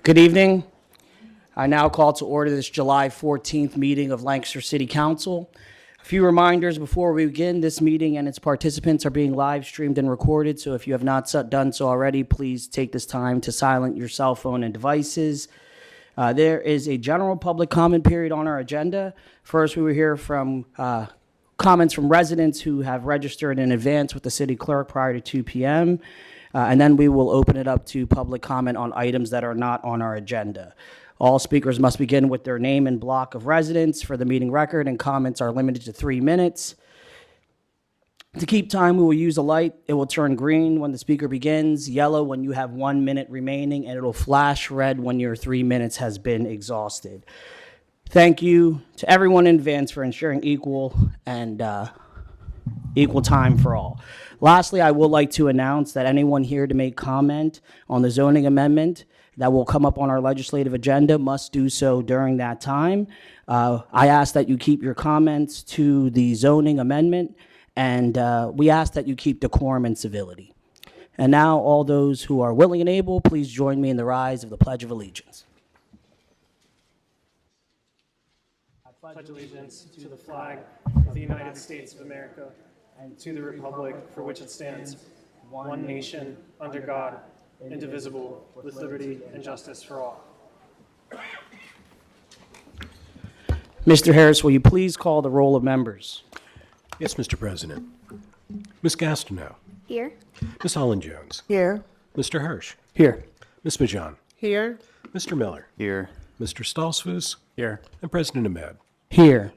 Good evening. I now call to order this July 14th meeting of Lancaster City Council. A few reminders before we begin. This meeting and its participants are being live streamed and recorded, so if you have not done so already, please take this time to silence your cell phone and devices. There is a general public comment period on our agenda. First, we will hear from comments from residents who have registered in advance with the city clerk prior to 2 p.m., and then we will open it up to public comment on items that are not on our agenda. All speakers must begin with their name and block of residence for the meeting record, and comments are limited to 3 minutes. To keep time, we will use a light. It will turn green when the speaker begins, yellow when you have 1 minute remaining, and it'll flash red when your 3 minutes has been exhausted. Thank you to everyone in advance for ensuring equal time for all. Lastly, I would like to announce that anyone here to make comment on the zoning amendment that will come up on our legislative agenda must do so during that time. I ask that you keep your comments to the zoning amendment, and we ask that you keep decorum and civility. And now, all those who are willing and able, please join me in the rise of the Pledge of Allegiance. I pledge allegiance to the flag of the United States of America and to the republic for which it stands, one nation, under God, indivisible, with liberty and justice for all. Mr. Harris, will you please call the roll of members? Yes, Mr. President. Ms. Gastineau. Here. Ms. Holland-Jones. Here. Mr. Hirsch. Here. Ms. Majan. Here. Mr. Miller. Here. Mr. Stolzfus. Here. And President Ahmed. Here.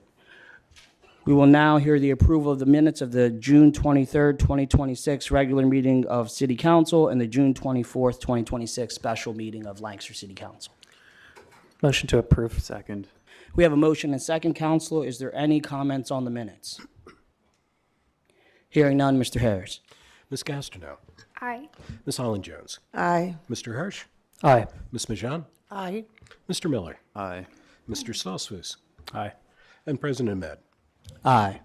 We will now hear the approval of the minutes of the June 23rd, 2026 regular meeting of City Council and the June 24th, 2026 special meeting of Lancaster City Council. Motion to approve. Second. We have a motion and second, Councilor. Is there any comments on the minutes? Hearing none, Mr. Harris. Ms. Gastineau. Aye. Ms. Holland-Jones. Aye. Mr. Hirsch. Aye. Ms. Majan. Aye. Mr. Miller. Aye. Mr. Stolzfus. Aye. And President Ahmed. Aye.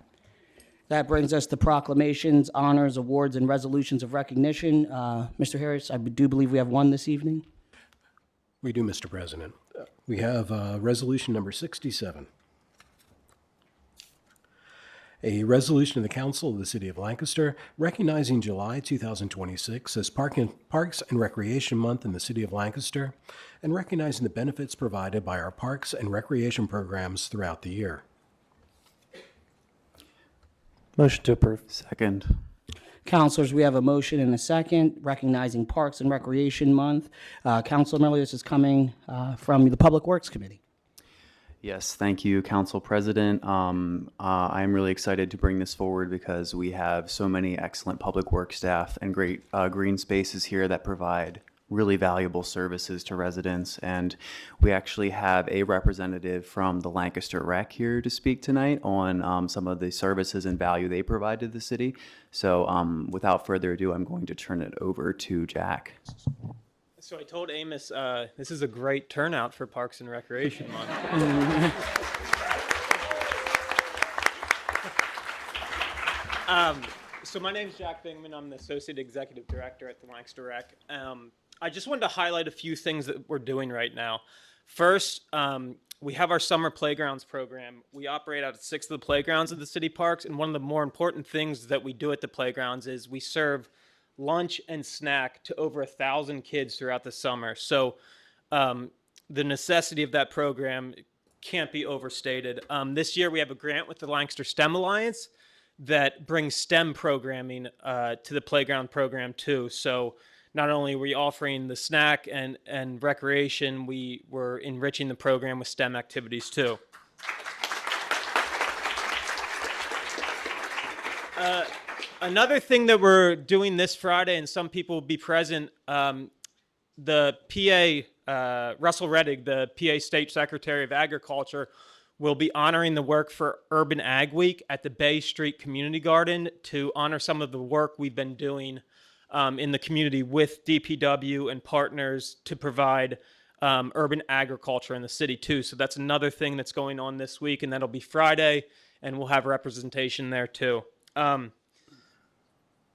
That brings us to proclamations, honors, awards, and resolutions of recognition. Mr. Harris, I do believe we have one this evening. We do, Mr. President. We have resolution number 67. A resolution of the Council of the City of Lancaster recognizing July 2026 as Parks and Recreation Month in the City of Lancaster and recognizing the benefits provided by our parks and recreation programs throughout the year. Motion to approve. Second. Councilors, we have a motion and a second recognizing Parks and Recreation Month. Councilor Miller, this is coming from the Public Works Committee. Yes, thank you, Council President. I'm really excited to bring this forward because we have so many excellent public work staff and great green spaces here that provide really valuable services to residents. And we actually have a representative from the Lancaster Rec here to speak tonight on some of the services and value they provide to the city. So without further ado, I'm going to turn it over to Jack. So I told Amos, this is a great turnout for Parks and Recreation Month. So my name is Jack Bingman. I'm the Associate Executive Director at the Lancaster Rec. I just wanted to highlight a few things that we're doing right now. First, we have our summer playgrounds program. We operate out of 6 of the playgrounds of the city parks, and one of the more important things that we do at the playgrounds is we serve lunch and snack to over 1,000 kids throughout the summer. So the necessity of that program can't be overstated. This year we have a grant with the Lancaster STEM Alliance that brings STEM programming to the playground program too. So not only were we offering the snack and recreation, we were enriching the program with STEM activities too. Another thing that we're doing this Friday, and some people will be present, the PA, Russell Reddig, the PA State Secretary of Agriculture, will be honoring the work for Urban Ag Week at the Bay Street Community Garden to honor some of the work we've been doing in the community with DPW and partners to provide urban agriculture in the city too. So that's another thing that's going on this week, and that'll be Friday, and we'll have representation there too.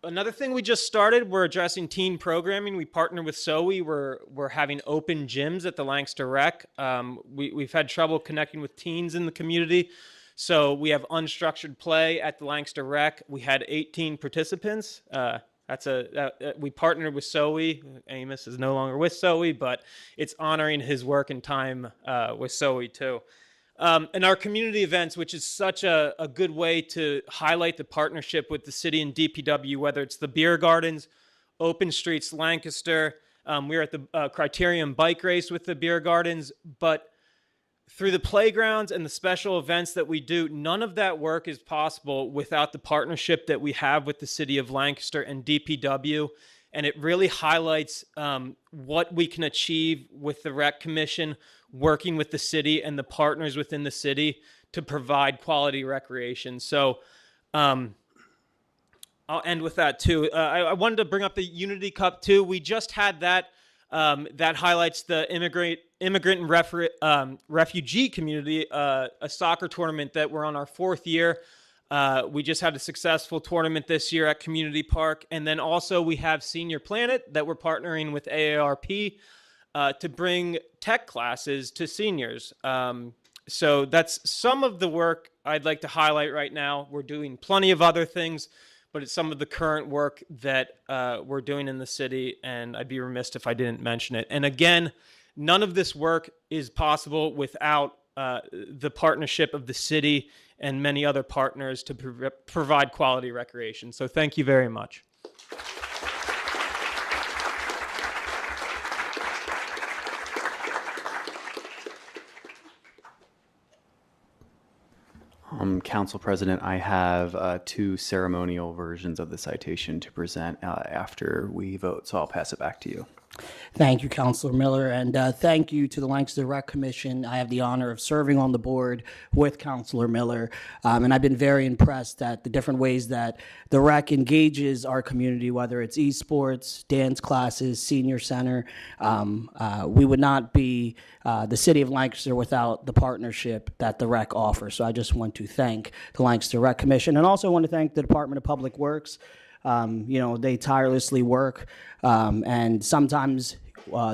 another thing we just started, we're addressing teen programming. We partner with SOE. We're having open gyms at the Lancaster Rec. We've had trouble connecting with teens in the community. So we have unstructured play at the Lancaster Rec. We had 18 participants. We partnered with SOE. Amos is no longer with SOE, but it's honoring his work and time with SOE too. And our community events, which is such a good way to highlight the partnership with the city and DPW, whether it's the beer gardens, Open Streets Lancaster. We were at the Criterion bike race with the beer gardens, but through the playgrounds and the special events that we do, none of that work is possible without the partnership that we have with the city of Lancaster and DPW. And it really highlights what we can achieve with the Rec Commission, working with the city and the partners within the city to provide quality recreation. So I'll end with that too. I wanted to bring up the Unity Cup too. We just had that. That highlights the immigrant and refugee community, a soccer tournament that we're on our 4th year. We just had a successful tournament this year at Community Park. And then also we have Senior Planet that we're partnering with AARP to bring tech classes to seniors. So that's some of the work I'd like to highlight right now. We're doing plenty of other things, but it's some of the current work that we're doing in the city, and I'd be remiss if I didn't mention it. And again, none of this work is possible without the partnership of the city and many other partners to provide quality recreation. So thank you very much. Council President, I have 2 ceremonial versions of the citation to present after we vote, so I'll pass it back to you. Thank you, Councilor Miller, and thank you to the Lancaster Rec Commission. I have the honor of serving on the board with Councilor Miller, and I've been very impressed at the different ways that the rec engages our community, whether it's esports, dance classes, senior center. We would not be the city of Lancaster without the partnership that the rec offers. So I just want to thank the Lancaster Rec Commission, and also want to thank the Department of Public Works. They tirelessly work, and sometimes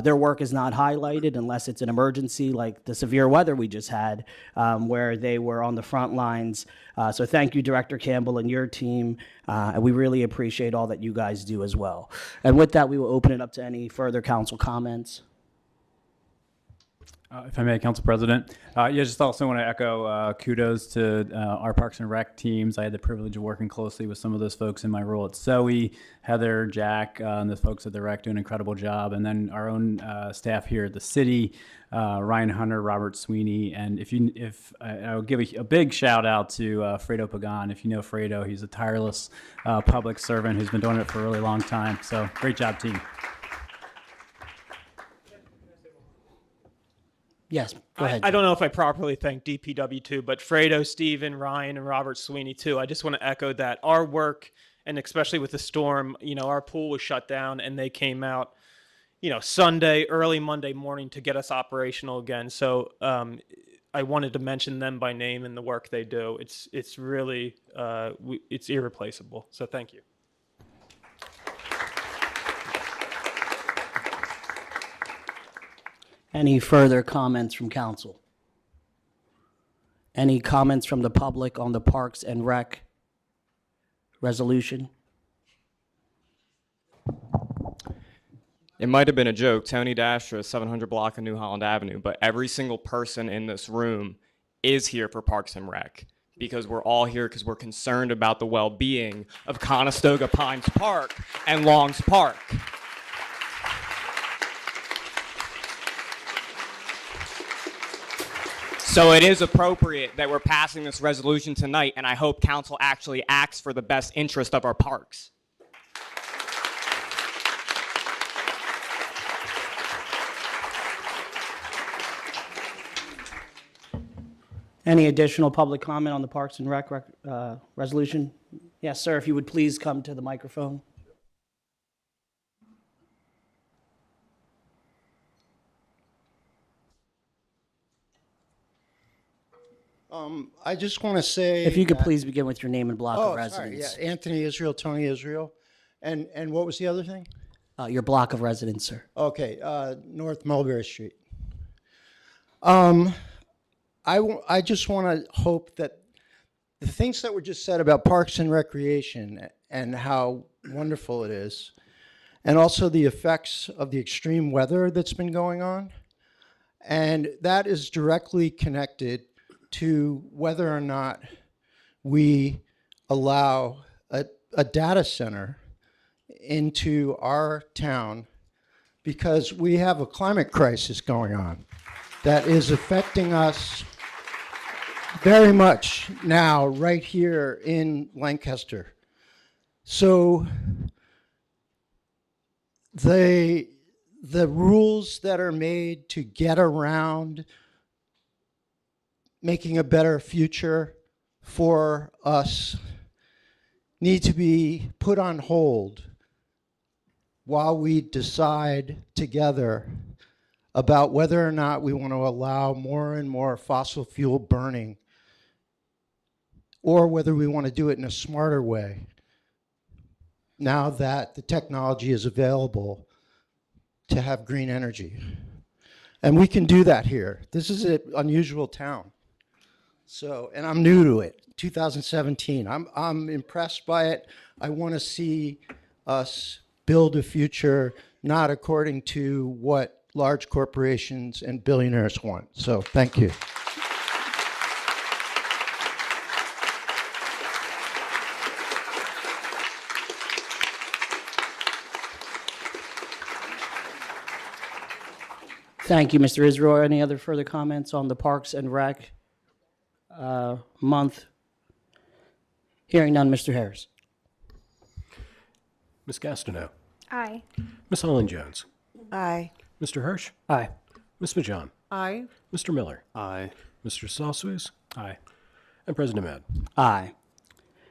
their work is not highlighted unless it's an emergency, like the severe weather we just had, where they were on the front lines. So thank you, Director Campbell and your team, and we really appreciate all that you guys do as well. And with that, we will open it up to any further council comments. If I may, Council President. Just also want to echo kudos to our Parks and Rec teams. I had the privilege of working closely with some of those folks in my role at SOE. Heather, Jack, and the folks at the Rec do an incredible job. And then our own staff here at the city, Ryan Hunter, Robert Sweeney. And I'll give a big shout out to Fredo Pagan. If you know Fredo, he's a tireless public servant who's been doing it for a really long time. So great job, team. Yes, go ahead. I don't know if I properly thanked DPW too, but Fredo, Steven, Ryan, and Robert Sweeney too. I just want to echo that our work, and especially with the storm, our pool was shut down and they came out, Sunday, early Monday morning to get us operational again. So I wanted to mention them by name and the work they do. It's really, it's irreplaceable. So thank you. Any further comments from council? Any comments from the public on the Parks and Rec resolution? It might have been a joke, Tony Dasher, 700 block of New Holland Avenue, but every single person in this room is here for Parks and Rec, because we're all here because we're concerned about the well-being of Conestoga Pines Park and Longs Park. So it is appropriate that we're passing this resolution tonight, and I hope council actually acts for the best interest of our parks. Any additional public comment on the Parks and Rec resolution? Yes, sir, if you would please come to the microphone. I just want to say... If you could please begin with your name and block of sorry, residence. yeah, Anthony Israel, Tony Israel. And what was the other thing? Your block of residence, sir. Okay, North Mulberry Street. I just want to hope that the things that were just said about Parks and Recreation and how wonderful it is, and also the effects of the extreme weather that's been going on, and that is directly connected to whether or not we allow a data center into our town, because we have a climate crisis going on that is affecting us very much now, right here in Lancaster. So the rules that are made to get around making a better future for us need to be put on hold while we decide together about whether or not we want to allow more and more fossil fuel burning, or whether we want to do it in a smarter way now that the technology is available to have green energy. And we can do that here. This is an unusual town. So, and I'm new to it, 2017. I'm impressed by it. I want to see us build a future not according to what large corporations and billionaires want. So, thank you. Thank you, Mr. Israel. Any other further comments on the Parks and Rec month? Hearing none, Mr. Harris. Ms. Gastineau. Aye. Ms. Holland-Jones. Aye. Mr. Hirsch. Aye. Ms. Fajon. Aye. Mr. Miller. Aye. Mr. Salsuis. Aye. And President Ahmed. Aye.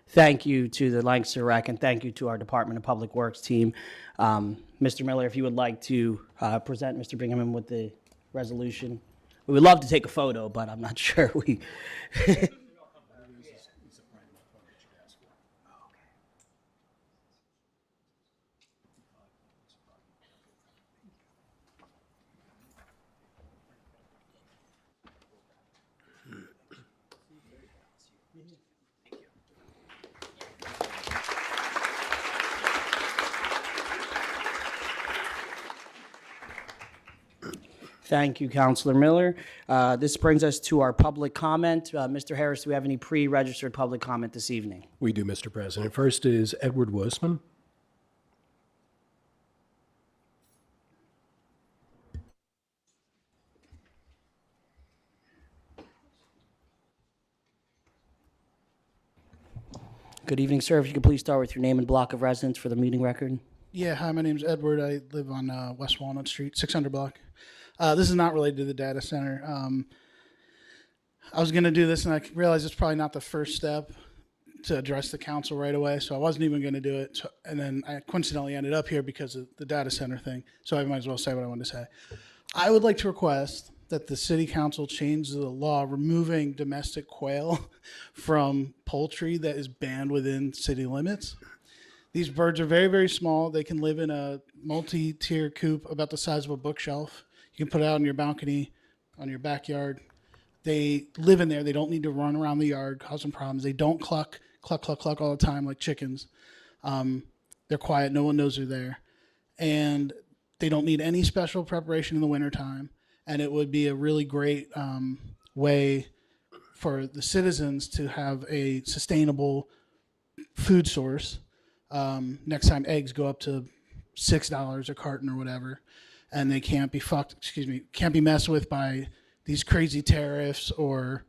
Thank you to the Lancaster Rec, and thank you to our Department of Public Works team. Mr. Miller, if you would like to present Mr. Bingham with the resolution. We would love to take a photo, but I'm not sure we... Thank you, Councilor Miller. This brings us to our public comment. Mr. Harris, do we have any pre-registered public comment this evening? We do, Mr. President. First is Edward Woosman. Good evening, sir. If you could please start with your name and block of residence for the meeting record. Yeah, hi, my name's Edward. I live on West Walnut Street, 600 block. This is not related to the data center. I was going to do this, and I realized it's probably not the first step to address the council right away, so I wasn't even going to do it. So, and then I coincidentally ended up here because of the data center thing, so I might as well say what I wanted to say. I would like to request that the city council change the law removing domestic quail from poultry that is banned within city limits. These birds are very, very small. They can live in a multi-tier coop about the size of a bookshelf. You can put it out in your balcony, on your backyard. They live in there. They don't need to run around the yard, causing problems. They don't cluck all the time like chickens. They're quiet. No one knows they're there. And they don't need any special preparation in the wintertime. And it would be a really great way for the citizens to have a sustainable food source. Next time eggs go up to $6 a carton or whatever, and they can't be messed with by these crazy tariffs or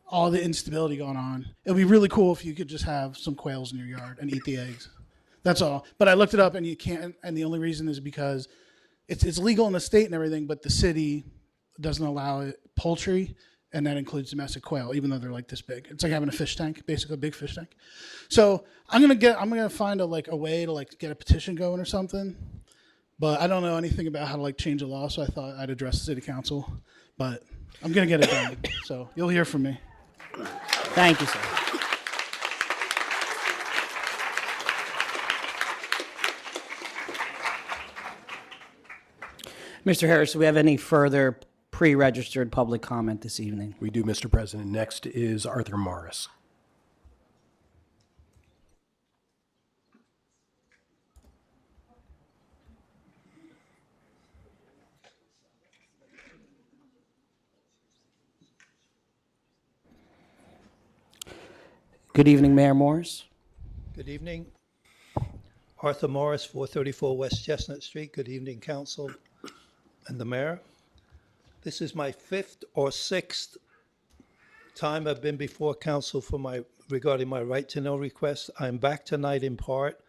all the instability going on. It would be really cool if you could just have some quails in your yard and eat the eggs. That's all. But I looked it up, and you can't, and the only reason is because it's legal in the state and everything, but the city doesn't allow it poultry, and that includes domestic quail, even though they're like this big. It's like having a fish tank, basically a big fish tank. So I'm gonna find a way to get a petition going or something. But I don't know anything about how to change the law, so I thought I'd address the city council. But I'm gonna get it done. So you'll hear from me. Thank you, sir. Mr. Harris, do we have any further pre-registered public comment this evening? We do, Mr. President. Next is Arthur Morris. Good evening, Mayor Morris. Good evening. Arthur Morris, 434 West Chestnut Street. Good evening, council and the mayor. This is my fifth or sixth time I've been before council regarding my right to know request. I'm back tonight in part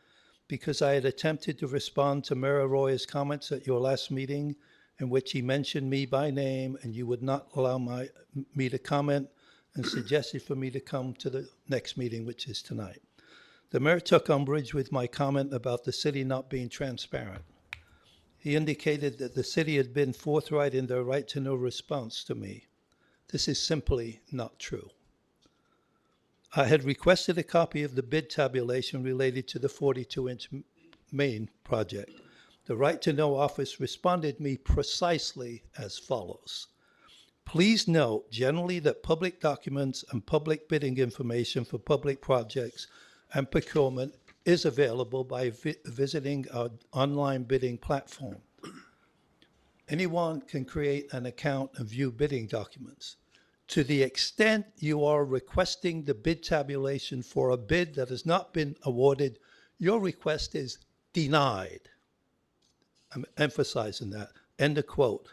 because I had attempted to respond to Mayor Arroyo's comments at your last meeting in which he mentioned me by name and you would not allow me to comment and suggested for me to come to the next meeting, which is tonight. The mayor took umbrage with my comment about the city not being transparent. He indicated that the city had been forthright in their right to know response to me. This is simply not true. I had requested a copy of the bid tabulation related to the 42-inch main project. The Right to Know office responded me precisely as follows. Please note generally that public documents and public bidding information for public projects and procurement is available by visiting our online bidding platform. Anyone can create an account and view bidding documents. To the extent you are requesting the bid tabulation for a bid that has not been awarded, your request is denied. I'm emphasizing that. End of quote.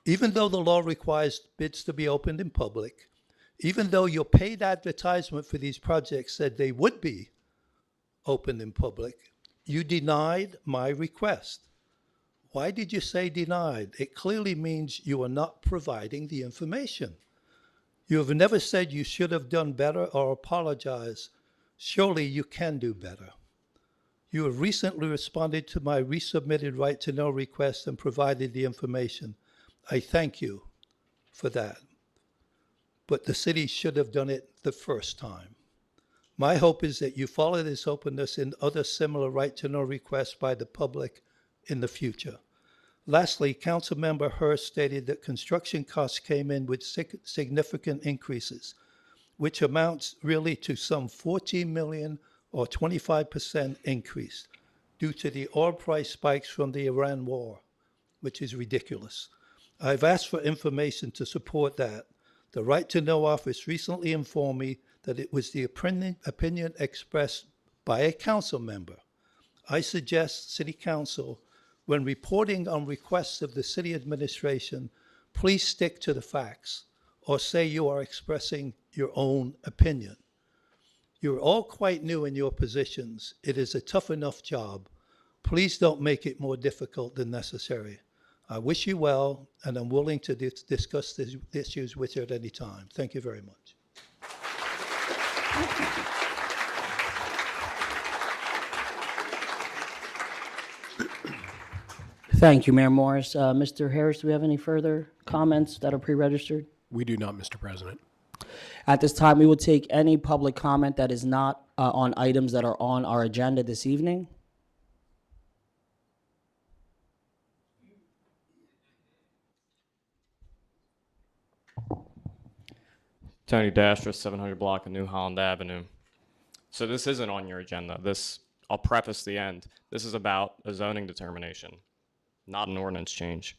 Even though the law requires bids to be opened in public, even though your paid advertisement for these projects said they would be opened in public, you denied my request. Why did you say denied? It clearly means you are not providing the information. You have never said you should have done better or apologize. Surely you can do better. You have recently responded to my resubmitted right to know request and provided the information. I thank you for that. But the city should have done it the first time. My hope is that you follow this openness in other similar right to know requests by the public in the future. Lastly, Councilmember Hurst stated that construction costs came in with significant increases, which amounts really to some 14 million or 25% increase due to the oil price spikes from the Iran war, which is ridiculous. I've asked for information to support that. The Right to Know office recently informed me that it was the opinion expressed by a council member. I suggest City Council, when reporting on requests of the city administration, please stick to the facts or say you are expressing your own opinion. You're all quite new in your positions. It is a tough enough job. Please don't make it more difficult than necessary. I wish you well, and I'm willing to discuss these issues with you at any time. Thank you very much. Thank you, Mayor Morris. Mr. Harris, do we have any further comments that are pre-registered? We do not, Mr. President. At this time, we will take any public comment that is not on items that are on our agenda this evening. Tony Dasher, 700 block of New Holland Avenue. So this isn't on your agenda. I'll preface the end. This is about a zoning determination, not an ordinance change.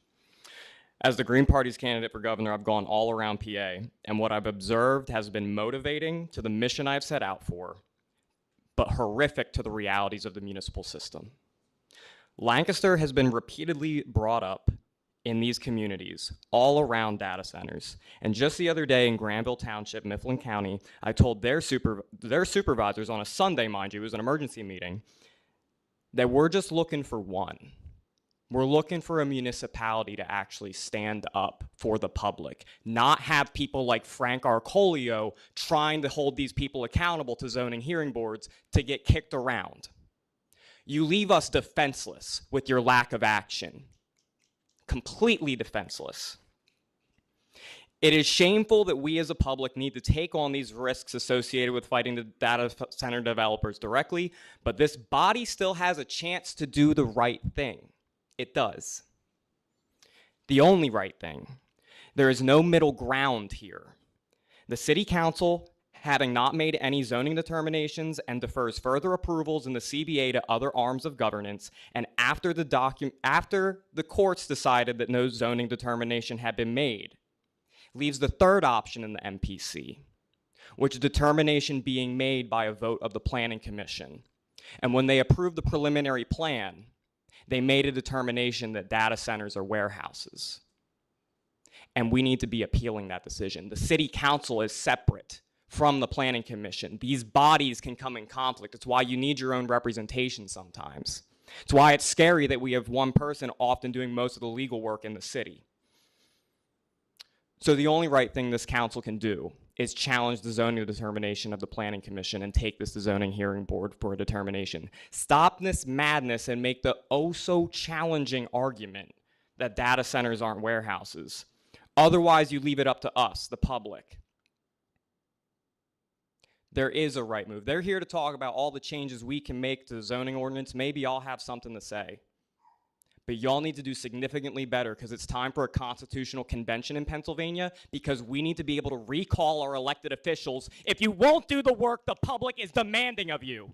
As the Green Party's candidate for governor, I've gone all around PA, and what I've observed has been motivating to the mission I've set out for, but horrific to the realities of the municipal system. Lancaster has been repeatedly brought up in these communities all around data centers. And just the other day in Granville Township, Mifflin County, I told their supervisors on a Sunday, mind you, it was an emergency meeting, that we're just looking for one. We're looking for a municipality to actually stand up for the public, not have people like Frank Arcolio trying to hold these people accountable to zoning hearing boards to get kicked around. You leave us defenseless with your lack of action. Completely defenseless. It is shameful that we as a public need to take on these risks associated with fighting the data center developers directly, but this body still has a chance to do the right thing. It does. The only right thing. There is no middle ground here. The city council, having not made any zoning determinations and defers further approvals in the CBA to other arms of governance, and after the courts decided that no zoning determination had been made, leaves the third option in the MPC, which determination being made by a vote of the Planning Commission. And when they approved the preliminary plan, they made a determination that data centers are warehouses. And we need to be appealing that decision. The city council is separate from the Planning Commission. These bodies can come in conflict. It's why you need your own representation sometimes. It's why it's scary that we have one person often doing most of the legal work in the city. So the only right thing this council can do is challenge the zoning determination of the Planning Commission and take this to zoning hearing board for a determination. Stop this madness and make the oh so challenging argument that data centers aren't warehouses. Otherwise, you leave it up to us, the public. There is a right move. They're here to talk about all the changes we can make to the zoning ordinance. Maybe I'll have something to say. But y'all need to do significantly better because it's time for a constitutional convention in Pennsylvania because we need to be able to recall our elected officials. If you won't do the work the public is demanding of you.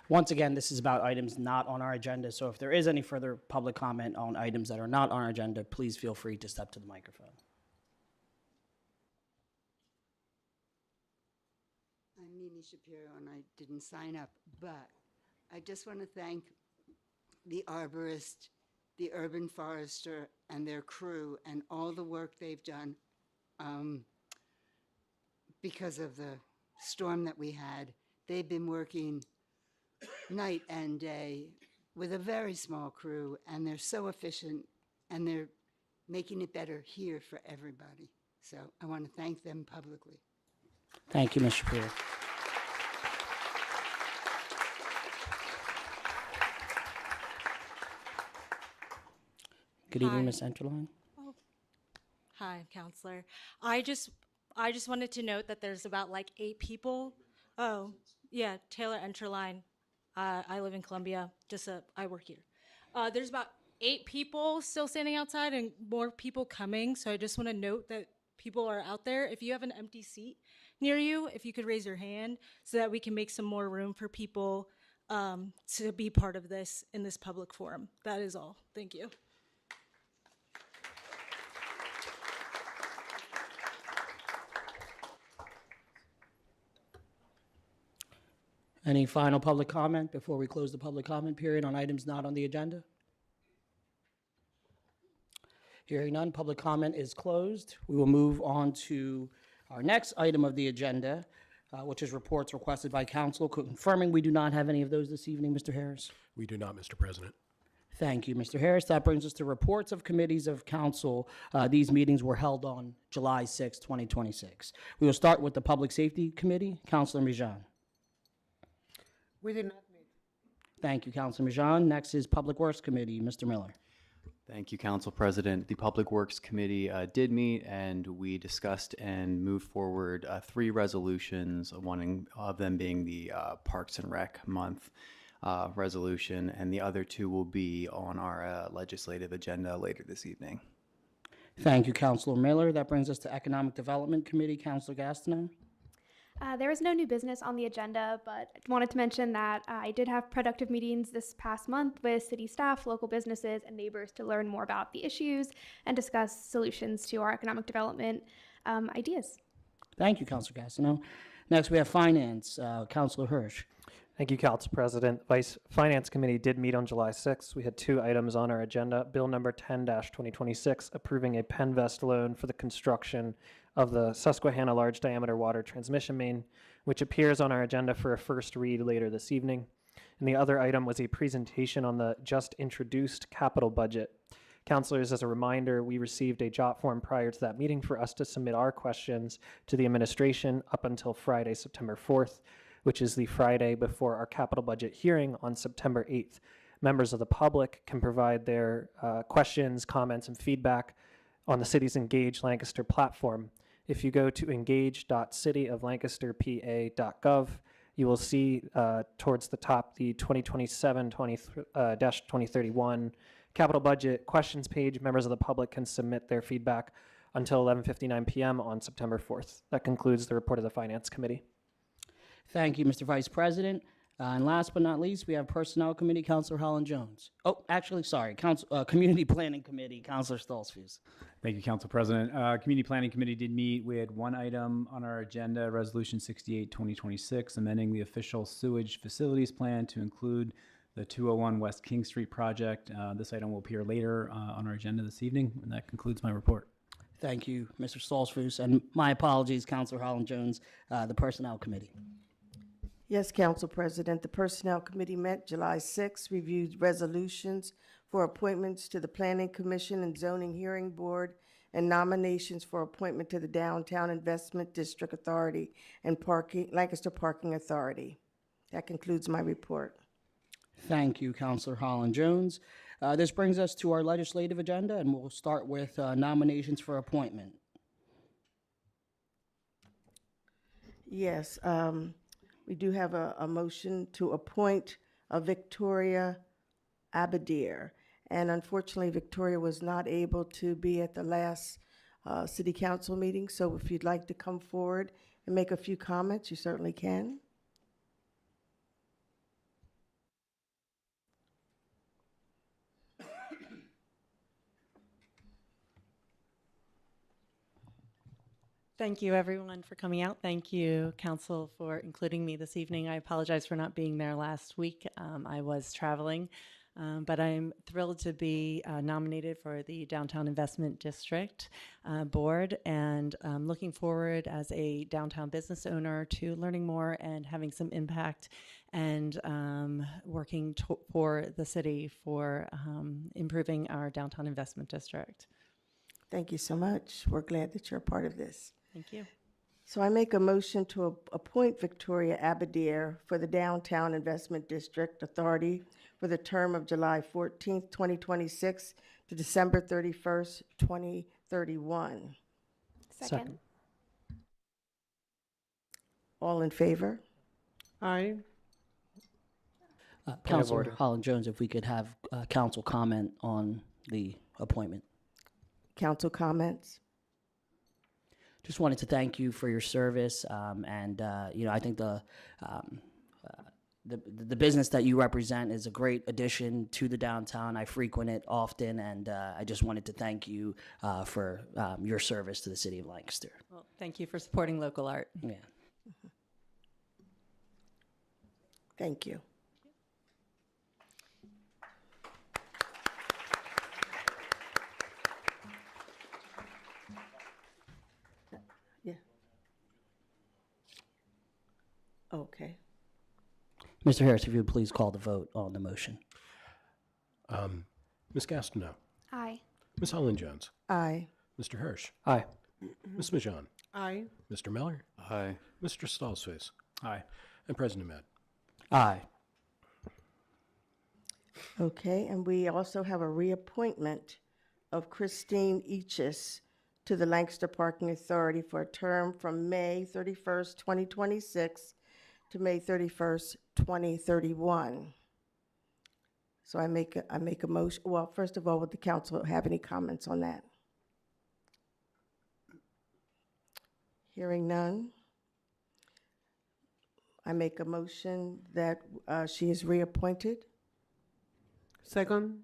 Once again, this is about items not on our agenda, so if there is any further public comment on items that are not on our agenda, please feel free to step to the microphone. I'm Mimi Shapiro, and I didn't sign up, but I just want to thank the arborist, the urban forester, and their crew, and all the work they've done because of the storm that we had. They've been working night and day with a very small crew, and they're so efficient, and they're making it better here for everybody. So I want to thank them publicly. Thank you, Ms. Shapiro. Good evening, Hi. Ms. Enterline. Hi, Counselor. I just wanted to note that there's about like 8 people. Oh, yeah, Taylor Enterline. I live in Columbia. I work here. There's about 8 people still standing outside and more people coming. So I just want to note that people are out there. If you have an empty seat near you, if you could raise your hand so that we can make some more room for people to be part of this in this public forum. That is all. Thank you. Any final public comment before we close the public comment period on items not on the agenda? Hearing none, public comment is closed. We will move on to our next item of the agenda, which is reports requested by council. Confirming we do not have any of those this evening, Mr. Harris. We do not, Mr. President. Thank you, Mr. Harris. That brings us to reports of committees of council. These meetings were held on July 6, 2026. We will start with the Public Safety Committee. Councilor Mijan. We did not meet. Thank you, Councilor Mijan. Next is Public Works Committee. Mr. Miller. Thank you, Council President. The Public Works Committee did meet, and we discussed and moved forward 3 resolutions, one of them being the Parks and Rec Month resolution, and the other 2 will be on our legislative agenda later this evening. Thank you, Councilor Miller. That brings us to Economic Development Committee. Councilor Gastineau. There is no new business on the agenda, but I wanted to mention that I did have productive meetings this past month with city staff, local businesses, and neighbors to learn more about the issues and discuss solutions to our economic development ideas. Thank you, Councilor Gastineau. Next, we have Finance. Councilor Hirsch. Thank you, Council President. Vice Finance Committee did meet on July 6th. We had 2 items on our agenda. Bill number 10-2026, approving a Penvest loan for the construction of the Susquehanna Large Diameter Water Transmission Main, which appears on our agenda for a first read later this evening. And the other item was a presentation on the just introduced capital budget. Councilors, as a reminder, we received a jot form prior to that meeting for us to submit our questions to the administration up until Friday, September 4th, which is the Friday before our capital budget hearing on September 8th. Members of the public can provide their questions, comments, and feedback on the city's Engage Lancaster platform. If you go to engage.cityoflancasterpa.gov, you will see towards the top the 2027-2031 capital budget questions page. Members of the public can submit their feedback until 11:59 p.m. on September 4th. That concludes the report of the Finance Committee. Thank you, Mr. Vice President. And last but not least, we have Personnel Committee, Councilor Holland Jones. Oh, actually, sorry, Community Planning Committee, Councilor Stolzfus. Thank you, Council President. Community Planning Committee did meet. We had one item on our agenda, Resolution 68, 2026, amending the official sewage facilities plan to include the 201 West King Street project. This item will appear later on our agenda this evening, and that concludes my report. Thank you, Mr. Stolzfus. And my apologies, Councilor Holland Jones, the Personnel Committee. Yes, Council President. The Personnel Committee met July 6, reviewed resolutions for appointments to the Planning Commission and Zoning Hearing Board, and nominations for appointment to the Downtown Investment District Authority and Lancaster Parking Authority. That concludes my report. Thank you, Councilor Holland Jones. This brings us to our legislative agenda, and we'll start with nominations for appointment. Yes, we do have a motion to appoint Victoria Abadir. And unfortunately, Victoria was not able to be at the last city council meeting. So if you'd like to come forward and make a few comments, you certainly can. Thank you, everyone, for coming out. Thank you, Council, for including me this evening. I apologize for not being there last week. I was traveling, but I'm thrilled to be nominated for the Downtown Investment District Board, and looking forward as a downtown business owner to learning more and having some impact, and working for the city for improving our downtown investment district. Thank you so much. We're glad that you're a part of this. Thank you. So I make a motion to appoint Victoria Abadir for the Downtown Investment District Authority for the term of July 14th, 2026 to December 31st, 2031. Second. All in favor? Aye. Councilor order. Holland Jones, if we could have council comment on the appointment. Council comments? Just wanted to thank you for your service, and I think the business that you represent is a great addition to the downtown. I frequent it often, and I just wanted to thank you for your service to the city of Lancaster. Well, thank you for supporting local art. Yeah. Thank you. Yeah. Okay. Mr. Harris, if you would please call the vote on the motion. Ms. Gastineau, Aye. Ms. Holland Jones, Aye. Mr. Hirsch, Aye. Ms. Majan, Aye. Mr. Miller, Aye. Mr. Stolzfus, Aye. and President Ahmed. Aye. Okay, and we also have a reappointment of Christine Eachis to the Lancaster Parking Authority for a term from May 31st, 2026 to May 31st, 2031. So I make a motion. Well, first of all, would the council have any comments on that? Hearing none. I make a motion that she is reappointed. Second.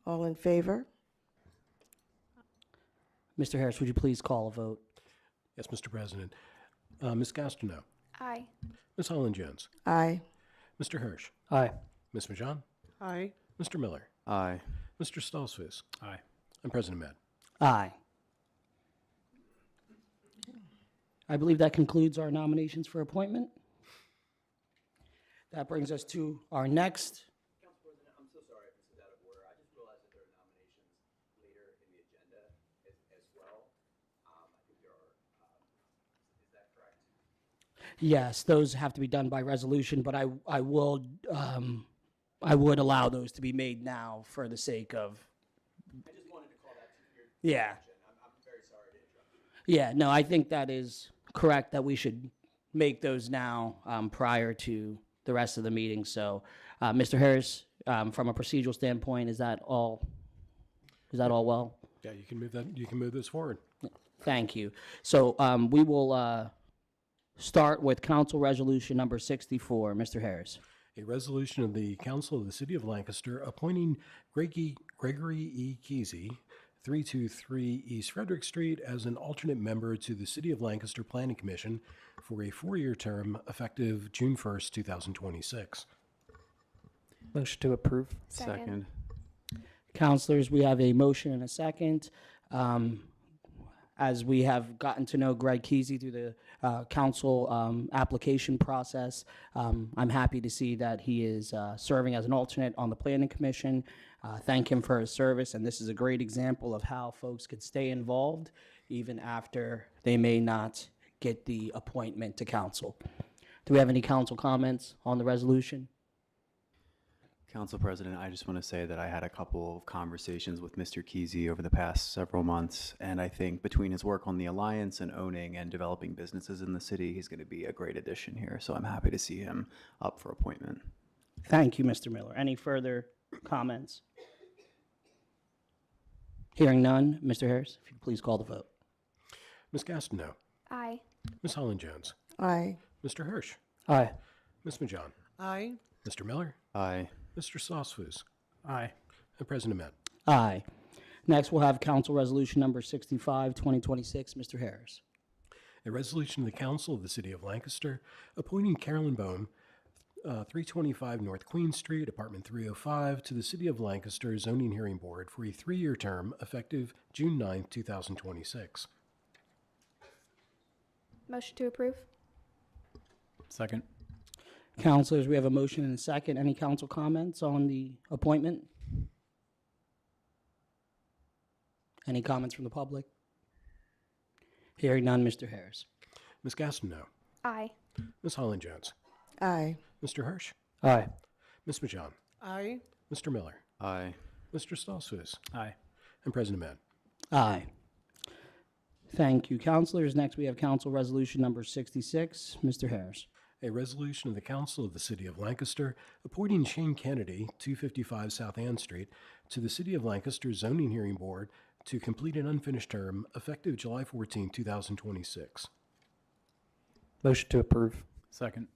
All in favor? Mr. Harris, would you please call a vote? Yes, Mr. President. Ms. Gastineau, Aye. Ms. Holland Jones, Aye. Mr. Hirsch, Aye. Ms. Majan, Aye. Mr. Miller, Aye. Mr. Stolzfus, Aye. and President Ahmed. Aye. I believe that concludes our nominations for appointment. That brings us to our next. Council President, I'm so sorry if this is out of order. I just realized that there are nominations later in the agenda as well. I think there are, is that correct? Yes, those have to be done by resolution, but I will I would allow those to be made now for the sake of. I just wanted to call that to your attention. I'm very sorry to interrupt. Yeah, no, I think that is correct that we should make those now prior to the rest of the meeting. So, Mr. Harris, from a procedural standpoint, is that all? Is that all well? Yeah, you can move that. You can move this forward. Thank you. So we will start with Council Resolution number 64. Mr. Harris. A resolution of the Council of the City of Lancaster appointing Gregory E. Kesey, 323 East Frederick Street, as an alternate member to the City of Lancaster Planning Commission for a 4-year term effective June 1st, 2026. Motion to approve. Second. Councilors, we have a motion and a second. As we have gotten to know Greg Kesey through the council application process, I'm happy to see that he is serving as an alternate on the Planning Commission. Thank him for his service, and this is a great example of how folks could stay involved even after they may not get the appointment to council. Do we have any council comments on the resolution? Council President, I just want to say that I had a couple of conversations with Mr. Kesey over the past several months, and I think between his work on the Alliance and owning and developing businesses in the city, he's going to be a great addition here. So I'm happy to see him up for appointment. Thank you, Mr. Miller. Any further comments? Hearing none, Mr. Harris, if you could please call the vote. Ms. Gastineau. Aye. Ms. Holland-Jones. Aye. Mr. Hirsch. Aye. Ms. Majan. Aye. Mr. Miller. Aye. Mr. Saucefoos. Aye. And President Met. Aye. Next, we'll have Council Resolution number 65, 2026. Mr. Harris. A resolution of the Council of the City of Lancaster appointing Carolyn Bohm, 325 North Queen Street, Apartment 305, to the City of Lancaster Zoning Hearing Board for a 3-year term effective June 9, 2026. Motion to approve. Second. Councilors, we have a motion and a second. Any council comments on the appointment? Any comments from the public? Hearing none, Mr. Harris. Ms. Gastineau. Aye. Ms. Holland-Jones. Aye. Mr. Hirsch. Aye. Ms. Majan. Aye. Mr. Miller. Aye. Mr. Saucefoos. Aye. And President Met. Aye. Thank you, councilors. Next, we have Council Resolution number 66. Mr. Harris. A resolution of the Council of the City of Lancaster appointing Shane Kennedy, 255 South Ann Street, to the City of Lancaster Zoning Hearing Board to complete an unfinished term effective July 14, 2026. Motion to approve. Second.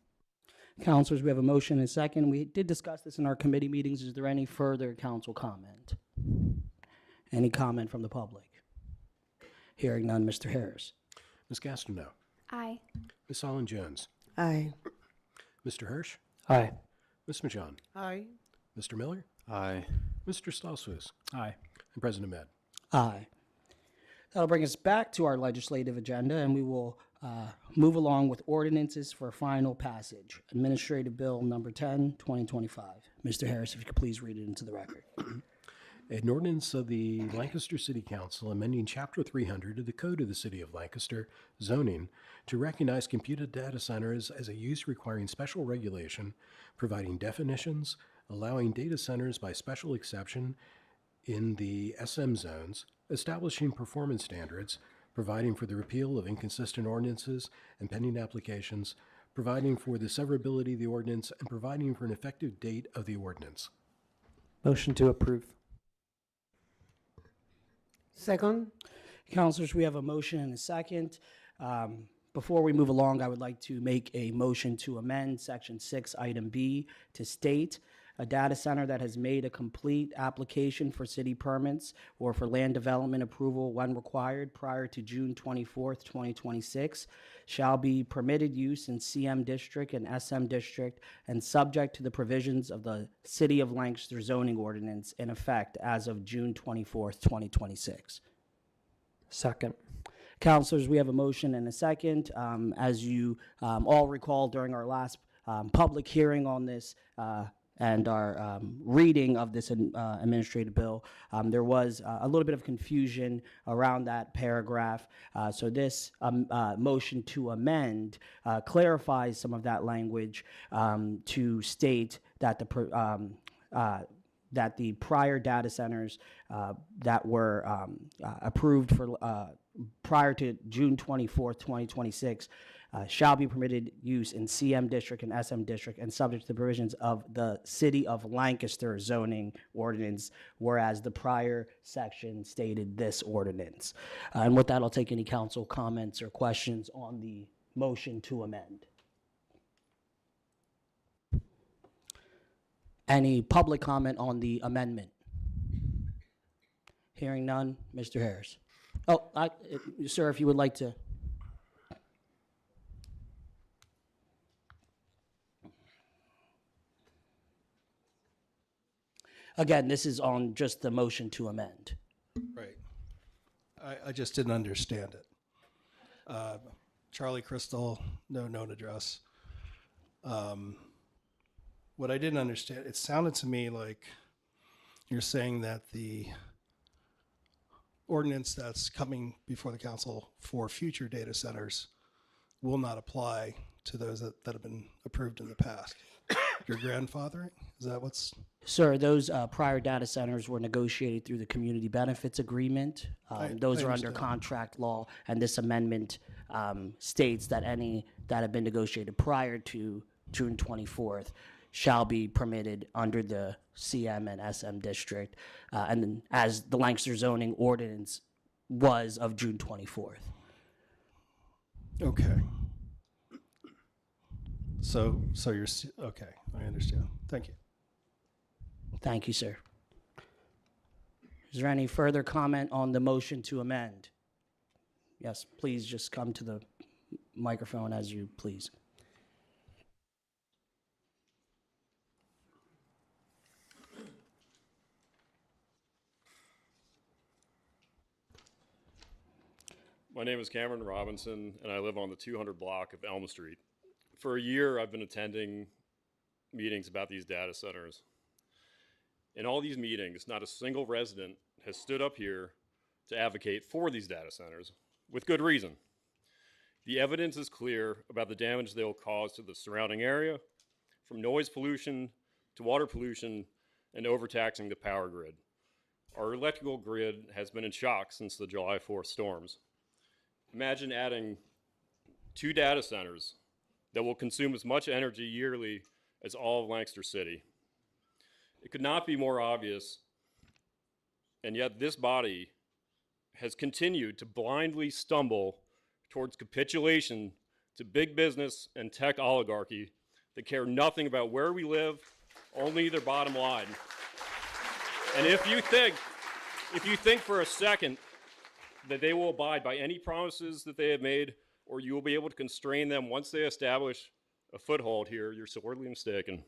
Councilors, we have a motion and a second. We did discuss this in our committee meetings. Is there any further council comment? Any comment from the public? Hearing none, Mr. Harris. Ms. Gastineau. Aye. Ms. Holland-Jones. Aye. Mr. Hirsch. Aye. Ms. Majan. Aye. Mr. Miller. Aye. Mr. Saucefoos. Aye. And President Met. Aye. That'll bring us back to our legislative agenda, and we will move along with ordinances for final passage. Administrative Bill number 10, 2025. Mr. Harris, if you could please read it into the record. An ordinance of the Lancaster City Council amending Chapter 300 of the Code of the City of Lancaster, zoning, to recognize computed data centers as a use requiring special regulation, providing definitions, allowing data centers by special exception in the SM zones, establishing performance standards, providing for the repeal of inconsistent ordinances and pending applications, providing for the severability of the ordinance, and providing for an effective date of the ordinance. Motion to approve. Second. Councilors, we have a motion and a second. Before we move along, I would like to make a motion to amend Section 6, Item B, to state a data center that has made a complete application for city permits or for land development approval when required prior to June 24th, 2026, shall be permitted use in CM District and SM District and subject to the provisions of the City of Lancaster zoning ordinance in effect as of June 24th, 2026. Second. Councilors, we have a motion and a second. As you all recall, during our last public hearing on this and our reading of this administrative bill, there was a little bit of confusion around that paragraph. So this motion to amend clarifies some of that language to state that that the prior data centers that were approved for prior to June 24th, 2026, shall be permitted use in CM district and SM district and subject to the provisions of the City of Lancaster zoning ordinance, whereas the prior section stated this ordinance. And with that, I'll take any council comments or questions on the motion to amend. Any public comment on the amendment? Hearing none, Mr. Harris. Oh, sir, if you would like to. Again, this is on just the motion to amend. Right. I just didn't understand it. Charlie Crystal, no known address. What I didn't understand, it sounded to me like you're saying that the ordinance that's coming before the council for future data centers will not apply to those that have been approved in the past. Your grandfathering? Is that what's... Sir, those prior data centers were negotiated through the community benefits agreement. Those are under understand. contract law, and this amendment states that any that have been negotiated prior to June 24th shall be permitted under the CM and SM district, and then as the Lancaster zoning ordinance was of June 24th. Okay. So you're... Okay, I understand. Thank you. Thank you, sir. Is there any further comment on the motion to amend? Yes, please just come to the microphone as you please. My name is Cameron Robinson, and I live on the 200 block of Elm Street. For a year, I've been attending meetings about these data centers. In all these meetings, not a single resident has stood up here to advocate for these data centers, with good reason. The evidence is clear about the damage they will cause to the surrounding area, from noise pollution to water pollution and overtaxing the power grid. Our electrical grid has been in shock since the July 4th storms. Imagine adding 2 data centers that will consume as much energy yearly as all of Lancaster City. It could not be more obvious, and yet this body has continued to blindly stumble towards capitulation to big business and tech oligarchy that care nothing about where we live, only their bottom line. And if you think for a second that they will abide by any promises that they have made, or you will be able to constrain them once they establish a foothold here, you're sorely mistaken.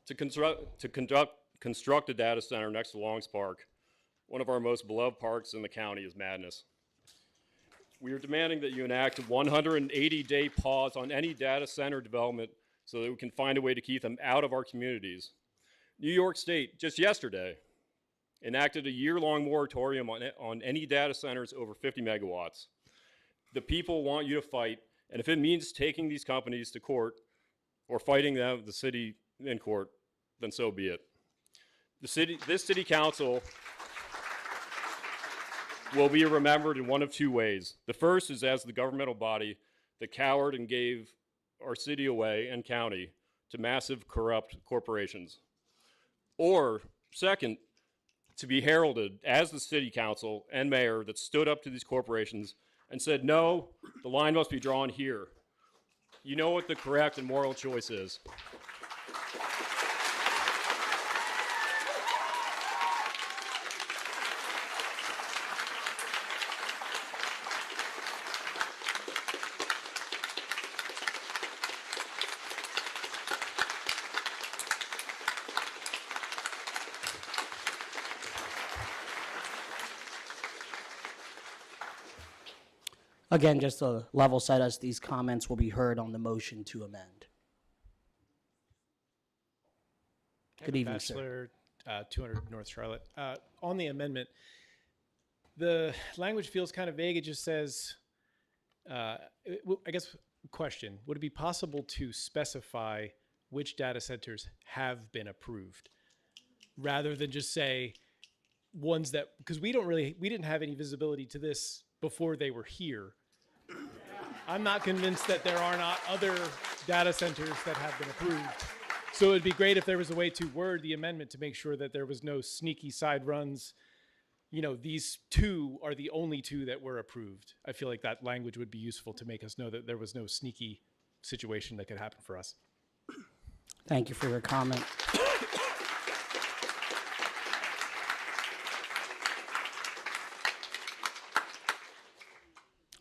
To construct a data center next to Longs Park, one of our most beloved parks in the county, is madness. We are demanding that you enact a 180-day pause on any data center development so that we can find a way to keep them out of our communities. New York State, just yesterday, enacted a year-long moratorium on any data centers over 50 megawatts. The people want you to fight, and if it means taking these companies to court or fighting the city in court, then so be it. This city council will be remembered in one of 2 ways. The first is as the governmental body that cowered and gave our city away and county to massive corrupt corporations. Or second, to be heralded as the city council and mayor that stood up to these corporations and said, no, the line must be drawn here. You know what the correct and moral choice is. Again, just to level set us, these comments will be heard on the motion to amend. Good evening, sir. Bachelor, 200 North Charlotte. On the amendment, the language feels kind of vague. It just says, I guess, question, would it be possible to specify which data centers have been approved, rather than just say ones that, because we didn't have any visibility to this before they were here. I'm not convinced that there are not other data centers that have been approved. So it'd be great if there was a way to word the amendment to make sure that there was no sneaky side runs. You know, these two are the only two that were approved. I feel like that language would be useful to make us know that there was no sneaky situation that could happen for us. Thank you for your comment.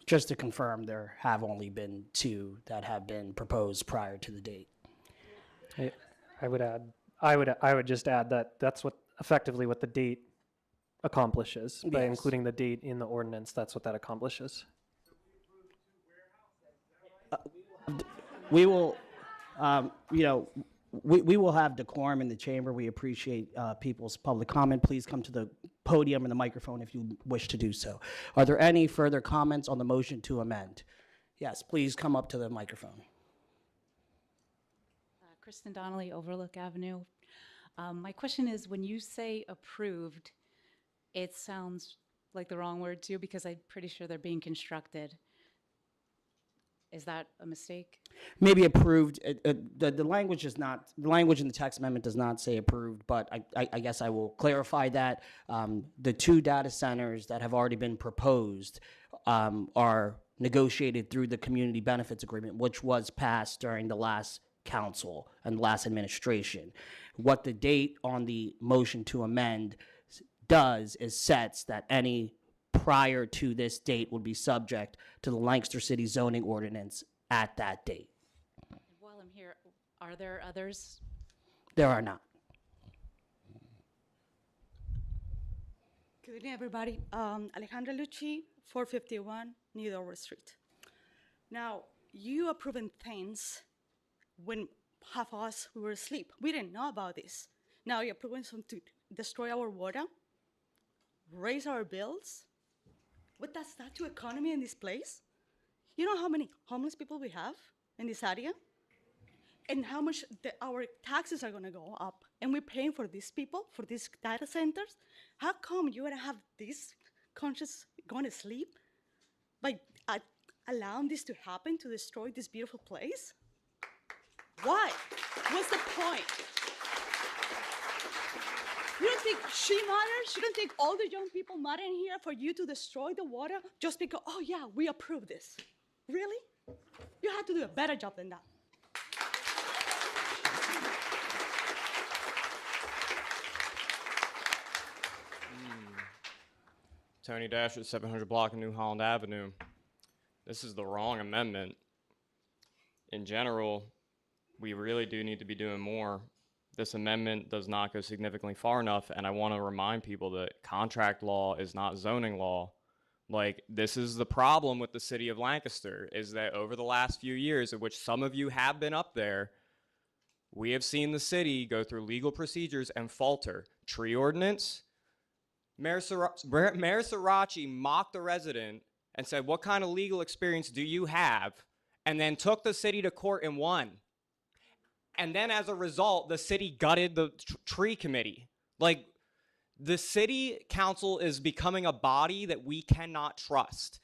Just to confirm, there have only been two that have been proposed prior to the date. I would just add that that's what effectively what the date accomplishes by Yes. including the date in the ordinance. That's what that accomplishes. We will, we will have decorum in the chamber. We appreciate people's public comment. Please come to the podium and the microphone if you wish to do so. Are there any further comments on the motion to amend? Yes, please come up to the microphone. Kristen Donnelly, Overlook Avenue. My question is, when you say approved, it sounds like the wrong word too, because I'm pretty sure they're being constructed. Is that a mistake? Maybe approved. The language is not, the language in the text amendment does not say approved, but I guess I will clarify that. The two data centers that have already been proposed are negotiated through the community benefits agreement, which was passed during the last council and last administration. What the date on the motion to amend does is sets that any prior to this date would be subject to the Lancaster City zoning ordinance at that date. While I'm here, are there others? There are not. Good evening, everybody. Alejandra Lucci, 451 New Dover Street. Now, you approving things when half of us we were asleep. We didn't know about this. Now you're approving something to destroy our water, raise our bills. What does that to economy in this place? You know how many homeless people we have in this area? And how much our taxes are going to go up? And we're paying for these people, for these data centers? How come you're going to have this conscience going to sleep by allowing this to happen, to destroy this beautiful place? Why? What's the point? You don't think she matters? You don't think all the young people matter in here for you to destroy the water just because, oh yeah, we approve this? Really? You have to do a better job than that. Tony Dash at 700 block of New Holland Avenue. This is the wrong amendment. In general, we really do need to be doing more. This amendment does not go significantly far enough, and I want to remind people that contract law is not zoning law. Like, this is the problem with the city of Lancaster, is that over the last few years, of which some of you have been up there, we have seen the city go through legal procedures and falter. Tree ordinance, Mayor Sirachi mocked a resident and said, "What kind of legal experience do you have?" and then took the city to court and won. And then as a result, the city gutted the tree committee. Like, the city council is becoming a body that we cannot trust.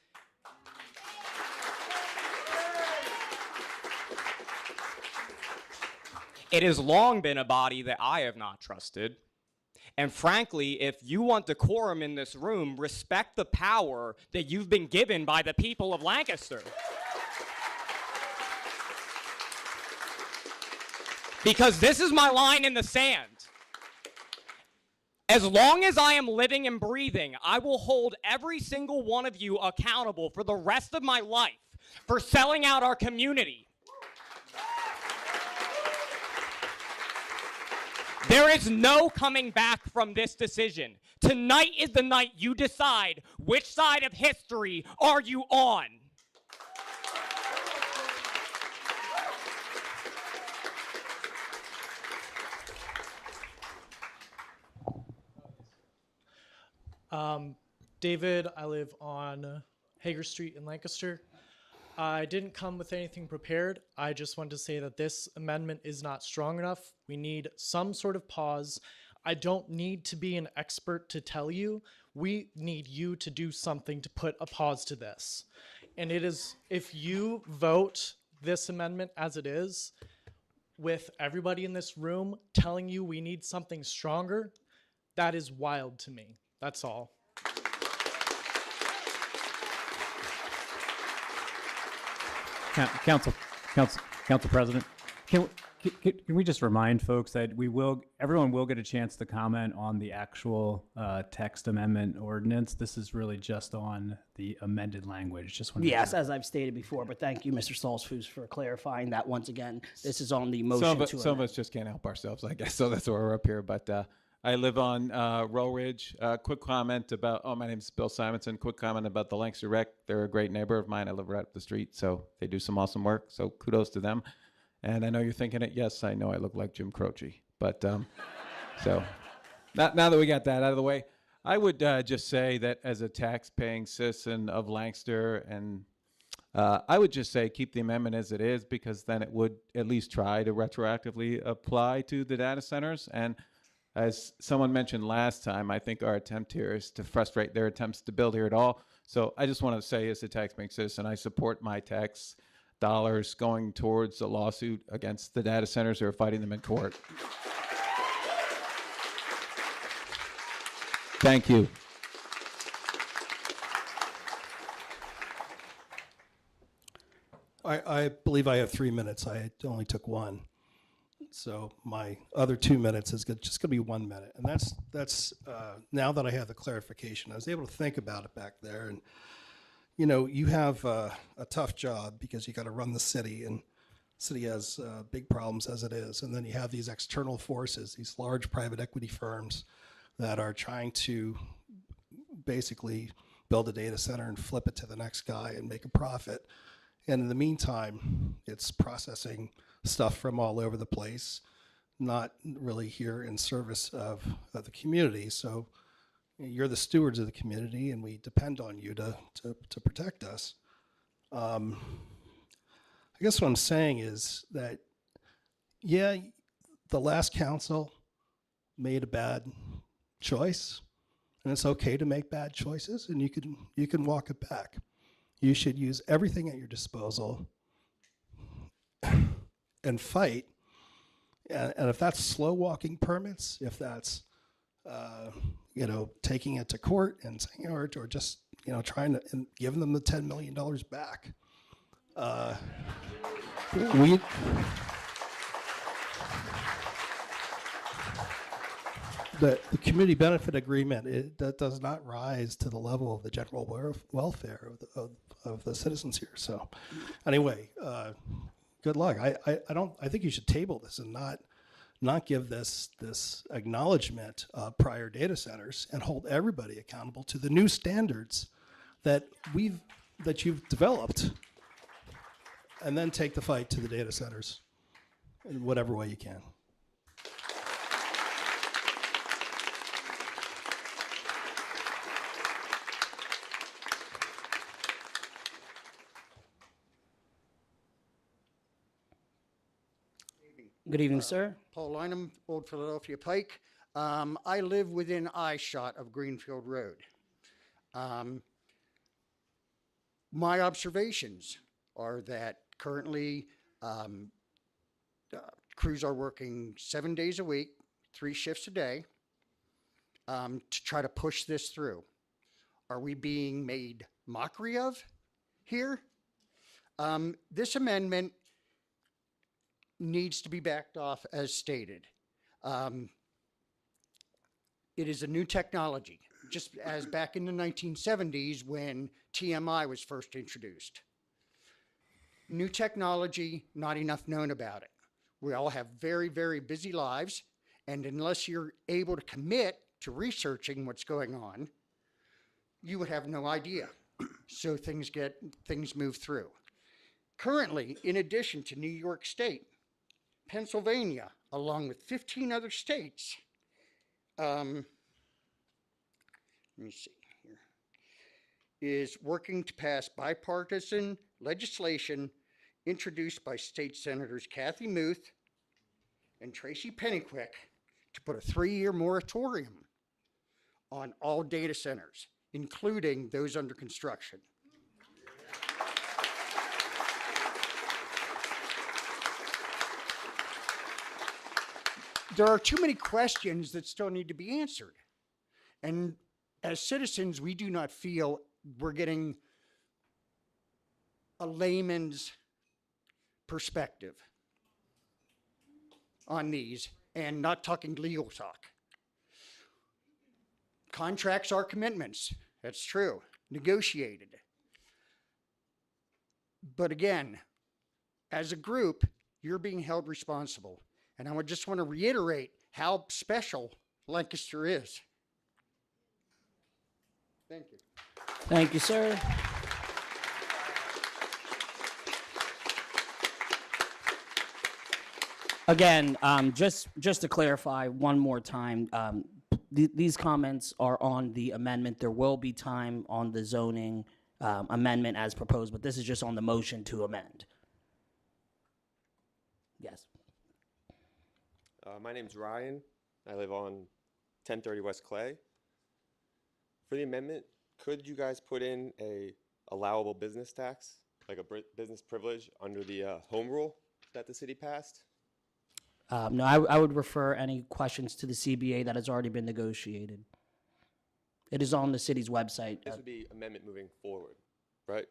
It has long been a body that I have not trusted. And frankly, if you want decorum in this room, respect the power that you've been given by the people of Lancaster. Because this is my line in the sand. As long as I am living and breathing, I will hold every single one of you accountable for the rest of my life for selling out our community. There is no coming back from this decision. Tonight is the night you decide which side of history are you on. David, I live on Hager Street in Lancaster. I didn't come with anything prepared. I just wanted to say that this amendment is not strong enough. We need some sort of pause. I don't need to be an expert to tell you. We need you to do something to put a pause to this. And it is, if you vote this amendment as it is, with everybody in this room telling you we need something stronger, that is wild to me. That's all. Council President, can we just remind folks that everyone will get a chance to comment on the actual text amendment ordinance. This is really just on the amended language. Just want to Yes, as I've stated before, but thank you, Mr. Stolzfus, for clarifying that once again. This is on the motion to Some of amend. us just can't help ourselves, I guess. So that's why we're up here. But I live on Row Ridge. Quick comment about, my name is Bill Simonson. Quick comment about the Lancaster Rec. They're a great neighbor of mine. I live right up the street, so they do some awesome work. So kudos to them. And I know you're thinking it. Yes, I know I look like Jim Croce. But so now that we got that out of the way, I would just say that as a tax-paying citizen of Lancaster, and I would just say keep the amendment as it is, because then it would at least try to retroactively apply to the data centers. And as someone mentioned last time, I think our attempt here is to frustrate their attempts to build here at all. So I just want to say, as a taxpaying citizen, I support my tax dollars going towards a lawsuit against the data centers who are fighting them in court. Thank you. I believe I have 3 minutes. I only took one. So my other 2 minutes is just going to be 1 minute. And that's now that I have the clarification, I was able to think about it back there. And, you know, you have a tough job because you got to run the city, and the city has big problems as it is. And then you have these external forces, these large private equity firms that are trying to basically build a data center and flip it to the next guy and make a profit. And in the meantime, it's processing stuff from all over the place, not really here in service of the community. So you're the stewards of the community, and we depend on you to protect us. I guess what I'm saying is that, yeah, the last council made a bad choice, and it's okay to make bad choices, and you can walk it back. You should use everything at your disposal and fight. And if that's slow walking permits, if that's taking it to court and saying, or just trying to and giving them the $10 million back, the community benefit agreement, that does not rise to the level of the general welfare of the citizens here. So anyway, good luck. I think you should table this and not give this acknowledgement of prior data centers, and hold everybody accountable to the new standards that you've developed, and then take the fight to the data centers in whatever way you can. Good evening, sir. Paul Lynham, Old Philadelphia Pike. I live within eyeshot of Greenfield Road. My observations are that currently crews are working 7 days a week, 3 shifts a day, to try to push this through. Are we being made mockery of here? This amendment needs to be backed off as stated. It is a new technology, just as back in the 1970s when TMI was first introduced. New technology, not enough known about it. We all have very, very busy lives, and unless you're able to commit to researching what's going on, you would have no idea. So things move through. Currently, in addition to New York State, Pennsylvania, along with 15 other states, let me see here. is working to pass bipartisan legislation introduced by State Senators Kathy Muth and Tracy Pennyquick to put a 3-year moratorium on all data centers, including those under construction. There are too many questions that still need to be answered. And as citizens, we do not feel we're getting a layman's perspective on these, and not talking legal talk. Contracts are commitments. That's true. Negotiated. But again, as a group, you're being held responsible. And I would just want to reiterate how special Lancaster is. Thank you. Thank you, sir. Again, just to clarify one more time, these comments are on the amendment. There will be time on the zoning amendment as proposed, but this is just on the motion to amend. Yes. My name's Ryan. I live on 1030 West Clay. For the amendment, could you guys put in a allowable business tax, like a business privilege under the home rule that the city passed? No, I would refer any questions to the CBA that has already been negotiated. It is on the city's website. This would be amendment moving forward, right?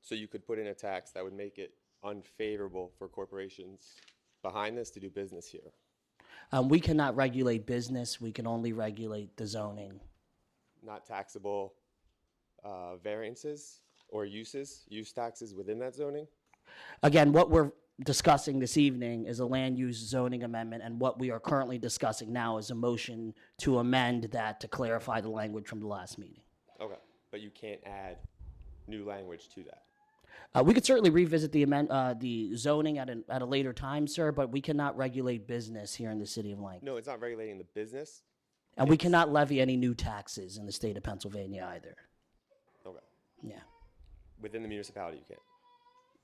So you could put in a tax that would make it unfavorable for corporations behind this to do business here. We cannot regulate business. We can only regulate the zoning. Not taxable variances or use taxes within that zoning? Again, what we're discussing this evening is a land use zoning amendment, and what we are currently discussing now is a motion to amend that to clarify the language from the last meeting. Okay, but you can't add new language to that. We could certainly revisit the zoning at a later time, sir, but we cannot regulate business here in the city of Lancaster. No, it's not regulating the business. And we cannot levy any new taxes in the state of Pennsylvania either. Okay. Yeah. Within the municipality, you can't.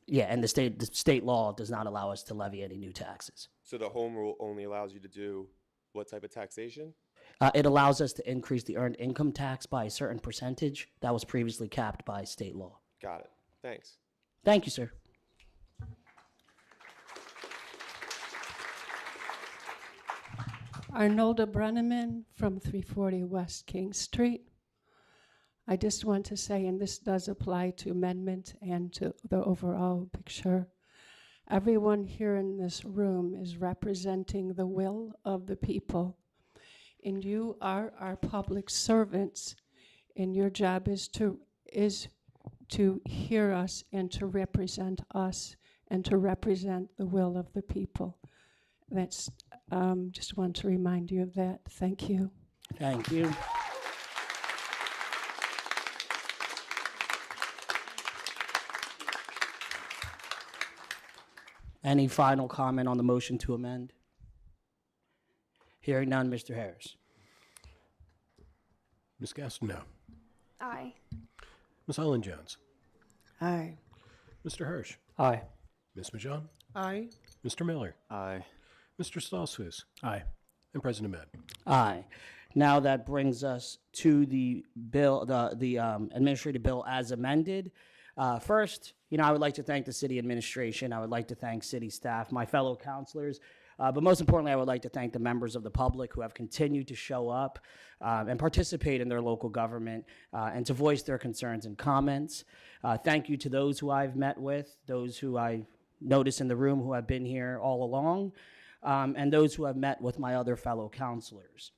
Yeah, and the state law does not allow us to levy any new taxes. So the home rule only allows you to do what type of taxation? It allows us to increase the earned income tax by a certain percentage that was previously capped by state law. Got it. Thanks. Thank you, sir. Arnolda Brenneman from 340 West King Street. I just want to say, and this does apply to amendment and to the overall picture, everyone here in this room is representing the will of the people. And you are our public servants, and your job is to hear us and to represent us and to represent the will of the people. That's just want to remind you of that. Thank you. Thank you. Any final comment on the motion to amend? Hearing none, Mr. Harris. Ms. Gastineau. Aye. Ms. Ellen Jones. Aye. Mr. Hirsch. Aye. Ms. Majan. Aye. Mr. Miller. Aye. Mr. Stolzfus. Aye. And President Ahmed. Aye. Now that brings us to the bill, the administrative bill as amended. First, I would like to thank the city administration. I would like to thank city staff, my fellow councilors, but most importantly, I would like to thank the members of the public who have continued to show up and participate in their local government and to voice their concerns and comments. Thank you to those who I've met with, those who I notice in the room who have been here all along, and those who have met with my other fellow councilors.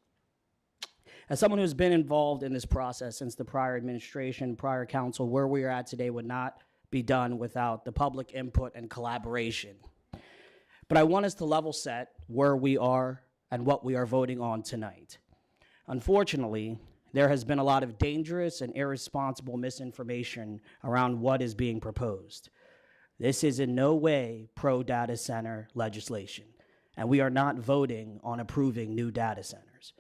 As someone who's been involved in this process since the prior administration, prior council, where we are at today would not be done without the public input and collaboration. But I want us to level set where we are and what we are voting on tonight. Unfortunately, there has been a lot of dangerous and irresponsible misinformation around what is being proposed. This is in no way pro-data center legislation, and we are not voting on approving new data centers.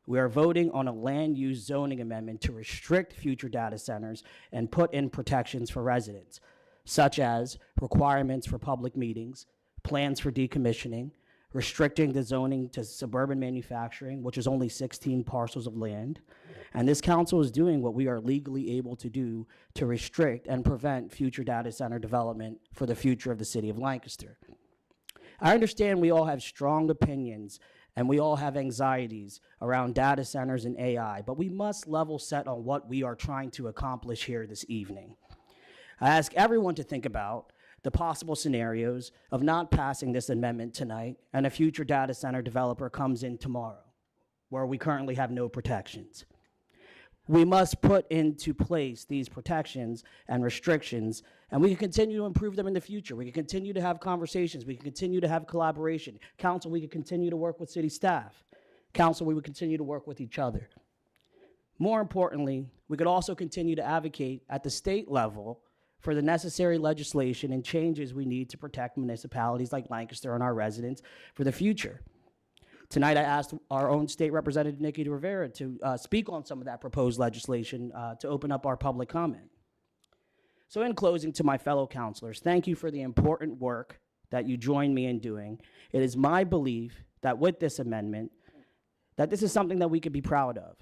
We are voting on a land use zoning amendment to restrict future data centers and put in protections for residents, such as requirements for public meetings, plans for decommissioning, restricting the zoning to suburban manufacturing, which is only 16 parcels of land. And this council is doing what we are legally able to do to restrict and prevent future data center development for the future of the city of Lancaster. I understand we all have strong opinions and we all have anxieties around data centers and AI, but we must level set on what we are trying to accomplish here this evening. I ask everyone to think about the possible scenarios of not passing this amendment tonight and a future data center developer comes in tomorrow, where we currently have no protections. We must put into place these protections and restrictions, and we can continue to improve them in the future. We can continue to have conversations. We can continue to have collaboration. Council, we can continue to work with city staff. Council, we would continue to work with each other. More importantly, we could also continue to advocate at the state level for the necessary legislation and changes we need to protect municipalities like Lancaster and our residents for the future. Tonight, I asked our own state representative, Nikki Rivera, to speak on some of that proposed legislation to open up our public comment. So in closing, to my fellow councilors, thank you for the important work that you joined me in doing. It is my belief that with this amendment, that this is something that we could be proud of.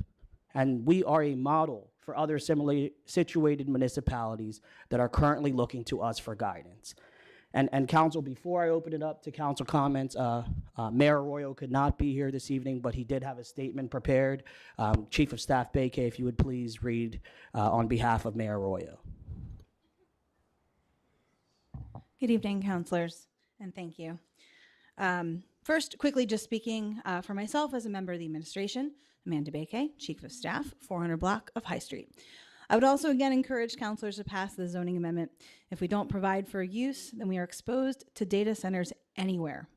And we are a model for other similarly situated municipalities that are currently looking to us for guidance. And council, before I open it up to council comments, Mayor Arroyo could not be here this evening, but he did have a statement prepared. Chief of Staff Bakay, if you would please read on behalf of Mayor Arroyo. Good evening, councilors, and thank you. First, quickly just speaking for myself as a member of the administration, Amanda Bakay, Chief of Staff, 400 block of High Street. I would also again encourage councilors to pass the zoning amendment. If we don't provide for use, then we are exposed to data centers anywhere.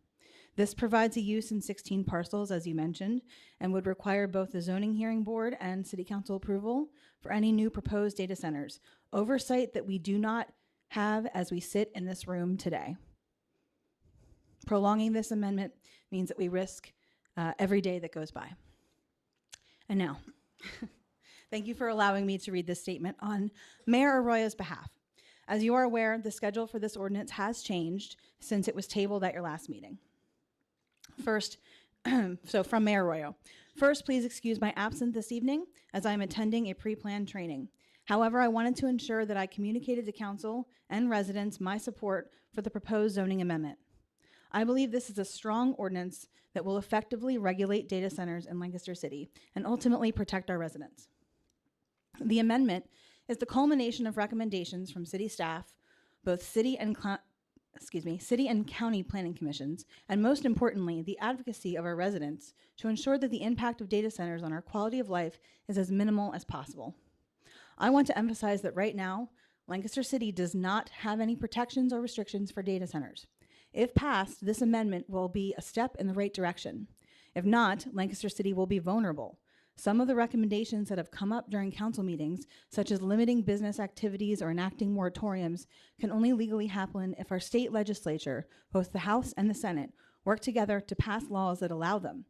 This provides a use in 16 parcels, as you mentioned, and would require both the zoning hearing board and city council approval for any new proposed data centers, oversight that we do not have as we sit in this room today. Prolonging this amendment means that we risk every day that goes by. And now, thank you for allowing me to read this statement on Mayor Arroyo's behalf. As you are aware, the schedule for this ordinance has changed since it was tabled at your last meeting. First, so from Mayor Arroyo. First, please excuse my absence this evening as I am attending a pre-planned training. However, I wanted to ensure that I communicated to council and residents my support for the proposed zoning amendment. I believe this is a strong ordinance that will effectively regulate data centers in Lancaster City and ultimately protect our residents. The amendment is the culmination of recommendations from city staff, both city and county planning commissions, and most importantly, the advocacy of our residents to ensure that the impact of data centers on our quality of life is as minimal as possible. I want to emphasize that right now, Lancaster City does not have any protections or restrictions for data centers. If passed, this amendment will be a step in the right direction. If not, Lancaster City will be vulnerable. Some of the recommendations that have come up during council meetings, such as limiting business activities or enacting moratoriums, can only legally happen if our state legislature, both the House and the Senate, work together to pass laws that allow them.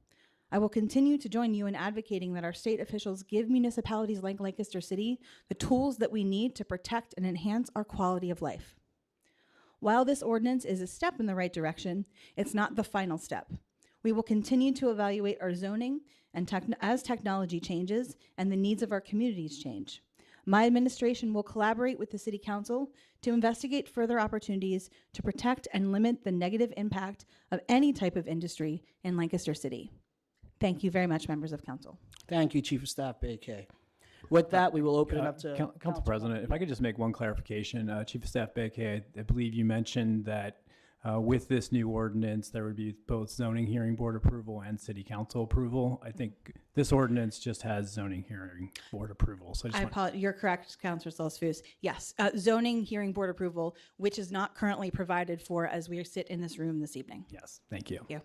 I will continue to join you in advocating that our state officials give municipalities like Lancaster City the tools that we need to protect and enhance our quality of life. While this ordinance is a step in the right direction, it's not the final step. We will continue to evaluate our zoning and as technology changes and the needs of our communities change. My administration will collaborate with the City Council to investigate further opportunities to protect and limit the negative impact of any type of industry in Lancaster City. Thank you very much, members of council. Thank you, Chief of Staff Bakay. With that, we will open it up to Council President. If I could just make one clarification, Chief of Staff Bakay, I believe you mentioned that with this new ordinance, there would be both zoning hearing board approval and city council approval. I think this ordinance just has zoning hearing board approval. So I apologize. You're correct, Councilor Salsfus. Yes, zoning hearing board approval, which is not currently provided for as we sit in this room this evening. Yes, thank you. Thank you.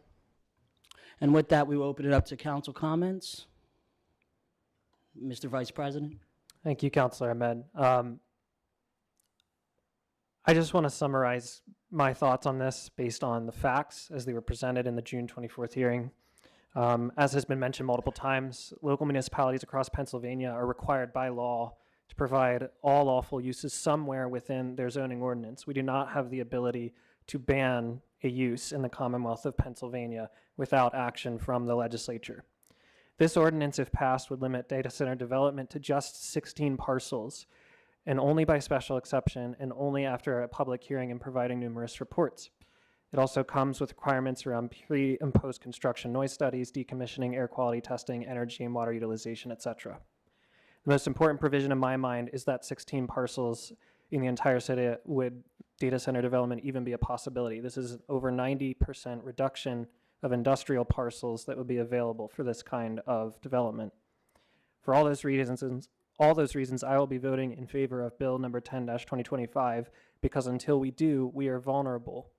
And with that, we will open it up to council comments. Mr. Vice President. Thank you, Councilor Ahmed. I just want to summarize my thoughts on this based on the facts as they were presented in the June 24th hearing. As has been mentioned multiple times, local municipalities across Pennsylvania are required by law to provide all lawful uses somewhere within their zoning ordinance. We do not have the ability to ban a use in the Commonwealth of Pennsylvania without action from the legislature. This ordinance, if passed, would limit data center development to just 16 parcels, and only by special exception and only after a public hearing and providing numerous reports. It also comes with requirements around pre and post construction noise studies, decommissioning, air quality testing, energy and water utilization, etc. The most important provision in my mind is that 16 parcels in the entire city would data center development even be a possibility. This is over 90% reduction of industrial parcels that would be available for this kind of development. For all those reasons, I will be voting in favor of Bill number 10-2025 because until we do, we are vulnerable.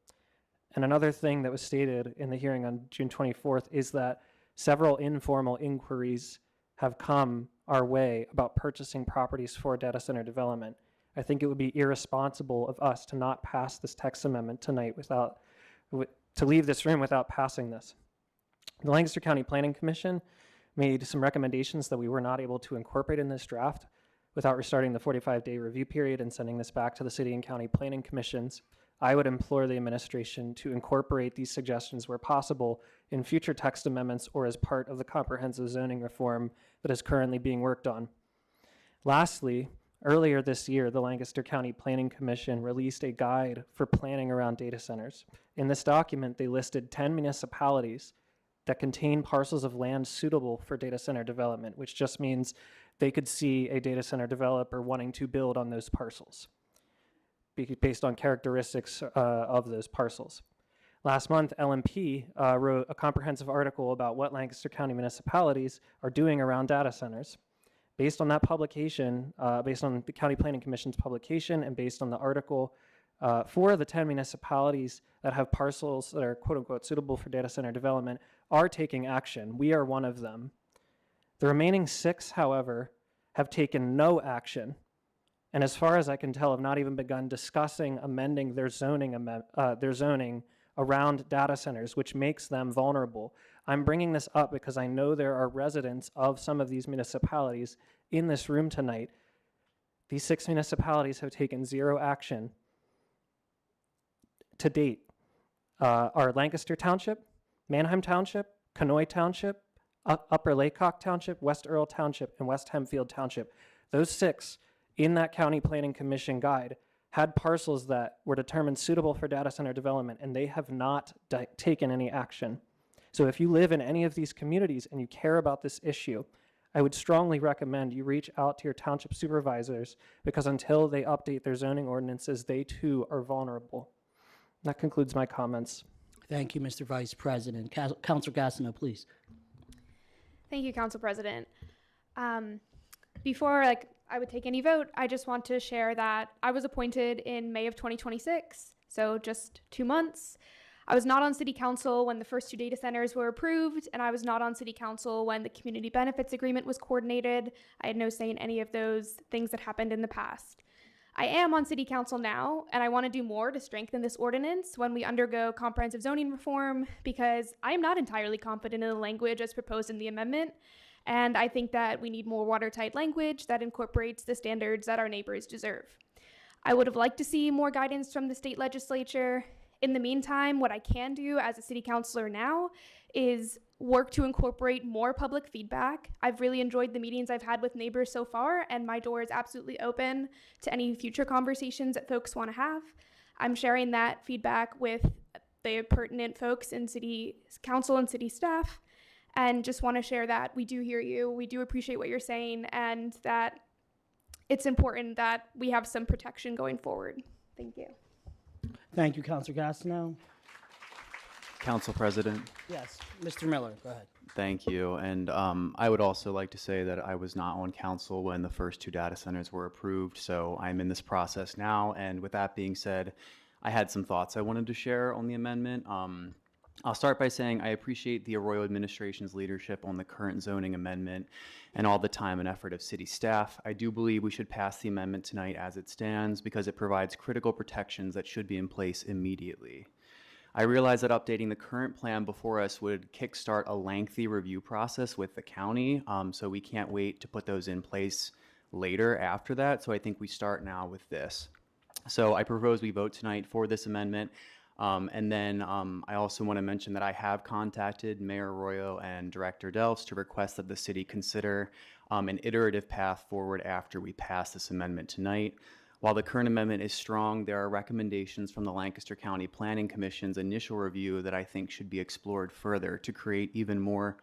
And another thing that was stated in the hearing on June 24th is that several informal inquiries have come our way about purchasing properties for data center development. I think it would be irresponsible of us to not pass this text amendment tonight to leave this room without passing this. The Lancaster County Planning Commission made some recommendations that we were not able to incorporate in this draft without restarting the 45-day review period and sending this back to the city and county planning commissions. I would implore the administration to incorporate these suggestions where possible in future text amendments or as part of the comprehensive zoning reform that is currently being worked on. Lastly, earlier this year, the Lancaster County Planning Commission released a guide for planning around data centers. In this document, they listed 10 municipalities that contain parcels of land suitable for data center development, which just means they could see a data center developer wanting to build on those parcels based on characteristics of those parcels. Last month, LMP wrote a comprehensive article about what Lancaster County municipalities are doing around data centers. Based on that publication, based on the County Planning Commission's publication, and based on the article, 4 of the 10 municipalities that have parcels that are quote unquote suitable for data center development are taking action. We are one of them. The remaining 6, however, have taken no action. And as far as I can tell, have not even begun discussing amending their zoning around data centers, which makes them vulnerable. I'm bringing this up because I know there are residents of some of these municipalities in this room tonight. These 6 municipalities have taken 0 action to date. Are Lancaster Township, Manheim Township, Conoy Township, Upper Laycock Township, West Earl Township, and West Hempfield Township. Those 6 in that County Planning Commission guide had parcels that were determined suitable for data center development, and they have not taken any action. So if you live in any of these communities and you care about this issue, I would strongly recommend you reach out to your township supervisors because until they update their zoning ordinances, they too are vulnerable. That concludes my comments. Thank you, Mr. Vice President. Councilor Gastineau, please. Thank you, Council President. Before I would take any vote, I just want to share that I was appointed in May of 2026, so just 2 months. I was not on City Council when the first 2 data centers were approved, and I was not on City Council when the Community Benefits Agreement was coordinated. I had no say in any of those things that happened in the past. I am on City Council now, and I want to do more to strengthen this ordinance when we undergo comprehensive zoning reform because I am not entirely confident in the language as proposed in the amendment, and I think that we need more watertight language that incorporates the standards that our neighbors deserve. I would have liked to see more guidance from the state legislature. In the meantime, what I can do as a city councilor now is work to incorporate more public feedback. I've really enjoyed the meetings I've had with neighbors so far, and my door is absolutely open to any future conversations that folks want to have. I'm sharing that feedback with the pertinent folks in city council and city staff, and just want to share that we do hear you, we do appreciate what you're saying, and that it's important that we have some protection going forward. Thank you. Thank you, Councilor Gastineau. Council President. Yes, Mr. Miller, go ahead. Thank you. And I would also like to say that I was not on council when the first 2 data centers were approved, so I'm in this process now. And with that being said, I had some thoughts I wanted to share on the amendment. I'll start by saying I appreciate the Arroyo administration's leadership on the current zoning amendment and all the time and effort of city staff. I do believe we should pass the amendment tonight as it stands because it provides critical protections that should be in place immediately. I realize that updating the current plan before us would kickstart a lengthy review process with the county, so we can't wait to put those in place later after that. So I think we start now with this. So I propose we vote tonight for this amendment. And then I also want to mention that I have contacted Mayor Arroyo and Director Delfs to request that the city consider an iterative path forward after we pass this amendment tonight. While the current amendment is strong, there are recommendations from the Lancaster County Planning Commission's initial review that I think should be explored further to create even more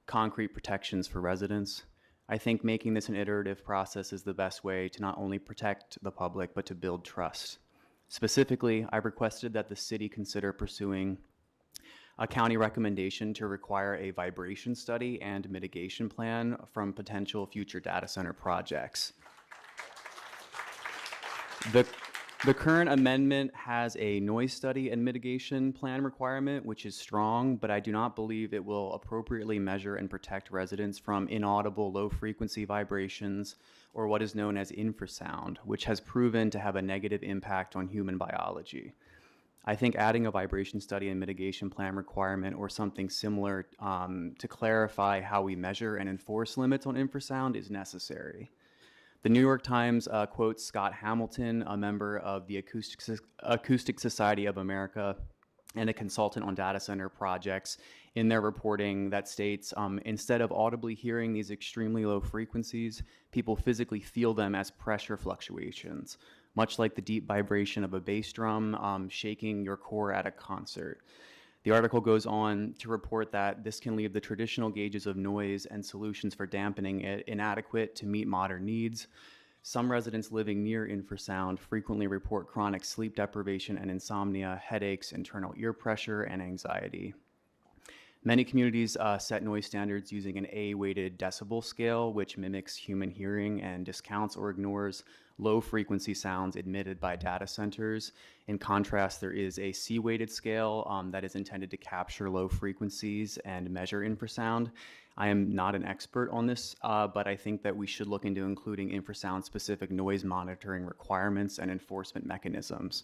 concrete protections for residents. I think making this an iterative process is the best way to not only protect the public, but to build trust. Specifically, I requested that the city consider pursuing a county recommendation to require a vibration study and mitigation plan from potential future data center projects. The current amendment has a noise study and mitigation plan requirement, which is strong, but I do not believe it will appropriately measure and protect residents from inaudible low-frequency vibrations or what is known as infrasound, which has proven to have a negative impact on human biology. I think adding a vibration study and mitigation plan requirement or something similar to clarify how we measure and enforce limits on infrasound is necessary. The New York Times quotes Scott Hamilton, a member of the Acoustic Society of America and a consultant on data center projects, in their reporting that states, instead of audibly hearing these extremely low frequencies, people physically feel them as pressure fluctuations, much like the deep vibration of a bass drum shaking your core at a concert. The article goes on to report that this can leave the traditional gauges of noise and solutions for dampening it inadequate to meet modern needs. Some residents living near infrasound frequently report chronic sleep deprivation and insomnia, headaches, internal ear pressure, and anxiety. Many communities set noise standards using an A-weighted decibel scale, which mimics human hearing and discounts or ignores low-frequency sounds emitted by data centers. In contrast, there is a C-weighted scale that is intended to capture low frequencies and measure infrasound. I am not an expert on this, but I think that we should look into including infrasound-specific noise monitoring requirements and enforcement mechanisms.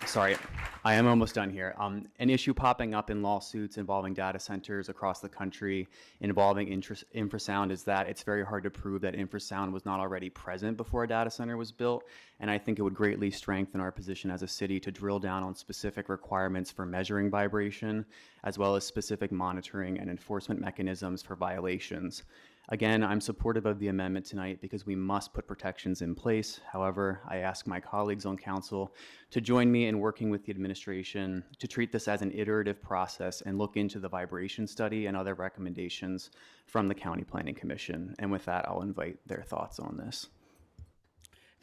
Sorry, I am almost done here. An issue popping up in lawsuits involving data centers across the country involving infrasound is that it's very hard to prove that infrasound was not already present before a data center was built, and I think it would greatly strengthen our position as a city to drill down on specific requirements for measuring vibration, as well as specific monitoring and enforcement mechanisms for violations. Again, I'm supportive of the amendment tonight because we must put protections in place. However, I ask my colleagues on council to join me in working with the administration to treat this as an iterative process and look into the vibration study and other recommendations from the County Planning Commission. And with that, I'll invite their thoughts on this.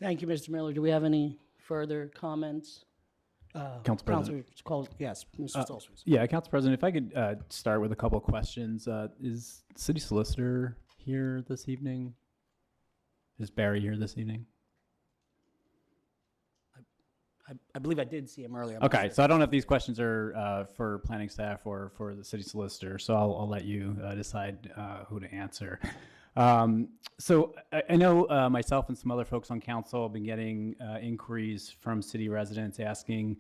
Thank you, Mr. Miller. Do we have any further comments? Council President. Yes, Mr. Stolzfus. Yeah, Council President, if I could start with a couple of questions. Is City Solicitor here this evening? Is Barry here this evening? I believe I did see him earlier. I'm not Okay, sure. so I don't know if these questions are for planning staff or for the City Solicitor, so I'll let you decide who to answer. So I know myself and some other folks on council have been getting inquiries from city residents asking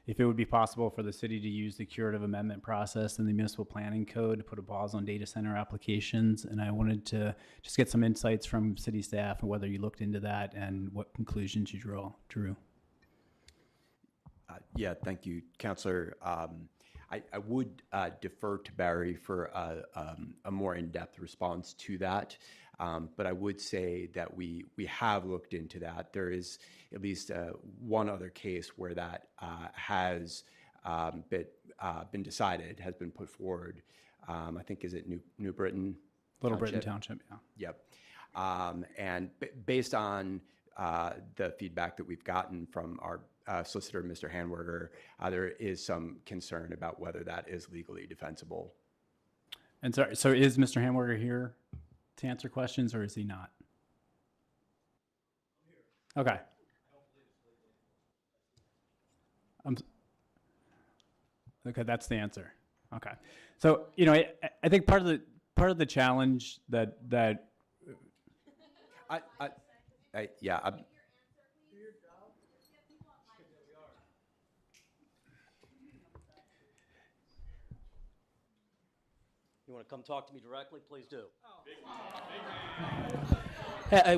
if it would be possible for the city to use the curative amendment process in the municipal planning code to put a pause on data center applications. And I wanted to just get some insights from city staff and whether you looked into that and what conclusions you drew. Yeah, thank you, Councilor. I would defer to Barry for a more in-depth response to that. But I would say that we have looked into that. There is at least one other case where that has been decided, has been put forward. I think, is it New Britain? Little Britain Township, yeah. Yep. And based on the feedback that we've gotten from our solicitor, Mr. Hanwerger, there is some concern about whether that is legally defensible. And so is Mr. Hamburger here to answer questions, or is he not? Okay. Okay, that's the answer. Okay. So, you know, I think part of the challenge that Yeah, You want to come talk to me directly? Please do.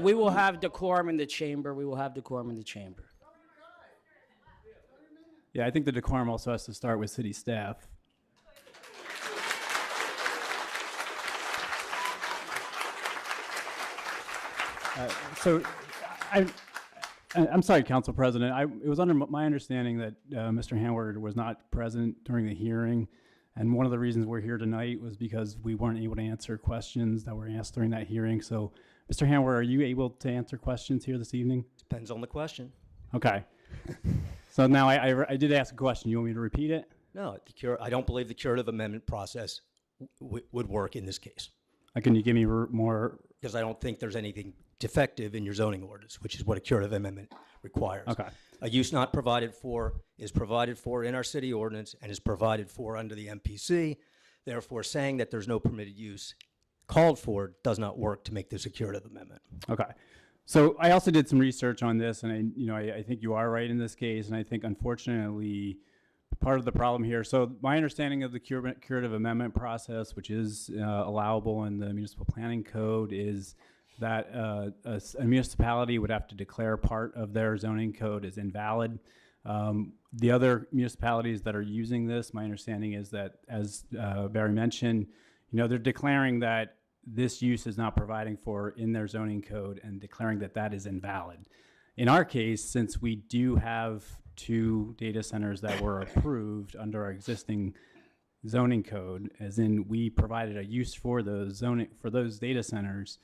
We will have decorum in the chamber. We will have decorum in the chamber. Yeah, I think the decorum also has to start with city staff. So, I'm sorry, Council President. It was under my understanding that Mr. Hanward was not present during the hearing, and one of the reasons we're here tonight was because we weren't able to answer questions that were asked during that hearing. So, Mr. Hanward, are you able to answer questions here this evening? Depends on the question. Okay. So now I did ask a question. You want me to repeat it? No, I don't believe the curative amendment process would work in this case. Can you give me more? Because I don't think there's anything defective in your zoning ordinance, which is what a curative amendment requires. Okay. A use not provided for is provided for in our city ordinance and is provided for under the MPC. Therefore, saying that there's no permitted use called for does not work to make this a curative amendment. Okay. So I also did some research on this, and I think you are right in this case, and I think unfortunately part of the problem here. So my understanding of the curative amendment process, which is allowable in the municipal planning code, is that a municipality would have to declare part of their zoning code as invalid. The other municipalities that are using this, my understanding is that, as Barry mentioned, they're declaring that this use is not providing for in their zoning code and declaring that that is invalid. In our case, since we do have 2 data centers that were approved under our existing zoning code, as in we provided a use for those data centers,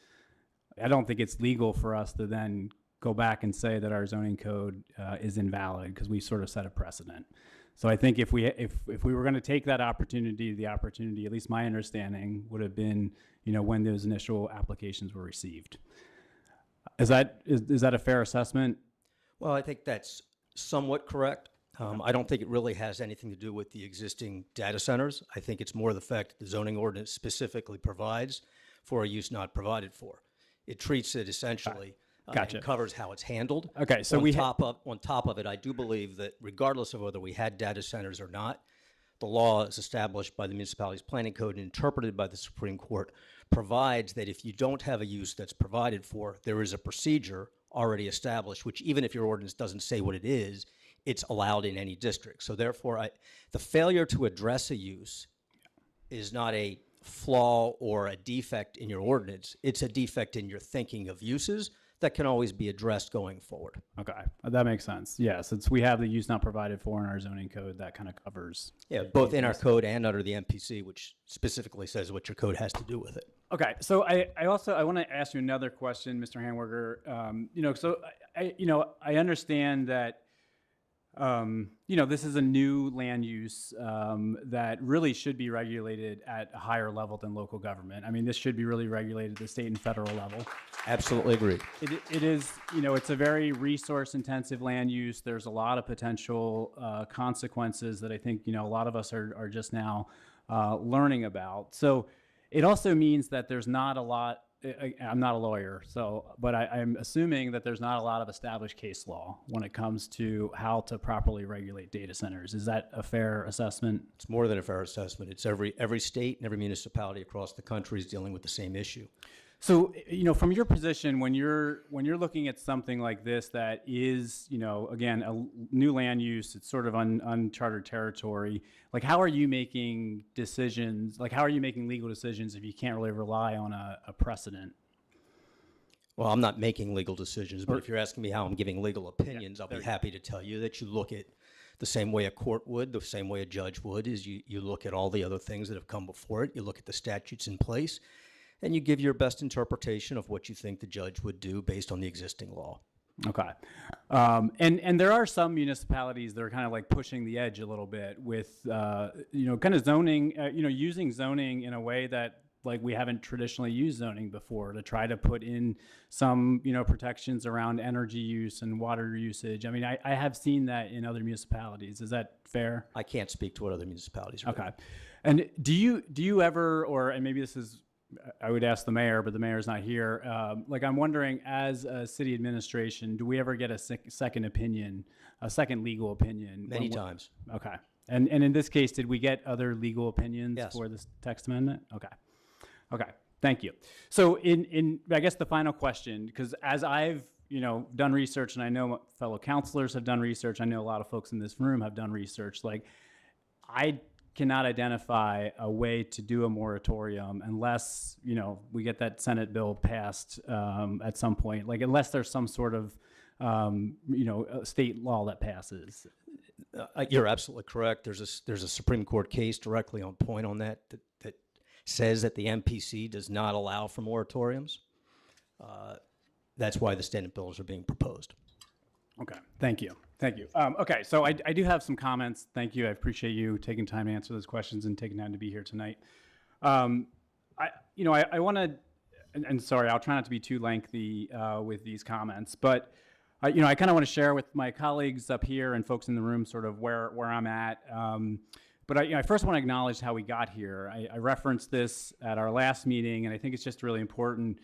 I don't think it's legal for us to then go back and say that our zoning code is invalid, because we sort of set a precedent. So I think if we were going to take that opportunity, at least my understanding would have been, when those initial applications were received. Is that a fair assessment? Well, I think that's somewhat correct. I don't think it really has anything to do with the existing data centers. I think it's more the fact that the zoning ordinance specifically provides for a use not provided for. It treats it essentially. Gotcha. And covers how it's handled. Okay, so on top of it, I do believe that regardless of whether we had data centers or not, the law is established by the municipality's planning code and interpreted by the Supreme Court provides that if you don't have a use that's provided for, there is a procedure already established, which even if your ordinance doesn't say what it is, it's allowed in any district. So therefore, the failure to address a use is not a flaw or a defect in your ordinance. It's a defect in your thinking of uses that can always be addressed going forward. Okay, that makes sense. Yeah, since we have the use not provided for in our zoning code, that kind of covers. Yeah, both in our code and under the MPC, which specifically says what your code has to do with it. Okay, so I want to ask you another question, Mr. Hanwerger. So I understand that this is a new land use that really should be regulated at a higher level than local government. I mean, this should be really regulated at the state and federal level. Absolutely agree. It is, it's a very resource-intensive land use. There's a lot of potential consequences that I think, a lot of us are just now learning about. So it also means that there's not a lot. I'm not a lawyer, but I'm assuming that there's not a lot of established case law when it comes to how to properly regulate data centers. Is that a fair assessment? It's more than a fair assessment. It's every state and every municipality across the country is dealing with the same issue. So, from your position, when you're looking at something like this that is, again, a new land use, it's sort of uncharted territory. Like, how are you making decisions? Like, how are you making legal decisions if you can't really rely on a precedent? Well, I'm not making legal decisions, but if you're asking me how I'm giving legal opinions, I'll be happy to tell you that you look at the same way a court would, the same way a judge would, is you look at all the other things that have come before it, you look at the statutes in place, and you give your best interpretation of what you think the judge would do based on the existing law. Okay. And there are some municipalities that are kind of like pushing the edge a little bit with, kind of zoning, using zoning in a way that like we haven't traditionally used zoning before, to try to put in some, protections around energy use and water usage. I mean, I have seen that in other municipalities. Is that fair? I can't speak to what other municipalities are doing. Okay. And do you ever, and maybe this is I would ask the mayor, but the mayor's not here. Like, I'm wondering, as a city administration, do we ever get a second opinion, a second legal opinion? Many times. Okay. And in this case, did we get other legal opinions Yes. for this text amendment? Okay. Okay. Thank you. So in I guess the final question, because as I've done research, and I know fellow counselors have done research, I know a lot of folks in this room have done research. Like, I cannot identify a way to do a moratorium unless we get that Senate bill passed at some point. Like, unless there's some sort of state law that passes. You're absolutely correct. There's a Supreme Court case directly on point on that says that the MPC does not allow for moratoriums. That's why the Senate bills are being proposed. Okay, thank you. Thank you. Okay, so I do have some comments. Thank you. I appreciate you taking time to answer those questions and taking time to be here tonight. I want to, and sorry, I'll try not to be too lengthy with these comments, but I kind of want to share with my colleagues up here and folks in the room sort of where I'm at. But I first want to acknowledge how we got here. I referenced this at our last meeting, and I think it's just really important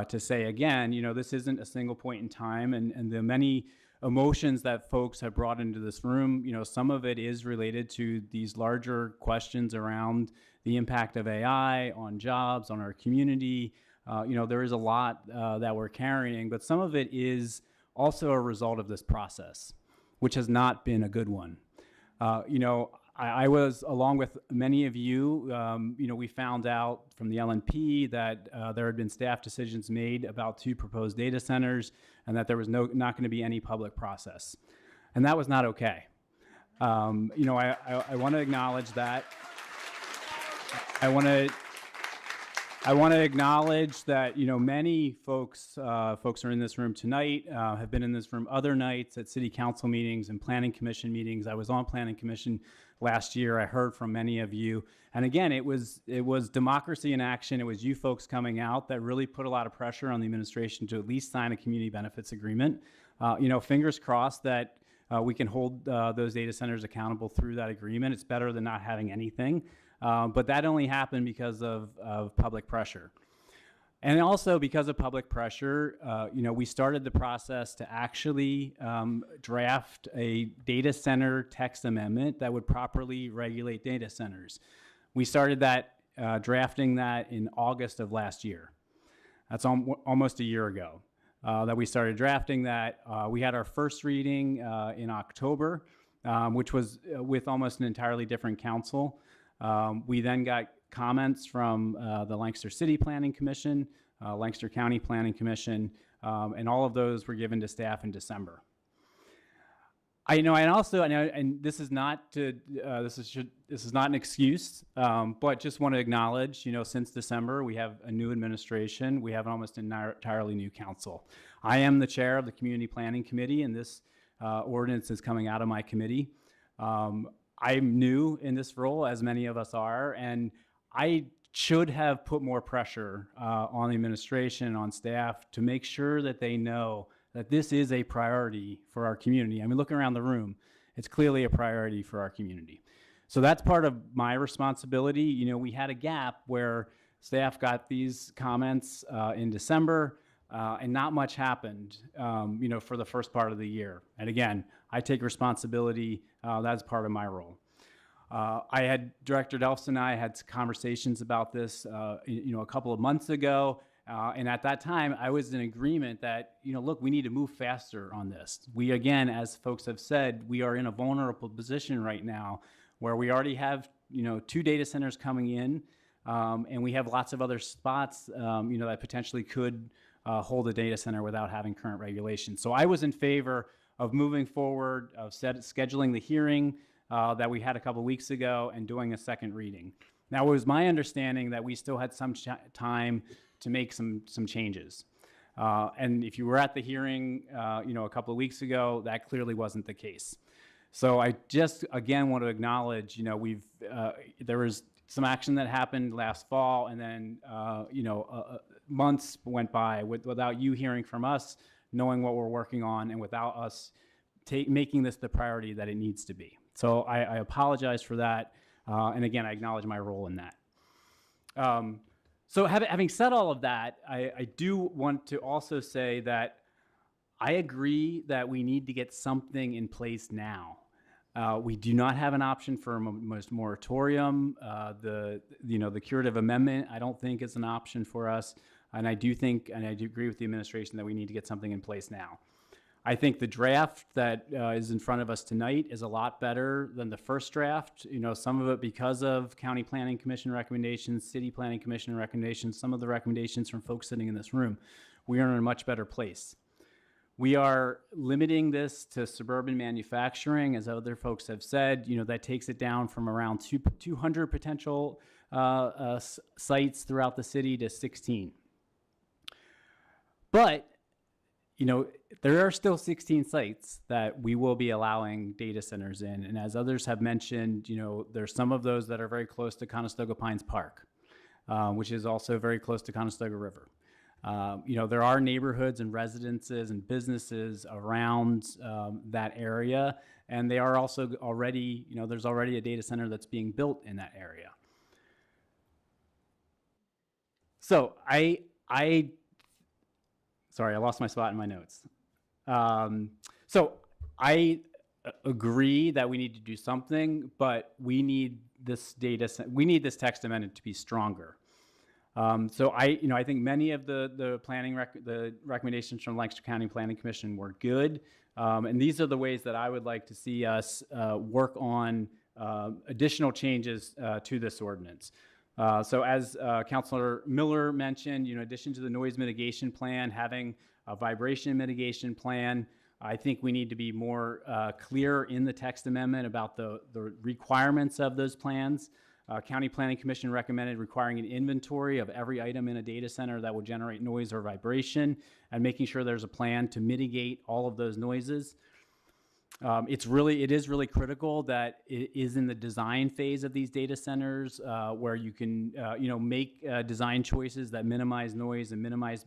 to say again, this isn't a single point in time, and the many emotions that folks have brought into this room, some of it is related to these larger questions around the impact of AI on jobs, on our community. There is a lot that we're carrying, but some of it is also a result of this process, which has not been a good one. I was, along with many of you, we found out from the LNP that there had been staff decisions made about 2 proposed data centers and that there was not going to be any public process. And that was not okay. I want to acknowledge that. I want to acknowledge that, many folks are in this room tonight, have been in this room other nights at city council meetings and planning commission meetings. I was on planning commission last year. I heard from many of you. And again, it was democracy in action. It was you folks coming out that really put a lot of pressure on the administration to at least sign a community benefits agreement. Fingers crossed that we can hold those data centers accountable through that agreement. It's better than not having anything. But that only happened because of public pressure. And also because of public pressure, we started the process to actually draft a data center text amendment that would properly regulate data centers. We started that, drafting that in August of last year. That's almost a year ago that we started drafting that. We had our first reading in October, which was with almost an entirely different council. We then got comments from the Lancaster City Planning Commission, Lancaster County Planning Commission, and all of those were given to staff in December. And this is not an excuse, but just want to acknowledge, since December we have a new administration, we have almost an entirely new council. I am the chair of the Community Planning Committee, and this ordinance is coming out of my committee. I'm new in this role, as many of us are, and I should have put more pressure on the administration, on staff, to make sure that they know that this is a priority for our community. I mean, look around the room. It's clearly a priority for our community. So that's part of my responsibility. We had a gap where staff got these comments in December, and not much happened, for the first part of the year. And again, I take responsibility. That's part of my role. Director Delfs and I had conversations about this, a couple of months ago. And at that time, I was in agreement that, look, we need to move faster on this. We, again, as folks have said, we are in a vulnerable position right now where we already have, 2 data centers coming in, and we have lots of other spots, that potentially could hold a data center without having current regulations. So I was in favor of moving forward, of scheduling the hearing that we had a couple weeks ago and doing a second reading. Now, it was my understanding that we still had some time to make some changes. And if you were at the hearing, a couple of weeks ago, that clearly wasn't the case. So I just, again, want to acknowledge, there was some action that happened last fall, and then, months went by without you hearing from us, knowing what we're working on, and without us making this the priority that it needs to be. So I apologize for that. And again, I acknowledge my role in that. So having said all of that, I do want to also say that I agree that we need to get something in place now. We do not have an option for a moratorium. The curative amendment, I don't think is an option for us. And I do think, and I do agree with the administration that we need to get something in place now. I think the draft that is in front of us tonight is a lot better than the first draft. Some of it because of County Planning Commission recommendations, City Planning Commission recommendations, some of the recommendations from folks sitting in this room. We are in a much better place. We are limiting this to suburban manufacturing, as other folks have said. That takes it down from around 200 potential sites throughout the city to 16. But there are still 16 sites that we will be allowing data centers in. And as others have mentioned, there's some of those that are very close to Conestoga Pines Park, which is also very close to Conestoga River. There are neighborhoods and residences and businesses around that area. And they are also already, there's already a data center that's being built in that area. So sorry, I lost my spot in my notes. So I agree that we need to do something, but we need this text amendment to be stronger. So I think many of the recommendations from Lancaster County Planning Commission were good, and these are the ways that I would like to see us work on additional changes to this ordinance. So as Councilor Miller mentioned, in addition to the noise mitigation plan, having a vibration mitigation plan, I think we need to be more clear in the text amendment about the requirements of those plans. County Planning Commission recommended requiring an inventory of every item in a data center that will generate noise or vibration and making sure there's a plan to mitigate all of those noises. It is really critical that it is in the design phase of these data centers where you can make design choices that minimize noise and minimize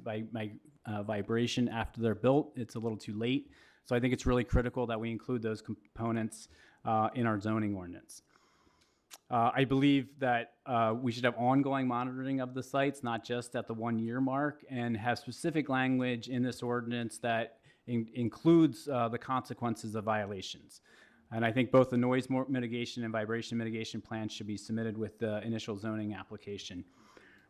vibration after they're built. It's a little too late. So I think it's really critical that we include those components in our zoning ordinance. I believe that we should have ongoing monitoring of the sites, not just at the 1-year mark, and have specific language in this ordinance that includes the consequences of violations. And I think both the noise mitigation and vibration mitigation plans should be submitted with the initial zoning application.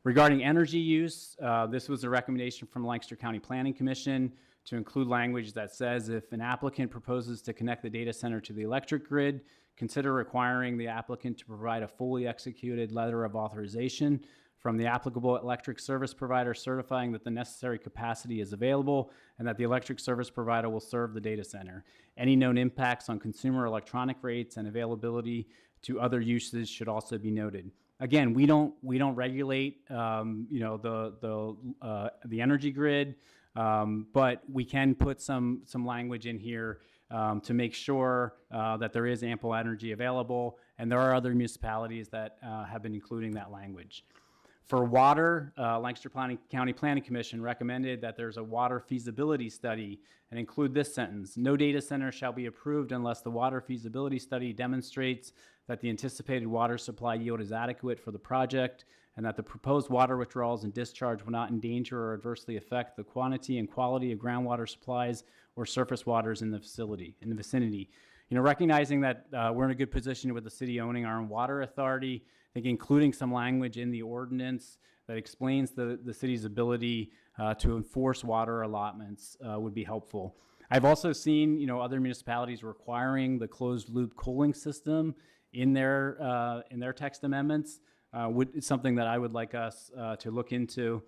Regarding energy use, this was a recommendation from Lancaster County Planning Commission to include language that says if an applicant proposes to connect the data center to the electric grid, consider requiring the applicant to provide a fully executed letter of authorization from the applicable electric service provider certifying that the necessary capacity is available and that the electric service provider will serve the data center. Any known impacts on consumer electronic rates and availability to other uses should also be noted. Again, we don't regulate the energy grid, but we can put some language in here to make sure that there is ample energy available, and there are other municipalities that have been including that language. For water, Lancaster County Planning Commission recommended that there's a water feasibility study and include this sentence: no data center shall be approved unless the water feasibility study demonstrates that the anticipated water supply yield is adequate for the project and that the proposed water withdrawals and discharge will not endanger or adversely affect the quantity and quality of groundwater supplies or surface waters in the vicinity. Recognizing that we're in a good position with the city owning our own water authority, I think including some language in the ordinance that explains the city's ability to enforce water allotments would be helpful. I've also seen other municipalities requiring the closed loop cooling system in their text amendments. It's something that I would like us to look into.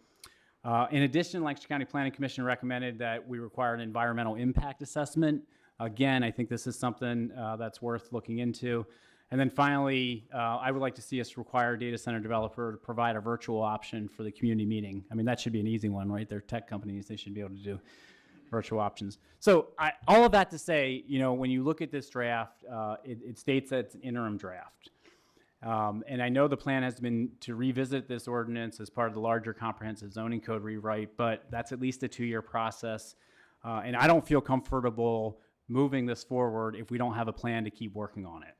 In addition, Lancaster County Planning Commission recommended that we require an environmental impact assessment. Again, I think this is something that's worth looking into. And then finally, I would like to see us require a data center developer to provide a virtual option for the community meeting. I mean, that should be an easy one, right? They're tech companies. They should be able to do virtual options. So all of that to say, when you look at this draft, it states that it's an interim draft. And I know the plan has been to revisit this ordinance as part of the larger comprehensive zoning code rewrite, but that's at least a 2-year process. And I don't feel comfortable moving this forward if we don't have a plan to keep working on it.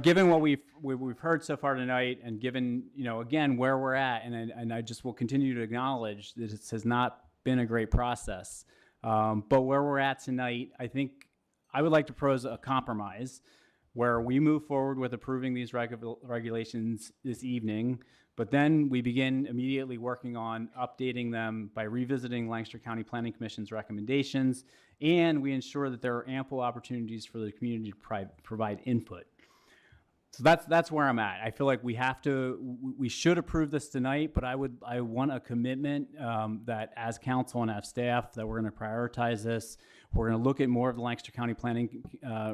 given what we've heard so far tonight, and given again where we're at, and I just will continue to acknowledge that this has not been a great process, but where we're at tonight, I think I would like to propose a compromise where we move forward with approving these regulations this evening, but then we begin immediately working on updating them by revisiting Lancaster County Planning Commission's recommendations, and we ensure that there are ample opportunities for the community to provide input. So that's where I'm at. I feel like we should approve this tonight, but I want a commitment that as council and as staff that we're going to prioritize this. We're going to look at more of the Lancaster County planning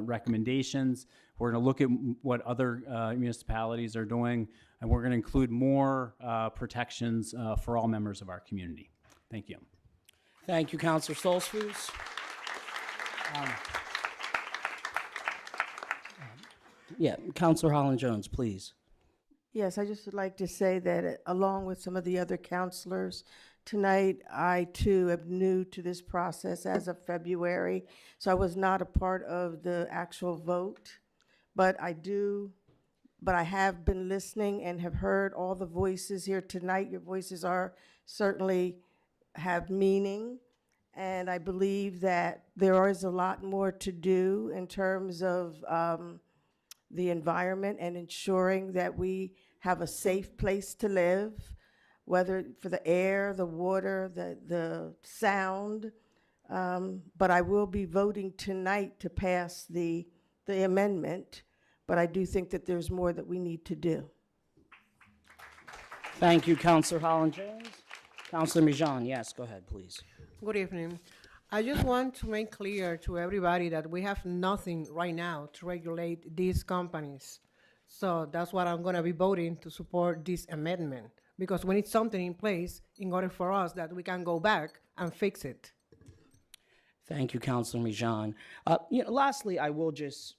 recommendations. We're going to look at what other municipalities are doing, and we're going to include more protections for all members of our community. Thank you. Thank you, Councilor Stolzfus. Yeah, Councilor Holland Jones, please. Yes, I just would like to say that along with some of the other counselors, tonight I too am new to this process as of February, so I was not a part of the actual vote, but I have been listening and have heard all the voices here tonight. Your voices certainly have meaning, and I believe that there is a lot more to do in terms of the environment and ensuring that we have a safe place to live, whether for the air, the water, the sound. But I will be voting tonight to pass the amendment, but I do think that there's more that we need to do. Thank you, Councilor Holland Jones. Councilor Mijan, yes, go ahead, please. Good evening. I just want to make clear to everybody that we have nothing right now to regulate these companies. So that's what I'm going to be voting to support this amendment, because we need something in place in order for us that we can go back and fix it. Thank you, Councilor Mijan. Lastly, I will just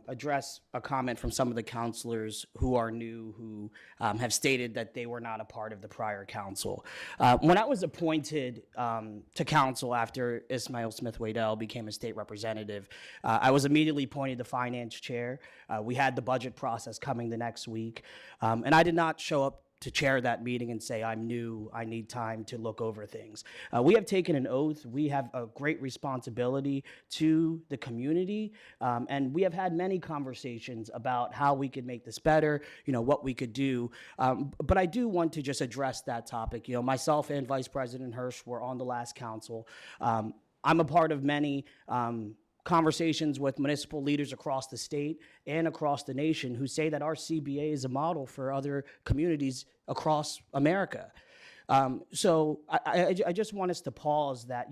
address a comment from some of the councilors who are new, who have stated that they were not a part of the prior council. When I was appointed to council after Ismail Smith-Waddell became a state representative, I was immediately appointed the finance chair. We had the budget process coming the next week, and I did not show up to chair that meeting and say, I'm new, I need time to look over things. We have taken an oath. We have a great responsibility to the community, and we have had many conversations about how we could make this better, what we could do. But I do want to just address that topic. Myself and Vice President Hirsch were on the last council. I'm a part of many conversations with municipal leaders across the state and across the nation who say that our CBA is a model for other communities across America. So I just want us to pause that,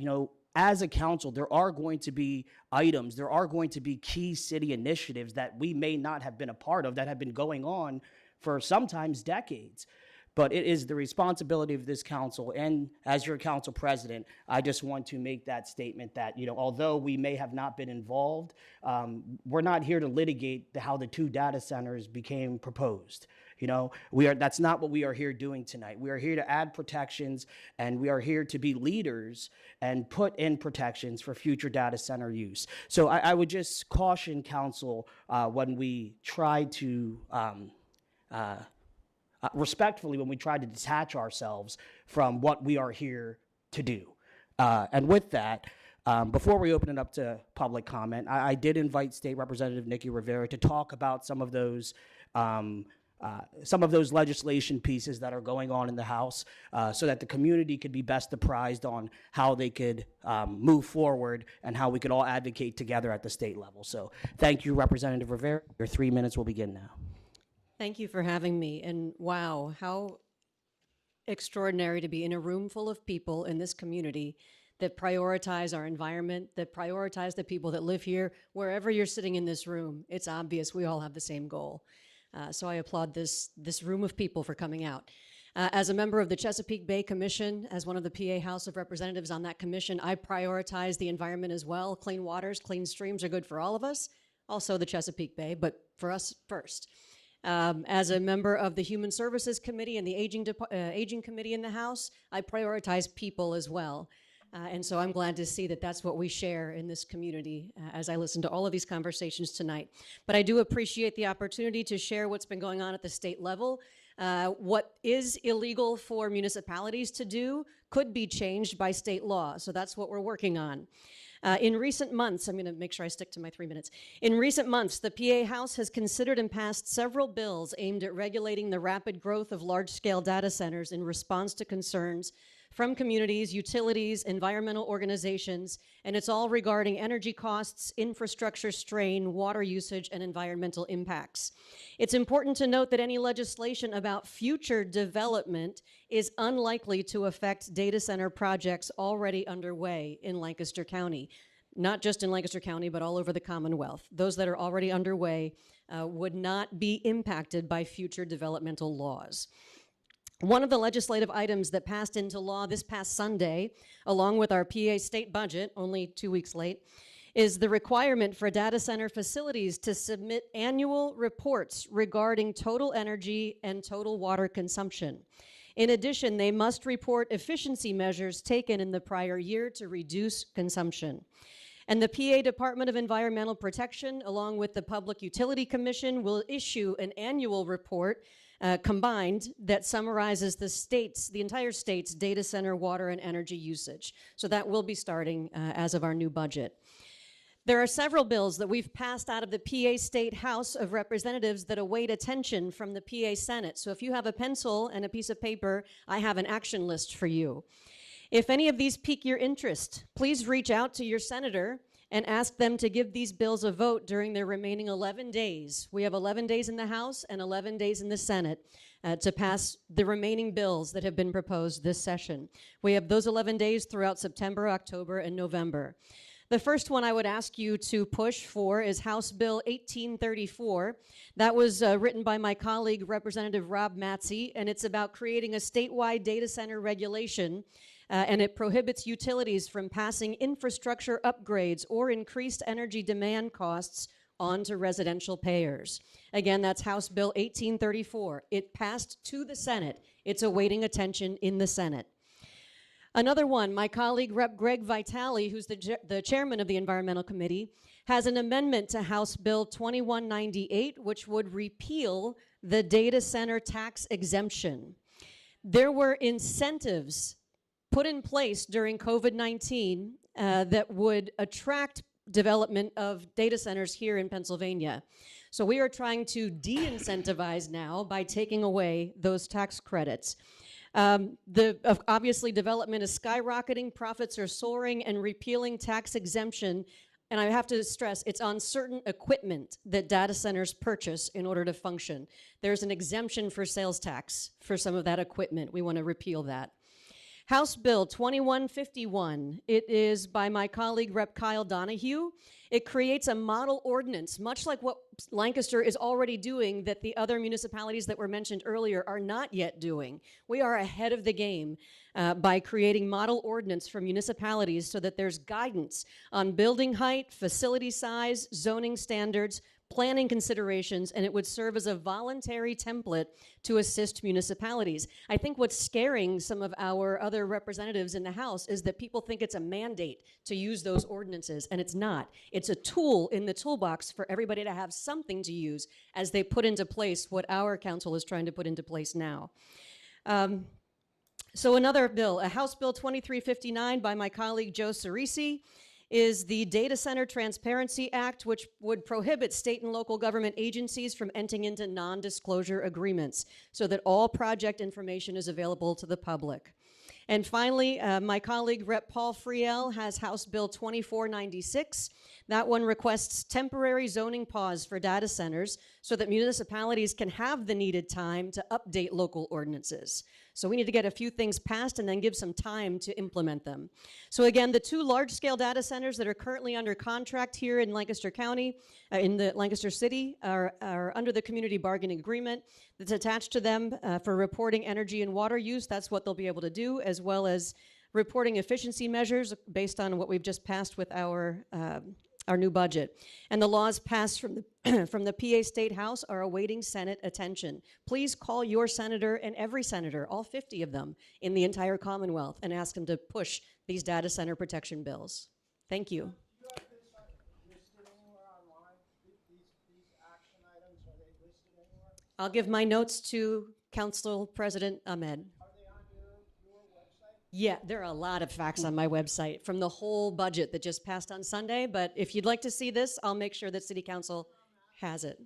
as a council, there are going to be items, there are going to be key city initiatives that we may not have been a part of that have been going on for sometimes decades. But it is the responsibility of this council, and as your council president, I just want to make that statement that, although we may have not been involved, we're not here to litigate how the 2 data centers became proposed. That's not what we are here doing tonight. We are here to add protections, and we are here to be leaders and put in protections for future data center use. So I would just caution council when we try to respectfully, when we try to detach ourselves from what we are here to do. And with that, before we open it up to public comment, I did invite State Representative Nikki Rivera to talk about some of those legislation pieces that are going on in the House, so that the community could be best apprised on how they could move forward and how we could all advocate together at the state level. So thank you, Representative Rivera. Your 3 minutes will begin now. Thank you for having me. And wow, how extraordinary to be in a room full of people in this community that prioritize our environment, that prioritize the people that live here. Wherever you're sitting in this room, it's obvious we all have the same goal. So I applaud this room of people for coming out. As a member of the Chesapeake Bay Commission, as one of the PA House of Representatives on that commission, I prioritize the environment as well. Clean waters, clean streams are good for all of us, also the Chesapeake Bay, but for us first. As a member of the Human Services Committee and the Aging Committee in the House, I prioritize people as well. And so I'm glad to see that that's what we share in this community as I listen to all of these conversations tonight. But I do appreciate the opportunity to share what's been going on at the state level. What is illegal for municipalities to do could be changed by state law. So that's what we're working on. In recent months, I'm going to make sure I stick to my 3 minutes. In recent months, the PA House has considered and passed several bills aimed at regulating the rapid growth of large-scale data centers in response to concerns from communities, utilities, environmental organizations, and it's all regarding energy costs, infrastructure strain, water usage, and environmental impacts. It's important to note that any legislation about future development is unlikely to affect data center projects already underway in Lancaster County. Not just in Lancaster County, but all over the Commonwealth. Those that are already underway would not be impacted by future developmental laws. One of the legislative items that passed into law this past Sunday, along with our PA state budget, only 2 weeks late, is the requirement for data center facilities to submit annual reports regarding total energy and total water consumption. In addition, they must report efficiency measures taken in the prior year to reduce consumption. And the PA Department of Environmental Protection, along with the Public Utility Commission, will issue an annual report combined that summarizes the entire state's data center water and energy usage. So that will be starting as of our new budget. There are several bills that we've passed out of the PA State House of Representatives that await attention from the PA Senate. So if you have a pencil and a piece of paper, I have an action list for you. If any of these pique your interest, please reach out to your senator and ask them to give these bills a vote during their remaining 11 days. We have 11 days in the House and 11 days in the Senate to pass the remaining bills that have been proposed this session. We have those 11 days throughout September, October, and November. The first one I would ask you to push for is House Bill 1834. That was written by my colleague, Representative Rob Matzey, and it's about creating a statewide data center regulation, and it prohibits utilities from passing infrastructure upgrades or increased energy demand costs onto residential payers. Again, that's House Bill 1834. It passed to the Senate. It's awaiting attention in the Senate. Another one, my colleague Rep. Greg Vitale, who's the chairman of the Environmental Committee, has an amendment to House Bill 2198, which would repeal the data center tax exemption. There were incentives put in place during COVID-19 that would attract development of data centers here in Pennsylvania. So we are trying to de-incentivize now by taking away those tax credits. Obviously, development is skyrocketing, profits are soaring, and repealing tax exemption. And I have to stress, it's on certain equipment that data centers purchase in order to function. There's an exemption for sales tax for some of that equipment. We want to repeal that. House Bill 2151, it is by my colleague Rep. Kyle Donahue. It creates a model ordinance, much like what Lancaster is already doing that the other municipalities that were mentioned earlier are not yet doing. We are ahead of the game by creating model ordinance for municipalities so that there's guidance on building height, facility size, zoning standards, planning considerations, and it would serve as a voluntary template to assist municipalities. I think what's scaring some of our other representatives in the House is that people think it's a mandate to use those ordinances, and it's not. It's a tool in the toolbox for everybody to have something to use as they put into place what our council is trying to put into place now. So another bill, a House Bill 2359 by my colleague Joe Cerisi, is the Data Center Transparency Act, which would prohibit state and local government agencies from entering into non-disclosure agreements so that all project information is available to the public. And finally, my colleague Rep. Paul Friel has House Bill 2496. That one requests temporary zoning pause for data centers so that municipalities can have the needed time to update local ordinances. So we need to get a few things passed and then give some time to implement them. So again, the two large-scale data centers that are currently under contract here in Lancaster County, in the Lancaster City, are under the community bargaining agreement that's attached to them for reporting energy and water use. That's what they'll be able to do, as well as reporting efficiency measures based on what we've just passed with our our new budget. And the laws passed from the from the PA State House are awaiting Senate attention. Please call your senator and every senator, all 50 of them in the entire Commonwealth, and ask them to push these data center protection bills. Thank you. I'll give my notes to Council President Ahmed. Yeah, there are a lot of facts on my website from the whole budget that just passed on Sunday, but if you'd like to see this, I'll make sure that City Council has it.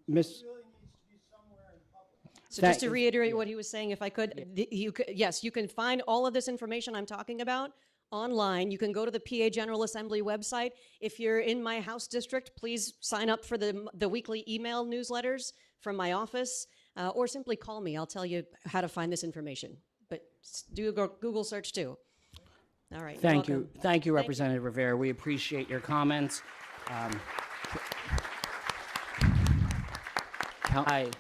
Miss. So just to reiterate what he was saying, if I could, yes, you can find all of this information I'm talking about online. You can go to the PA General Assembly website. If you're in my House district, please sign up for the weekly email newsletters from my office, or simply call me. I'll tell you how to find this information. But do a Google search too. All right. Thank you. Thank you, Representative Rivera. We appreciate your comments. I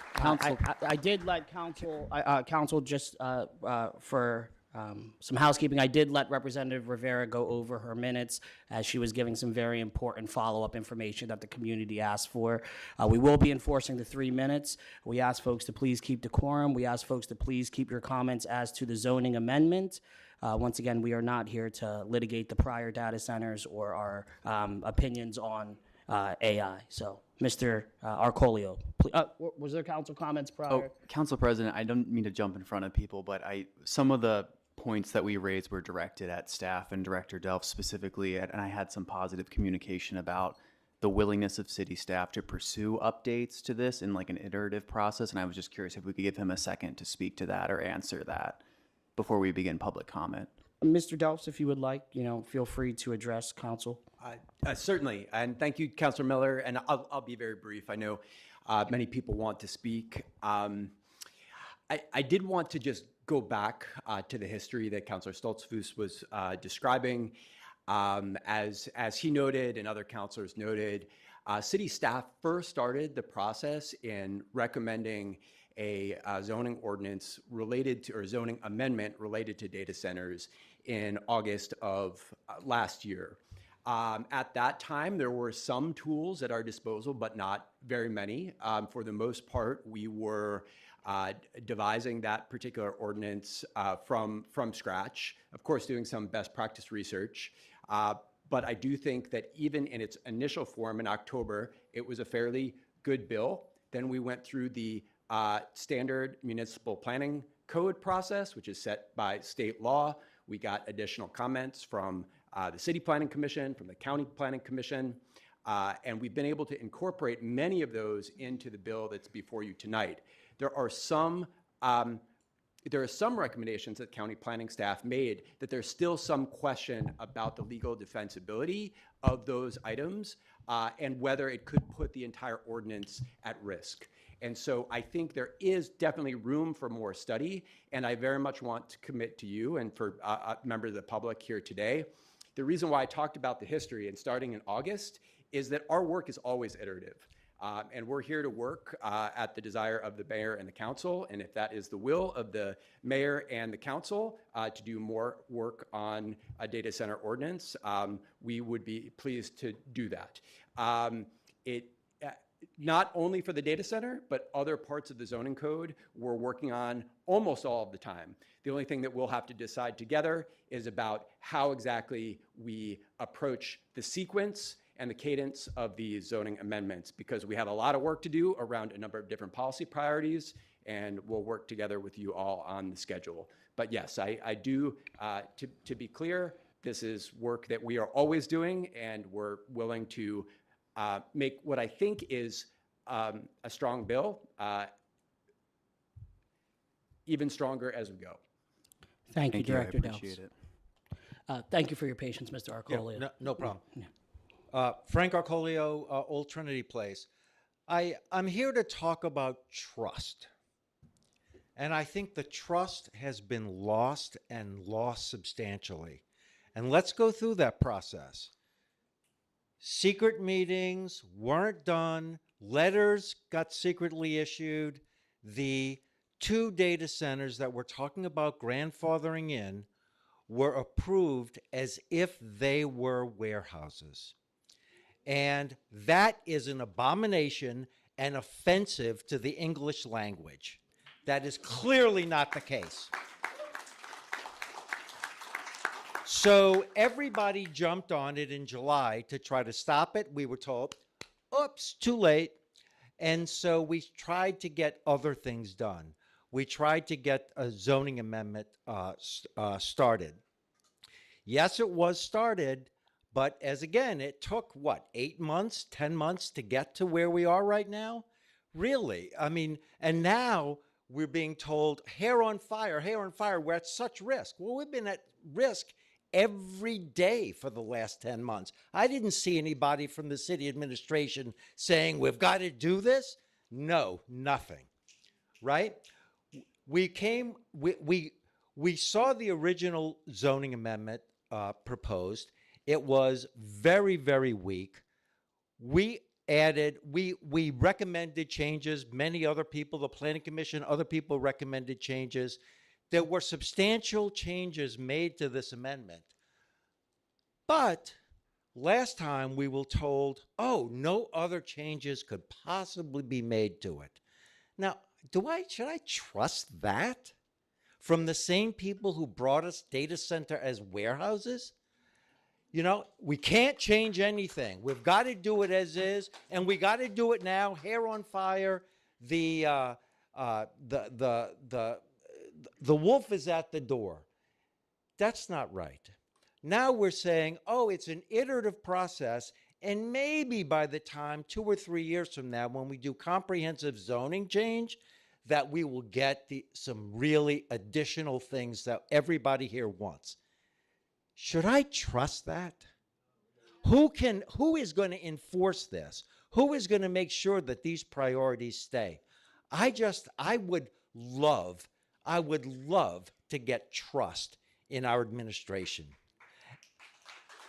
did let council just for some housekeeping. I did let Representative Rivera go over her minutes as she was giving some very important follow-up information that the community asked for. We will be enforcing the 3 minutes. We ask folks to please keep decorum. We ask folks to please keep your comments as to the zoning amendment. Once again, we are not here to litigate the prior data centers or our opinions on AI. So, Mr. Arcolio, was there council comments prior? Oh, Council President, I don't mean to jump in front of people, but some of the points that we raised were directed at staff and Director Delph specifically, and I had some positive communication about the willingness of city staff to pursue updates to this in like an iterative process, and I was just curious if we could give him a second to speak to that or answer that before we begin public comment. Mr. Delphs, if you would like, feel free to address council. Certainly, and thank you, Councilor Miller, and I'll be very brief. I know many people want to speak. I did want to just go back to the history that Councilor Stoltzfus was describing. As he noted and other councilors noted, city staff first started the process in recommending a zoning ordinance related to, or zoning amendment related to data centers in August of last year. At that time, there were some tools at our disposal, but not very many. For the most part, we were devising that particular ordinance from scratch, of course, doing some best practice research. But I do think that even in its initial form in October, it was a fairly good bill. Then we went through the standard municipal planning code process, which is set by state law. We got additional comments from the City Planning Commission, from the County Planning Commission, and we've been able to incorporate many of those into the bill that's before you tonight. There are some recommendations that county planning staff made that there's still some question about the legal defensibility of those items and whether it could put the entire ordinance at risk. And so I think there is definitely room for more study, and I very much want to commit to you and for members of the public here today. The reason why I talked about the history and starting in August is that our work is always iterative. And we're here to work at the desire of the mayor and the council. And if that is the will of the mayor and the council to do more work on a data center ordinance, we would be pleased to do that. Not only for the data center, but other parts of the zoning code we're working on almost all of the time. The only thing that we'll have to decide together is about how exactly we approach the sequence and the cadence of these zoning amendments, because we have a lot of work to do around a number of different policy priorities, and we'll work together with you all on the schedule. But yes, I do, to be clear, this is work that we are always doing, and we're willing to make what I think is a strong bill even stronger as we go. Thank you, Director Delphs. appreciate it. Thank you for your patience, Mr. Arcolio. Yeah, no problem. Frank Arcolio, Old Trinity Place. I'm here to talk about trust. And I think the trust has been lost and lost substantially. And let's go through that process. Secret meetings weren't done Letters got secretly issued. The 2 data centers that we're talking about grandfathering in were approved as if they were warehouses. And that is an abomination and offensive to the English language. That is clearly not the case. So everybody jumped on it in July to try to stop it. We were told, oops, too late. And so we tried to get other things done. We tried to get a zoning amendment started. Yes, it was started, but as again, it took what, 8 months, 10 months to get to where we are right now? Really? I mean, and now we're being told, hair on fire, we're at such risk. Well, we've been at risk every day for the last 10 months. I didn't see anybody from the city administration saying, we've got to do this. No, nothing, right? We saw the original zoning amendment proposed. It was very, very weak. We recommended changes. Many other people, the Planning Commission, other people recommended changes. There were substantial changes made to this amendment. But last time we were told, oh, no other changes could possibly be made to it. Now, should I trust that from the same people who brought us data center as warehouses? You know, we can't change anything. We've got to do it as is, and we got to do it now. Hair on fire. The wolf is at the door. That's not right. Now we're saying, oh, it's an iterative process, and maybe by the time 2 or 3 years from now, when we do comprehensive zoning change, that we will get some really additional things that everybody here wants. Should I trust that? Who is going to enforce this? Who is going to make sure that these priorities stay? I would love to get trust in our administration.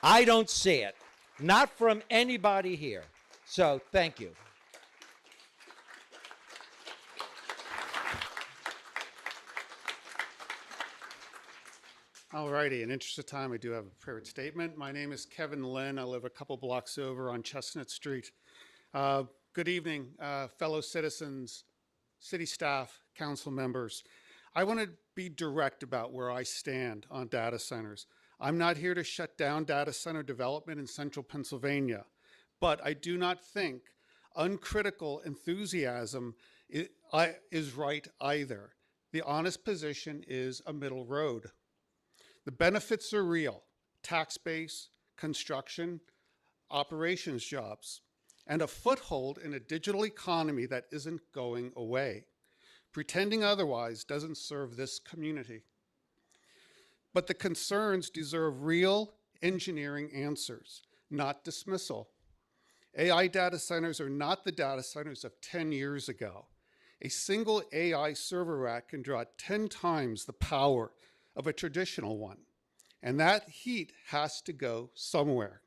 I don't see it, not from anybody here. So thank you. All righty, in interest of time, I do have a prepared statement. My name is Kevin Lynn. I live a couple blocks over on Chestnut Street. Good evening, fellow citizens, city staff, council members. I want to be direct about where I stand on data centers. I'm not here to shut down data center development in central Pennsylvania, but I do not think uncritical enthusiasm is right either. The honest position is a middle road. The benefits are real: tax base, construction, operations jobs, and a foothold in a digital economy that isn't going away. Pretending otherwise doesn't serve this community. But the concerns deserve real engineering answers, not dismissal. AI data centers are not the data centers of 10 years ago. A single AI server rack can draw 10 times the power of a traditional one, and that heat has to go somewhere.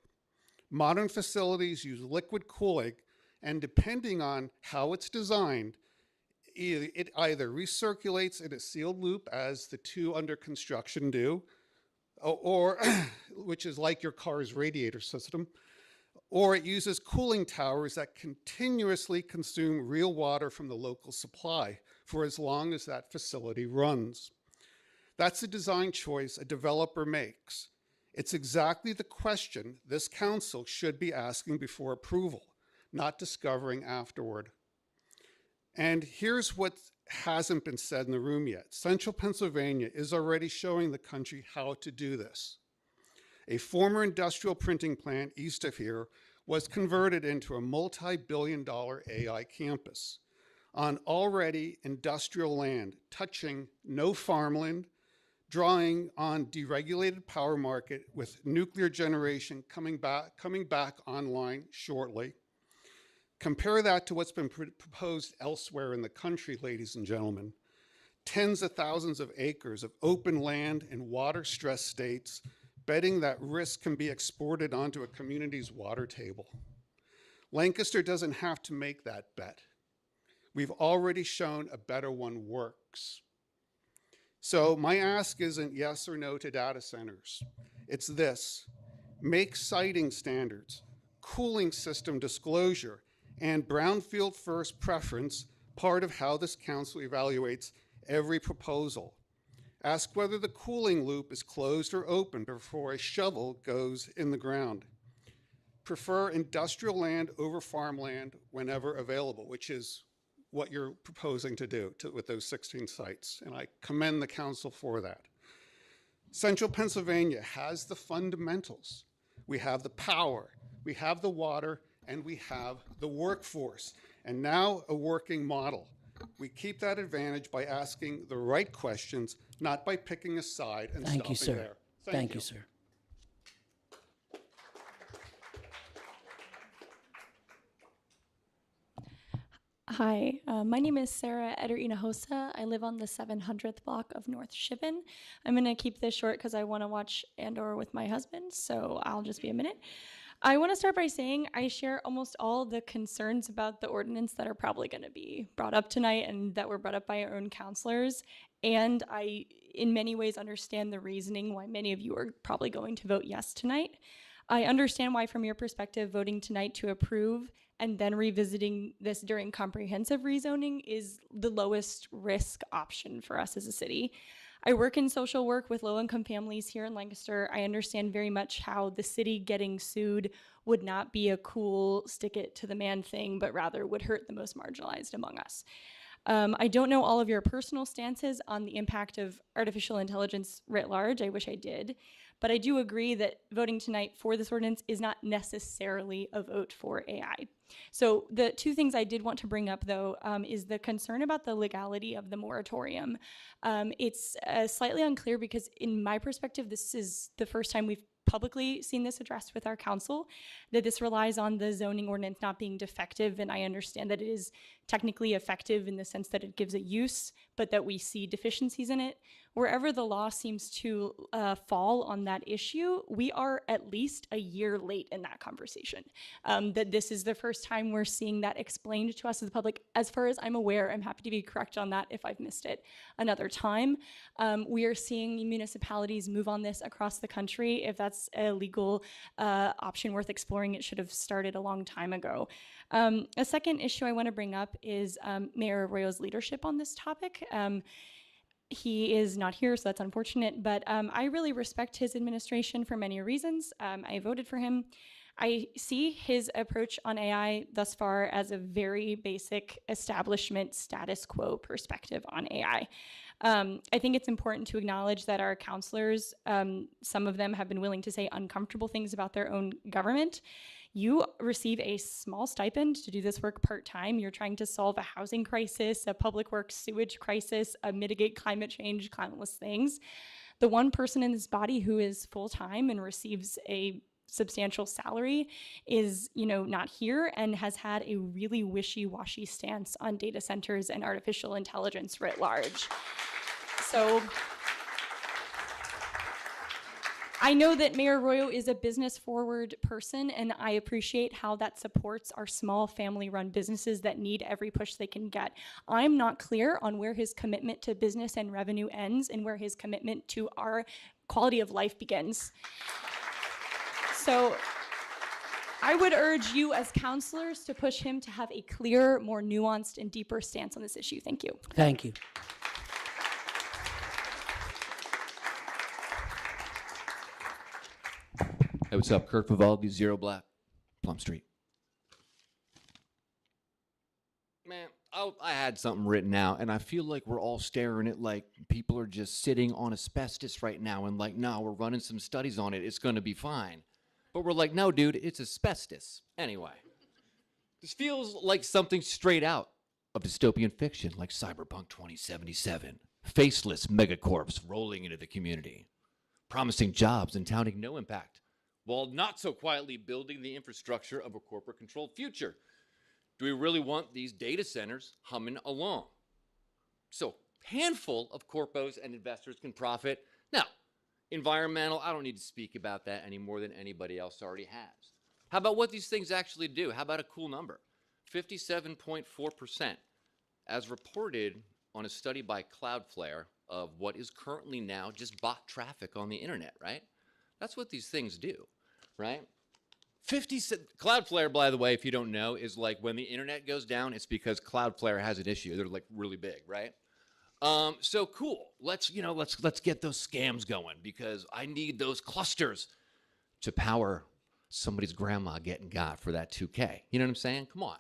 Modern facilities use liquid cooling, and depending on how it's designed, it either recirculates in a sealed loop, as the 2 under construction do, or which is like your car's radiator system, or it uses cooling towers that continuously consume real water from the local supply for as long as that facility runs. That's a design choice a developer makes. It's exactly the question this council should be asking before approval, not discovering afterward. And here's what hasn't been said in the room yet. Central Pennsylvania is already showing the country how to do this. A former industrial printing plant east of here was converted into a multi-billion-dollar AI campus on already industrial land, touching no farmland, drawing on deregulated power market with nuclear generation coming back online shortly. Compare that to what's been proposed elsewhere in the country, ladies and gentlemen. Tens of thousands of acres of open land in water-stressed states, betting that risk can be exported onto a community's water table. Lancaster doesn't have to make that bet. We've already shown a better one works. So my ask isn't yes or no to data centers. It's this: make siting standards, cooling system disclosure, and brownfield first preference part of how this council evaluates every proposal. Ask whether the cooling loop is closed or open before a shovel goes in the ground. Prefer industrial land over farmland whenever available, which is what you're proposing to do with those 16 sites, and I commend the council for that. Central Pennsylvania has the fundamentals. We have the power, we have the water, and we have the workforce, and now a working model. We keep that advantage by asking the right questions, not by picking a side and Thank you, stopping sir. there. Thank you, sir. Hi, my name is Sarah Eder-Hinojosa. I live on the 700th block of North Shippen. I'm going to keep this short because I want to watch Andor with my husband, so I'll just be a minute. I want to start by saying I share almost all the concerns about the ordinance that are probably going to be brought up tonight and that were brought up by our own counselors. And I, in many ways, understand the reasoning why many of you are probably going to vote yes tonight. I understand why, from your perspective, voting tonight to approve and then revisiting this during comprehensive rezoning is the lowest risk option for us as a city. I work in social work with low-income families here in Lancaster. I understand very much how the city getting sued would not be a cool stick it to the man thing, but rather would hurt the most marginalized among us. I don't know all of your personal stances on the impact of artificial intelligence writ large. I wish I did. But I do agree that voting tonight for this ordinance is not necessarily a vote for AI. So the two things I did want to bring up, though, is the concern about the legality of the moratorium. It's slightly unclear because, in my perspective, this is the first time we've publicly seen this addressed with our council, that this relies on the zoning ordinance not being defective, and I understand that it is technically effective in the sense that it gives a use, but that we see deficiencies in it. Wherever the law seems to fall on that issue, we are at least a year late in that conversation. That this is the first time we're seeing that explained to us as the public. As far as I'm aware, I'm happy to be correct on that if I've missed it another time. We are seeing municipalities move on this across the country. If that's a legal option worth exploring, it should have started a long time ago. A second issue I want to bring up is Mayor Arroyo's leadership on this topic. He is not here, so that's unfortunate, but I really respect his administration for many reasons. I voted for him. I see his approach on AI thus far as a very basic establishment status quo perspective on AI. I think it's important to acknowledge that our counselors, some of them have been willing to say uncomfortable things about their own government. You receive a small stipend to do this work part-time. You're trying to solve a housing crisis, a public works sewage crisis, mitigate climate change, countless things. The one person in this body who is full-time and receives a substantial salary is, not here and has had a really wishy-washy stance on data centers and artificial intelligence writ large. So I know that Mayor Arroyo is a business-forward person, and I appreciate how that supports our small family-run businesses that need every push they can get. I'm not clear on where his commitment to business and revenue ends and where his commitment to our quality of life begins. So I would urge you as counselors to push him to have a clearer, more nuanced, and deeper stance on this issue. Thank you. Thank you. Hey, what's up? Kirk Vivaldi, Zero Black, Plum Street. Man, I had something written out, and I feel like we're all staring at like people are just sitting on asbestos right now, and like, no, we're running some studies on it. It's going to be fine. But we're like, no, dude, it's asbestos. Anyway, this feels like something straight out of dystopian fiction, like Cyberpunk 2077. Faceless megacorps rolling into the community, promising jobs and touting no impact, while not so quietly building the infrastructure of a corporate-controlled future. Do we really want these data centers humming along? So, handful of corpos and investors can profit. Now, environmental, I don't need to speak about that any more than anybody else already has. How about what these things actually do? How about a cool number? 57.4%, as reported on a study by Cloudflare of what is currently now just bot traffic on the internet, right? That's what these things do, right? Cloudflare, by the way, if you don't know, is like when the internet goes down, it's because Cloudflare has an issue. They're like really big, right? So cool. Let's get those scams going because I need those clusters to power somebody's grandma getting got for that 2K. You know what I'm saying? Come on.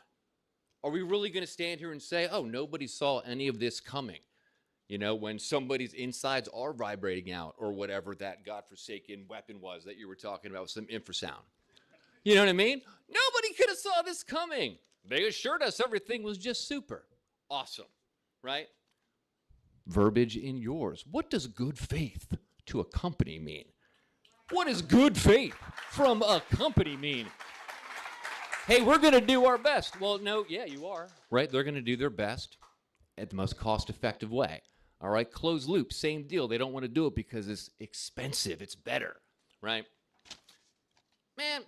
Are we really going to stand here and say, oh, nobody saw any of this coming? You know, when somebody's insides are vibrating out or whatever that godforsaken weapon was that you were talking about with some infrasound. You know what I mean? Nobody could have saw this coming. They assured us everything was just super. Awesome, right? Verbiage in yours. What does good faith to a company mean? What does good faith from a company mean? Hey, we're going to do our best. Well, no, yeah, you are. Right? They're going to do their best at the most cost-effective way. All right? Closed loop, same deal. They don't want to do it because it's expensive. It's better. Right? Man.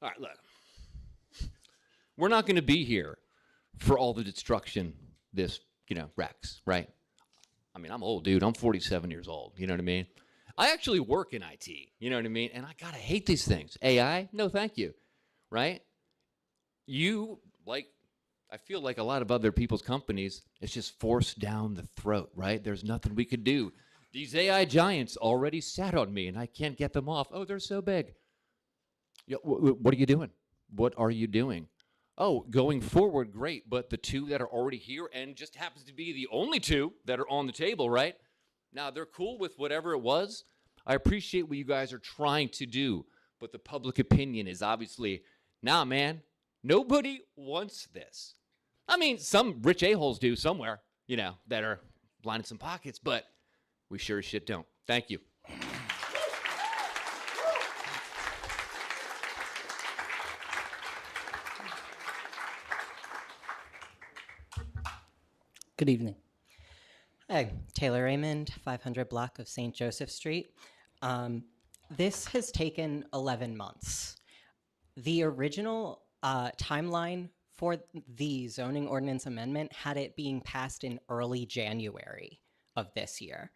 All right, look. We're not going to be here for all the destruction this, wrecks, right? I mean, I'm old, dude. I'm 47 years old. You know what I mean? I actually work in IT. You know what I mean? And I gotta hate these things. AI? No, thank you. Right? I feel like a lot of other people's companies, it's just forced down the throat, right? There's nothing we could do. These AI giants already sat on me and I can't get them off. Oh, they're so big. Yeah, what are you doing? What are you doing? Oh, going forward, great, but the two that are already here and just happens to be the only two that are on the table, right? Now, they're cool with whatever it was. I appreciate what you guys are trying to do, but the public opinion is obviously, nah, man, nobody wants this. I mean, some rich a-holes do somewhere, that are lining some pockets, but we sure as shit don't. Thank you. Good evening. Hi, Taylor Raymond, 500 block of St. Joseph Street. This has taken 11 months. The original timeline for the zoning ordinance amendment had it being passed in early January of this year.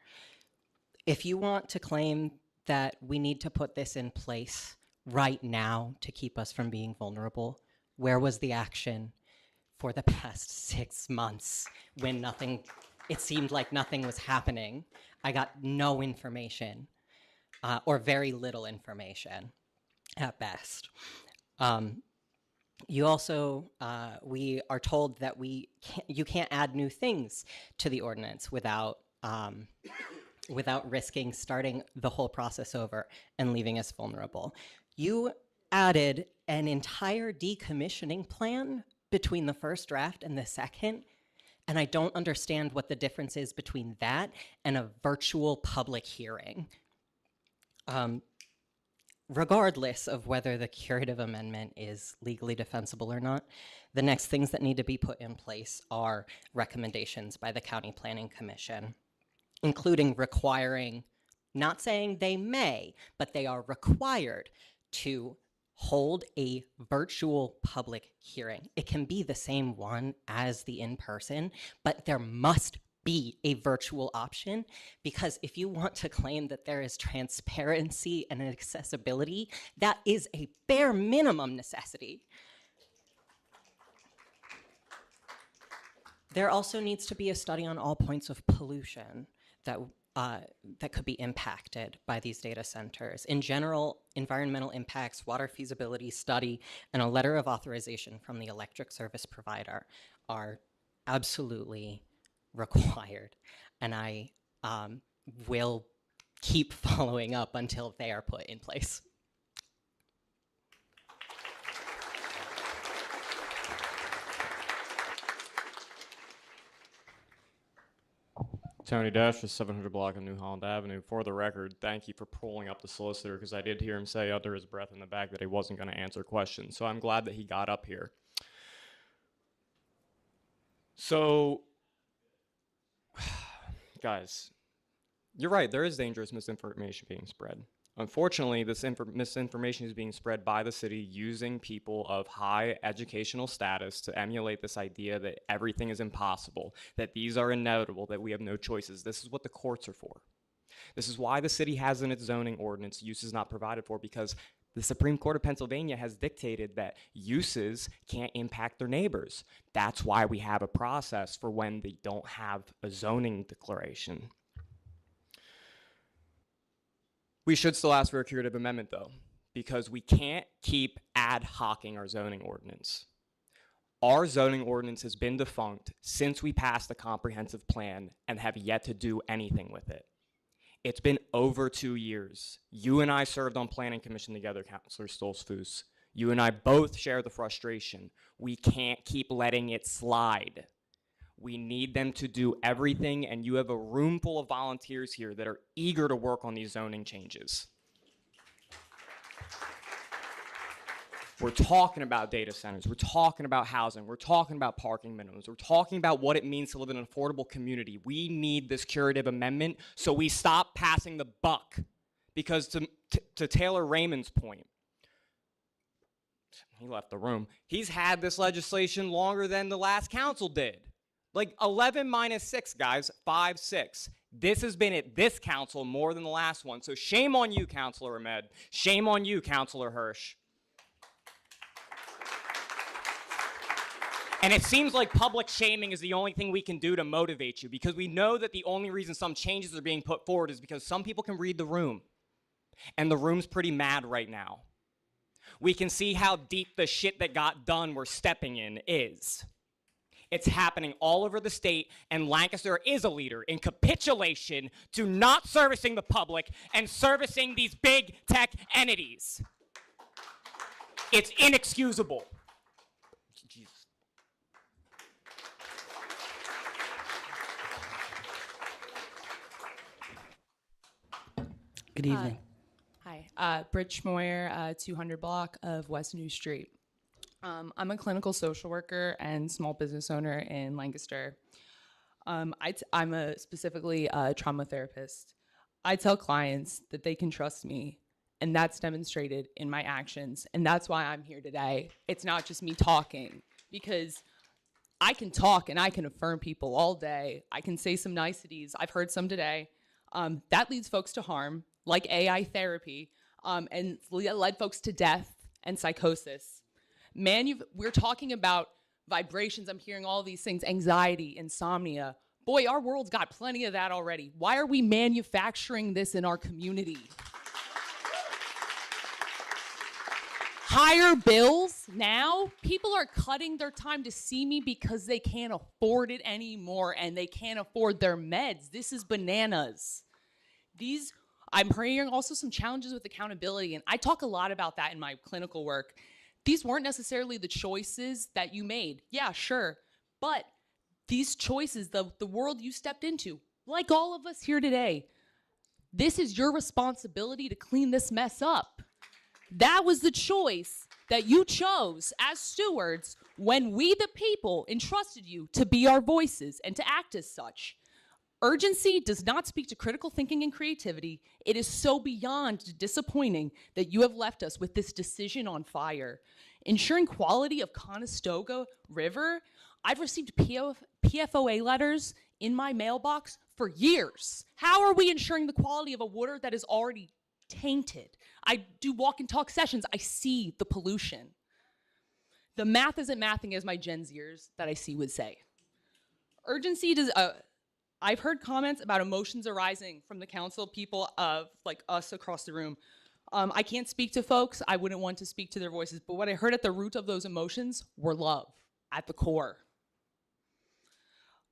If you want to claim that we need to put this in place right now to keep us from being vulnerable, where was the action for the past 6 months when it seemed like nothing was happening? I got no information, or very little information at best. You also, we are told that you can't add new things to the ordinance without risking starting the whole process over and leaving us vulnerable. You added an entire decommissioning plan between the first draft and the second, and I don't understand what the difference is between that and a virtual public hearing. Regardless of whether the curative amendment is legally defensible or not, the next things that need to be put in place are recommendations by the County Planning Commission, including requiring, not saying they may, but they are required to hold a virtual public hearing. It can be the same one as the in-person, but there must be a virtual option, because if you want to claim that there is transparency and accessibility, that is a bare minimum necessity. There also needs to be a study on all points of pollution that could be impacted by these data centers. In general, environmental impacts, water feasibility study, and a letter of authorization from the electric service provider are absolutely required. And I will keep following up until they are put in place. Tony Dash, 700 block of New Holland Avenue. For the record, thank you for pulling up the solicitor, because I did hear him say under his breath in the back that he wasn't going to answer questions. So I'm glad that he got up here. So, guys, you're right. There is dangerous misinformation being spread. Unfortunately, this misinformation is being spread by the city using people of high educational status to emulate this idea that everything is impossible, that these are inevitable, that we have no choices. This is what the courts are for. This is why the city has in its zoning ordinance uses not provided for, because the Supreme Court of Pennsylvania has dictated that uses can't impact their neighbors. That's why we have a process for when they don't have a zoning declaration. We should still ask for a curative amendment, though, because we can't keep ad hocing our zoning ordinance. Our zoning ordinance has been defunct since we passed the comprehensive plan and have yet to do anything with it. It's been over 2 years. You and I served on Planning Commission together, Councilor Stolzfus. You and I both share the frustration. We can't keep letting it slide. We need them to do everything, and you have a room full of volunteers here that are eager to work on these zoning changes. We're talking about data centers. We're talking about housing. We're talking about parking minimums. We're talking about what it means to live in an affordable community. We need this curative amendment so we stop passing the buck. Because to Taylor Raymond's point, he left the room, he's had this legislation longer than the last council did. Like 11 minus 6, guys, 5, 6. This has been at this council more than the last one. So shame on you, Councilor Ahmed. Shame on you, Councilor Hirsch. And it seems like public shaming is the only thing we can do to motivate you, because we know that the only reason some changes are being put forward is because some people can read the room. And the room's pretty mad right now. We can see how deep the shit that got done we're stepping in is. It's happening all over the state, and Lancaster is a leader in capitulation to not servicing the public and servicing these big tech entities. It's inexcusable. Jesus. Good evening. Hi, Britt Schmoyer, 200 block of West New Street. I'm a clinical social worker and small business owner in Lancaster. I'm specifically a trauma therapist. I tell clients that they can trust me, and that's demonstrated in my actions, and that's why I'm here today. It's not just me talking, because I can talk and I can affirm people all day. I can say some niceties. I've heard some today. That leads folks to harm, like AI therapy, and led folks to death and psychosis. We're talking about vibrations. I'm hearing all these things, anxiety, insomnia. Boy, our world's got plenty of that already. Why are we manufacturing this in our community? Higher bills now? People are cutting their time to see me because they can't afford it anymore and they can't afford their meds. This is bananas. I'm hearing also some challenges with accountability, and I talk a lot about that in my clinical work. These weren't necessarily the choices that you made. Yeah, sure. But these choices, the world you stepped into, like all of us here today, this is your responsibility to clean this mess up. That was the choice that you chose as stewards when we, the people, entrusted you to be our voices and to act as such. Urgency does not speak to critical thinking and creativity. It is so beyond disappointing that you have left us with this decision on fire. Ensuring quality of Conestoga River, I've received PFOA letters in my mailbox for years. How are we ensuring the quality of a water that is already tainted? I do walk and talk sessions. I see the pollution. The math isn't mathing, as my Gen Zers that I see would say. Urgency does... I've heard comments about emotions arising from the council, people of like us across the room. I can't speak to folks. I wouldn't want to speak to their voices, but what I heard at the root of those emotions were love at the core.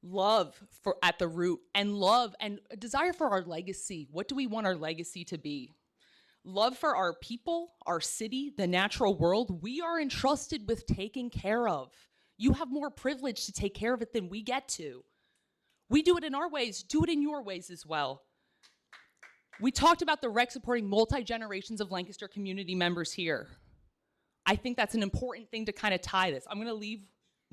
Love at the root, and love and a desire for our legacy. What do we want our legacy to be? Love for our people, our city, the natural world. We are entrusted with taking care of. You have more privilege to take care of it than we get to. We do it in our ways, do it in your ways as well. We talked about the rec supporting multi-generations of Lancaster community members here. I think that's an important thing to kind of tie this. I'm gonna leave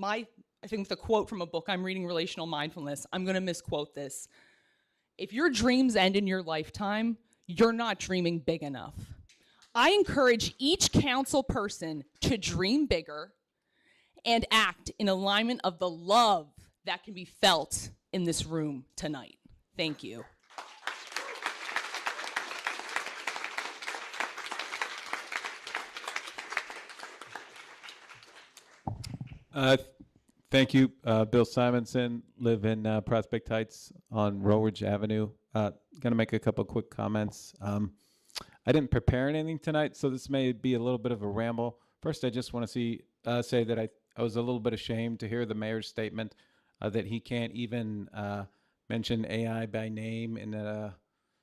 I think with a quote from a book I'm reading, Relational Mindfulness. I'm gonna misquote this. If your dreams end in your lifetime, you're not dreaming big enough. I encourage each council person to dream bigger and act in alignment of the love that can be felt in this room tonight. Thank you. Thank you. Bill Simonson, live in Prospect Heights on Roweridge Avenue. Going to make a couple quick comments. I didn't prepare anything tonight, so this may be a little bit of a ramble. First, I just want to say that I was a little bit ashamed to hear the mayor's statement that he can't even mention AI by name in a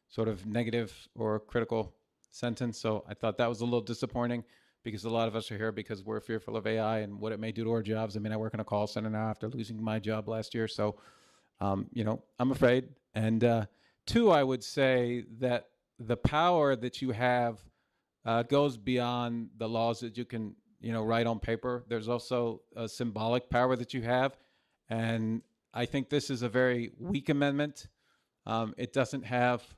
sort of negative or critical sentence. So I thought that was a little disappointing, because a lot of us are here because we're fearful of AI and what it may do to our jobs. I mean, I work in a call center now after losing my job last year. So, you know, I'm afraid. And two, I would say that the power that you have goes beyond the laws that you can, you know, write on paper. There's also a symbolic power that you have. And I think this is a very weak amendment. It doesn't have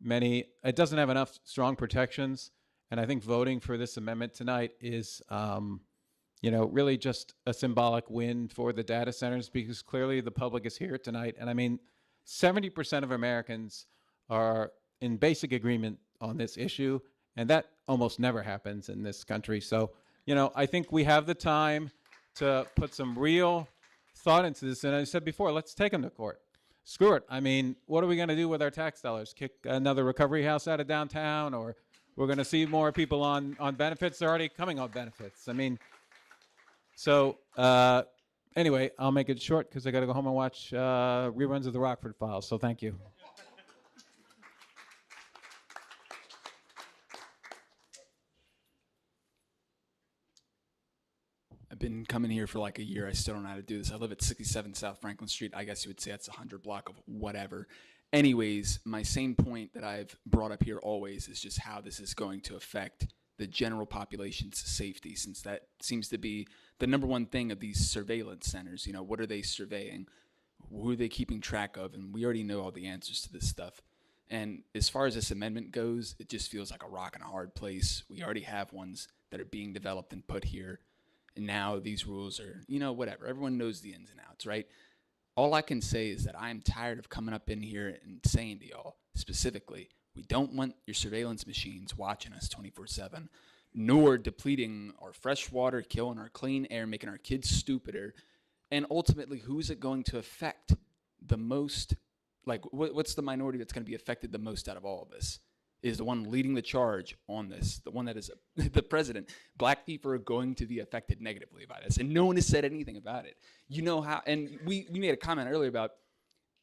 enough strong protections. And I think voting for this amendment tonight is, you know, really just a symbolic win for the data centers, because clearly the public is here tonight. And I mean, 70% of Americans are in basic agreement on this issue, and that almost never happens in this country. So, you know, I think we have the time to put some real thought into this. And as I said before, let's take them to court. Screw it. I mean, what are we going to do with our tax dollars? Kick another recovery house out of downtown, or we're going to see more people on benefits? They're already coming on benefits. I mean, so anyway, I'll make it short because I got to go home and watch reruns of the Rockford Files. So thank you. I've been coming here for like a year. I still don't know how to do this. I live at 67 South Franklin Street. I guess you would say that's a 100 block of whatever. Anyways, my same point that I've brought up here always is just how this is going to affect the general population's safety, since that seems to be the number one thing of these surveillance centers. You know, what are they surveying? Who are they keeping track of? And we already know all the answers to this stuff. And as far as this amendment goes, it just feels like a rock and a hard place. We already have ones that are being developed and put here. And now these rules are, you know, whatever. Everyone knows the ins and outs, right? All I can say is that I'm tired of coming up in here and saying to y'all, specifically, we don't want your surveillance machines watching us 24/7, nor depleting our fresh water, killing our clean air, making our kids stupider. And ultimately, who's it going to affect the most? Like, what's the minority that's going to be affected the most out of all of this? Is the one leading the charge on this, the one that is the president. Black people are going to be affected negatively by this, and no one has said anything about it. You know how, and we made a comment earlier about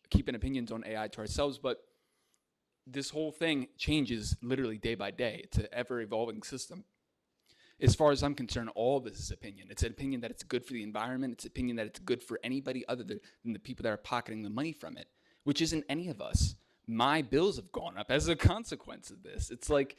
keeping opinions on AI to ourselves, but this whole thing changes literally day by day. It's an ever-evolving system. As far as I'm concerned, all of this is opinion. It's an opinion that it's good for the environment. It's an opinion that it's good for anybody other than the people that are pocketing the money from it, which isn't any of us. My bills have gone up as a consequence of this. It's like,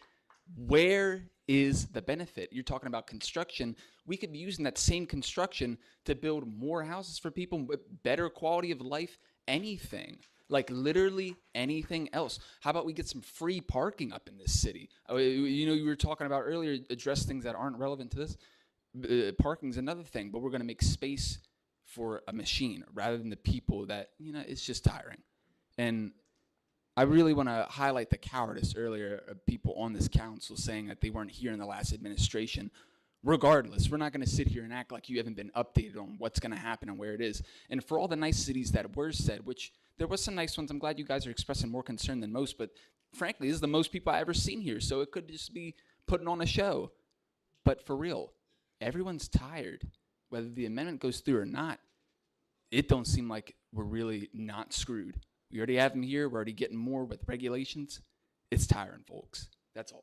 where is the benefit? You're talking about construction. We could be using that same construction to build more houses for people with better quality of life, anything. Like literally anything else. How about we get some free parking up in this city? You know, you were talking about earlier, address things that aren't relevant to this. Parking's another thing, but we're going to make space for a machine rather than the people that, you know, it's just tiring. And I really want to highlight the cowardice earlier of people on this council saying that they weren't here in the last administration. Regardless, we're not going to sit here and act like you haven't been updated on what's going to happen and where it is. And for all the nice cities that were said, which there was some nice ones, I'm glad you guys are expressing more concern than most, but frankly, this is the most people I've ever seen here, so it could just be putting on a show. But for real, everyone's tired. Whether the amendment goes through or not, it don't seem like we're really not screwed. We already have them here. We're already getting more with regulations. It's tiring, folks. That's all.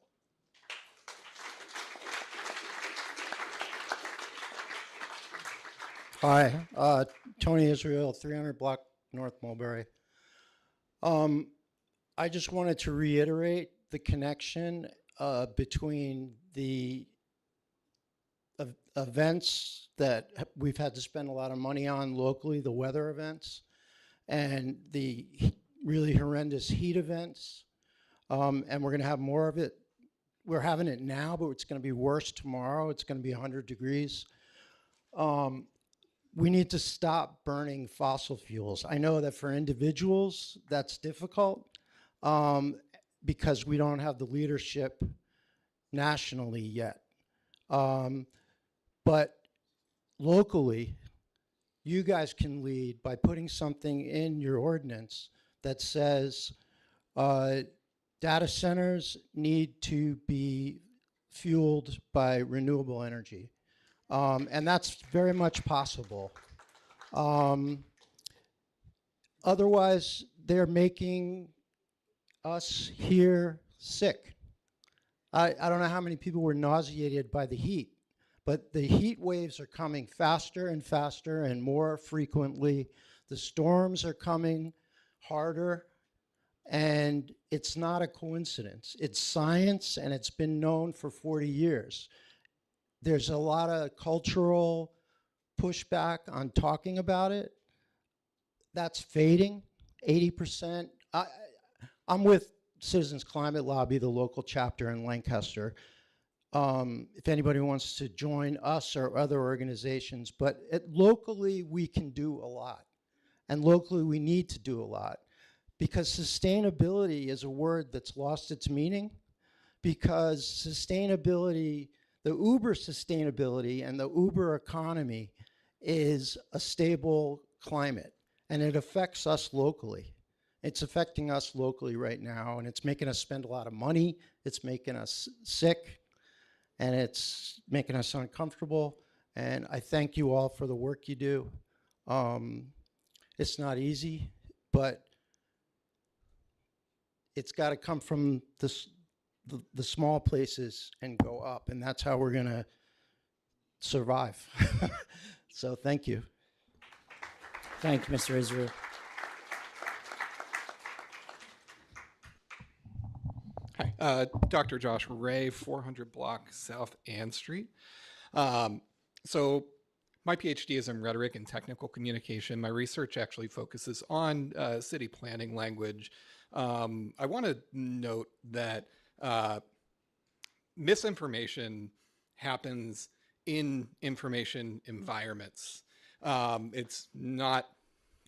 Hi, Tony Israel, 300 block North Mulberry. I just wanted to reiterate the connection between the events that we've had to spend a lot of money on locally, the weather events, and the really horrendous heat events. And we're going to have more of it. We're having it now, but it's going to be worse tomorrow. It's going to be 100 degrees. We need to stop burning fossil fuels. I know that for individuals, that's difficult because we don't have the leadership nationally yet. But locally, you guys can lead by putting something in your ordinance that says data centers need to be fueled by renewable energy. And that's very much possible. Otherwise, they're making us here sick. I don't know how many people were nauseated by the heat, but the heat waves are coming faster and faster and more frequently. The storms are coming harder, and it's not a coincidence. It's science, and it's been known for 40 years. There's a lot of cultural pushback on talking about it. That's fading, 80%. I'm with Citizens Climate Lobby, the local chapter in Lancaster. If anybody wants to join us or other organizations, but locally we can do a lot. And locally we need to do a lot because sustainability is a word that's lost its meaning because sustainability, the Uber sustainability and the Uber economy is a stable climate and it affects us locally. It's affecting us locally right now and it's making us spend a lot of money, it's making us sick, and it's making us uncomfortable. And I thank you all for the work you do. It's not easy, but it's got to come from the small places and go up, and that's how we're going to survive. So thank you. Thank you, Mr. Israel. Hi, Dr. Josh Ray, 400 block South Ann Street. So my PhD is in rhetoric and technical communication. My research actually focuses on city planning language. I want to note that misinformation happens in information environments. It's not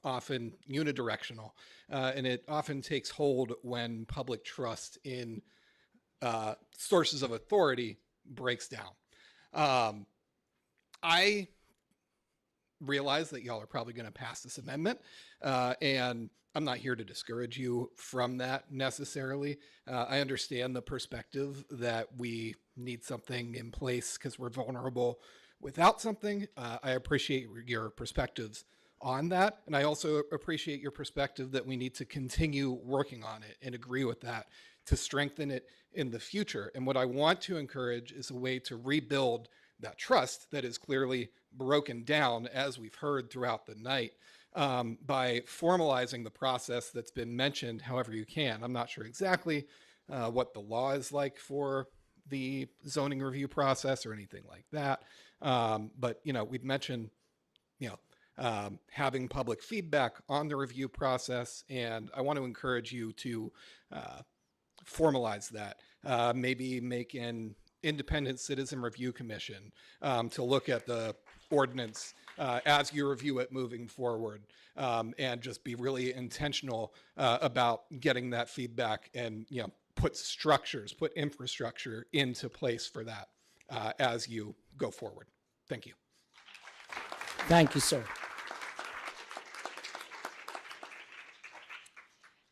often unidirectional, and it often takes hold when public trust in sources of authority breaks down. I realize that y'all are probably going to pass this amendment, and I'm not here to discourage you from that necessarily. I understand the perspective that we need something in place because we're vulnerable without something. I appreciate your perspectives on that. And I also appreciate your perspective that we need to continue working on it and agree with that to strengthen it in the future. And what I want to encourage is a way to rebuild that trust that is clearly broken down, as we've heard throughout the night, by formalizing the process that's been mentioned however you can. I'm not sure exactly what the law is like for the zoning review process or anything like that. But, we've mentioned, having public feedback on the review process. And I want to encourage you to formalize that, maybe make an independent citizen review commission to look at the ordinance as you review it moving forward, and just be really intentional about getting that feedback and, put infrastructure into place for that as you go forward. Thank you. Thank you, sir.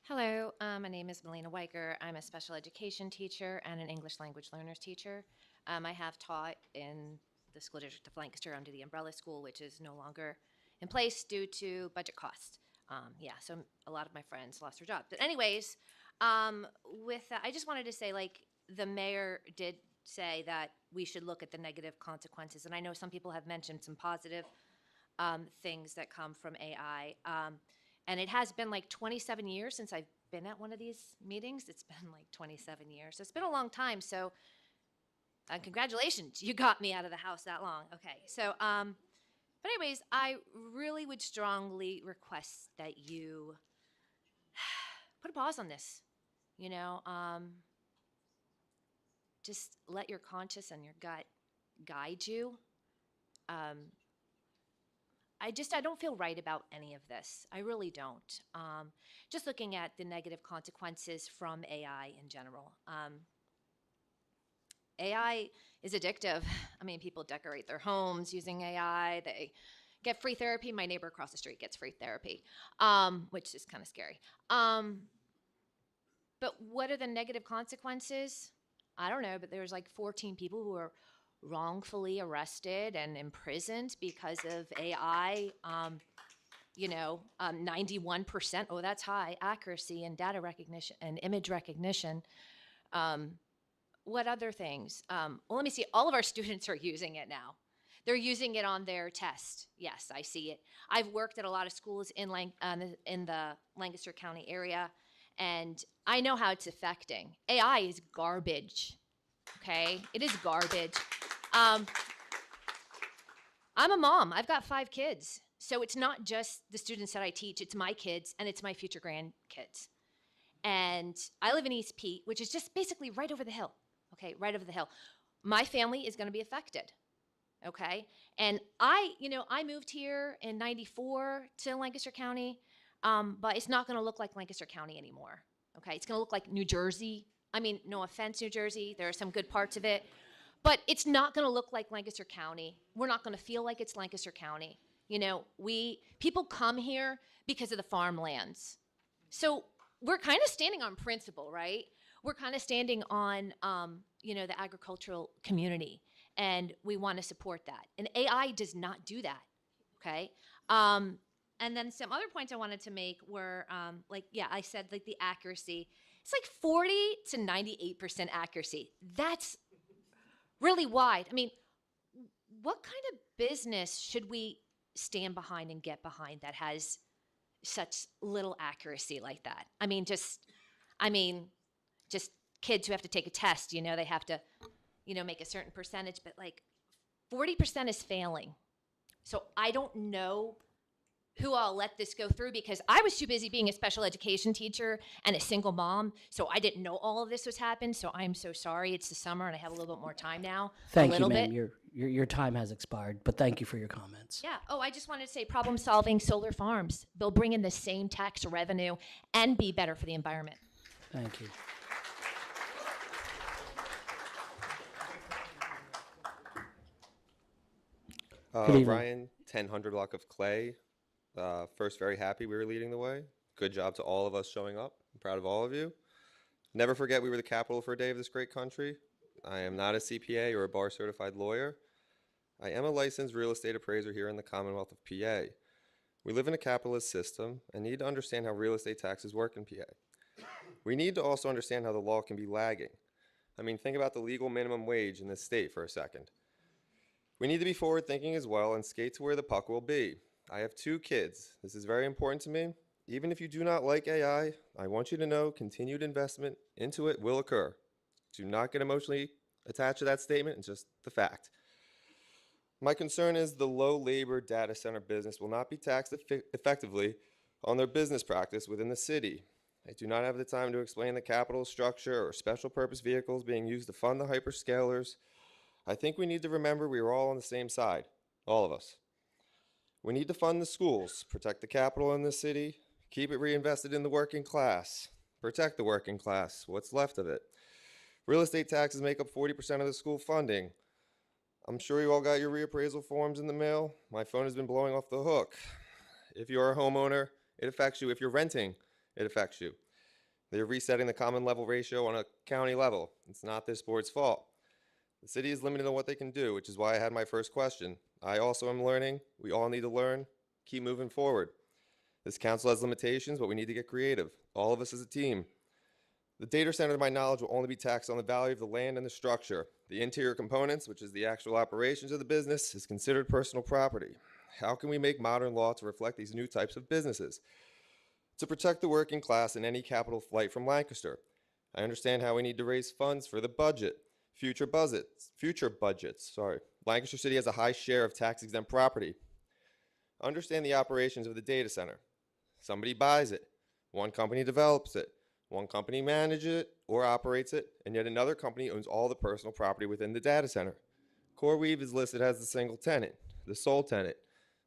Hello, my name is Melina Weicker. I'm a special education teacher and an English language learners teacher. I have taught in the school district of Lancaster under the umbrella school, which is no longer in place due to budget costs. So a lot of my friends lost their jobs. But anyways, with that, I just wanted to say, the mayor did say that we should look at the negative consequences. And I know some people have mentioned some positive things that come from AI. And it has been 27 years since I've been at one of these meetings. It's been 27 years. It's been a long time. So congratulations, you got me out of the house that long. Okay, so, but anyways, I really would strongly request that you put a pause on this. You know, just let your conscience and your gut guide you. I don't feel right about any of this. I really don't. Just looking at the negative consequences from AI in general. AI is addictive. I mean, people decorate their homes using AI. They get free therapy. My neighbor across the street gets free therapy, which is kind of scary. But what are the negative consequences? I don't know, but there's like 14 people who are wrongfully arrested and imprisoned because of AI. 91%, oh, that's high, accuracy and data recognition and image recognition. What other things? Well, let me see. All of our students are using it now. They're using it on their test. Yes, I see it. I've worked at a lot of schools in the Lancaster County area, and I know how it's affecting. AI is garbage, okay? It is garbage. I'm a mom. I've got 5 kids. So it's not just the students that I teach. It's my kids, and it's my future grandkids. And I live in East Pete, which is just basically right over the hill, okay? Right over the hill. My family is going to be affected. Okay. And I moved here in '94 to Lancaster County, but it's not going to look like Lancaster County anymore. Okay. It's going to look like New Jersey. I mean, no offense, New Jersey. There are some good parts of it, but it's not going to look like Lancaster County. We're not going to feel like it's Lancaster County. You know, people come here because of the farmlands. So we're kind of standing on principle, right? We're kind of standing on, the agricultural community. And we want to support that. And AI does not do that, okay? And then some other points I wanted to make were, I said like the accuracy. It's like 40 to 98% accuracy. That's really wide. I mean, what kind of business should we stand behind and get behind that has such little accuracy like that? I mean, just kids who have to take a test, they have to make a certain percentage, but like 40% is failing. So I don't know who I'll let this go through because I was too busy being a special education teacher and a single mom. So I didn't know all of this was happening. So I'm so sorry. It's the summer and I have a little bit more time now. Thank you, ma'am. Your time has expired, but thank you for your comments. Yeah. Oh, I just wanted to say problem solving solar farms. They'll bring in the same tax revenue and be better for the environment. Thank you. Good evening. Ryan, 1000 block of Clay. First, very happy we were leading the way. Good job to all of us showing up. I'm proud of all of you. Never forget we were the capital for a day of this great country. I am not a CPA or a bar certified lawyer. I am a licensed real estate appraiser here in the Commonwealth of PA. We live in a capitalist system and need to understand how real estate taxes work in PA. We need to also understand how the law can be lagging. I mean, think about the legal minimum wage in this state for a second. We need to be forward thinking as well and skate to where the puck will be. I have 2 kids. This is very important to me. Even if you do not like AI, I want you to know continued investment into it will occur. Do not get emotionally attached to that statement. It's just the fact. My concern is the low labor data center business will not be taxed effectively on their business practice within the city. I do not have the time to explain the capital structure or special purpose vehicles being used to fund the hyperscalers. I think we need to remember we are all on the same side, all of us. We need to fund the schools, protect the capital in the city, keep it reinvested in the working class, protect the working class, what's left of it. Real estate taxes make up 40% of the school funding. I'm sure you all got your reappraisal forms in the mail. My phone has been blowing off the hook. If you're a homeowner, it affects you. If you're renting, it affects you. They're resetting the common level ratio on a county level. It's not this board's fault. The city is limited on what they can do, which is why I had my first question. I also am learning. We all need to learn. Keep moving forward. This council has limitations, but we need to get creative. All of us as a team. The data center, to my knowledge, will only be taxed on the value of the land and the structure. The interior components, which is the actual operations of the business, is considered personal property. How can we make modern law to reflect these new types of businesses? To protect the working class in any capital flight from Lancaster. I understand how we need to raise funds for the budget. Future budgets. Lancaster City has a high share of tax-exempt property. Understand the operations of the data center. Somebody buys it. One company develops it. One company manages it or operates it, and yet another company owns all the personal property within the data center. CoreWeave is listed as the single tenant, the sole tenant.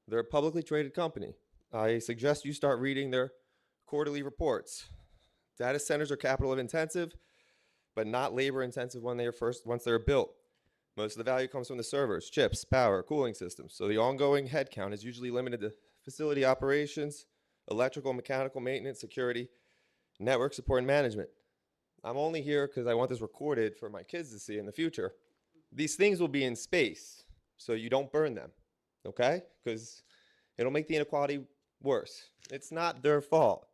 They're a publicly traded company. I suggest you start reading their quarterly reports. Data centers are capital intensive, but not labor intensive once they're built. Most of the value comes from the servers, chips, power, cooling systems. So the ongoing headcount is usually limited to facility operations, electrical, mechanical maintenance, security, network support, and management. I'm only here because I want this recorded for my kids to see in the future. These things will be in space, so you don't burn them, okay? Because it'll make the inequality worse. It's not their fault,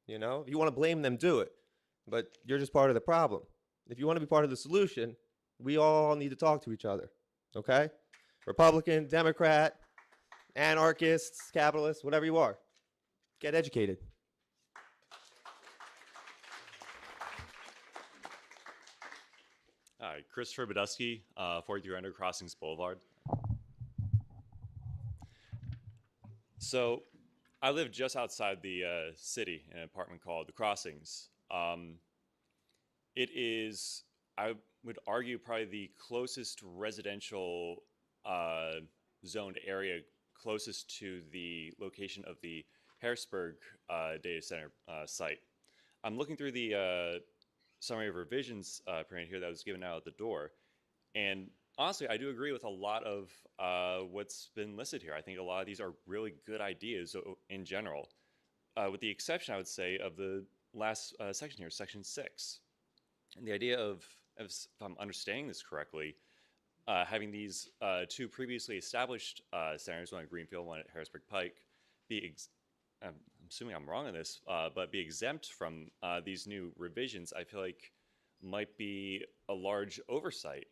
you know? If you want to blame them, do it. But you're just part of the problem. If you want to be part of the solution, we all need to talk to each other, okay? Republican, Democrat, anarchists, capitalists, whatever you are. Get educated. Hi, Christopher Badusky, 4300 Crossings Boulevard. So I live just outside the city in an apartment called The Crossings. It is, I would argue, probably the closest residential zoned area closest to the location of the Harrisburg data center site. I'm looking through the summary of revisions printed here that was given out at the door, and honestly, I do agree with a lot of what's been listed here. I think a lot of these are really good ideas in general, with the exception, I would say, of the last section here, section 6. And the idea of, if I'm understanding this correctly, having these two previously established centers, one at Greenfield, one at Harrisburg Pike, I'm assuming I'm wrong on this, but be exempt from these new revisions, I feel like might be a large oversight.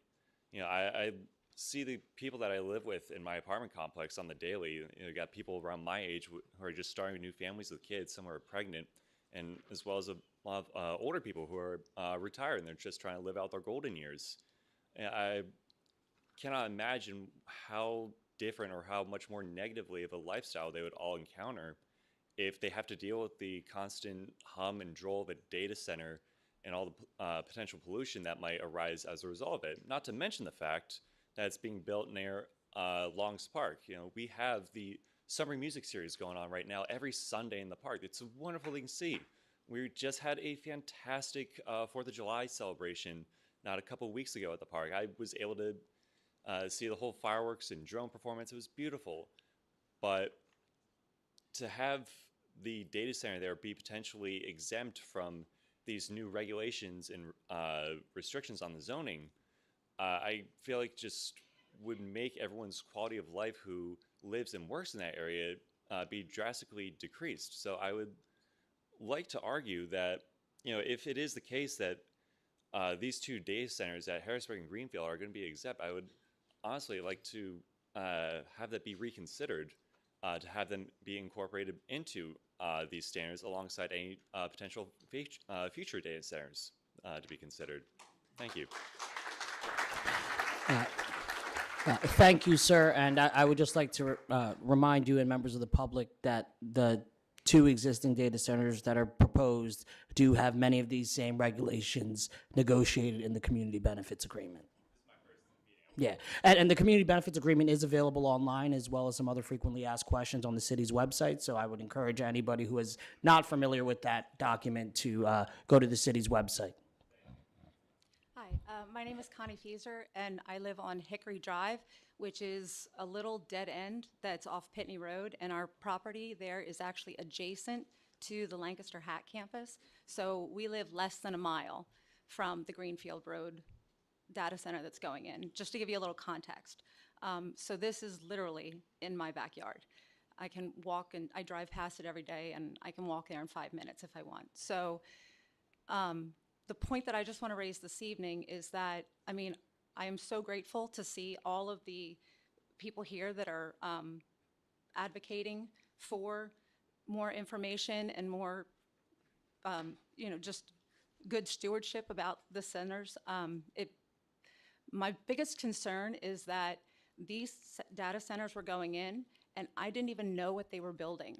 You know, I see the people that I live with in my apartment complex on the daily. You know, got people around my age who are just starting new families with kids, some are pregnant, and as well as a lot of older people who are retired and they're just trying to live out their golden years. And I cannot imagine how different or how much more negatively of a lifestyle they would all encounter if they have to deal with the constant hum and droll of a data center and all the potential pollution that might arise as a result of it. Not to mention the fact that it's being built near Longs Park. You know, we have the summer music series going on right now every Sunday in the park. It's a wonderful thing to see. We just had a fantastic 4th of July celebration not a couple weeks ago at the park. I was able to see the whole fireworks and drone performance. It was beautiful. But to have the data center there be potentially exempt from these new regulations and restrictions on the zoning, I feel like just would make everyone's quality of life who lives and works in that area be drastically decreased. So I would like to argue that, you know, if it is the case that these two data centers at Harrisburg and Greenfield are going to be exempt, I would honestly like to have that be reconsidered, to have them be incorporated into these standards alongside any potential future data centers to be considered. Thank you. Thank you, sir. And I would just like to remind you and members of the public that the two existing data centers that are proposed do have many of these same regulations negotiated in the community benefits agreement. Yeah, and the community benefits agreement is available online as well as some other frequently asked questions on the city's website. So I would encourage anybody who is not familiar with that document to go to the city's website. Hi, my name is Connie Fieser, and I live on Hickory Drive, which is a little dead end that's off Pitney Road, and our property there is actually adjacent to the Lancaster Hat campus. So we live less than a mile from the Greenfield Road data center that's going in, just to give you a little context. So this is literally in my backyard. I can walk, and I drive past it every day, and I can walk there in 5 minutes if I want. So the point that I just want to raise this evening is that, I mean, I am so grateful to see all of the people here that are advocating for more information and more, you know, just good stewardship about the centers. My biggest concern is that these data centers were going in, and I didn't even know what they were building.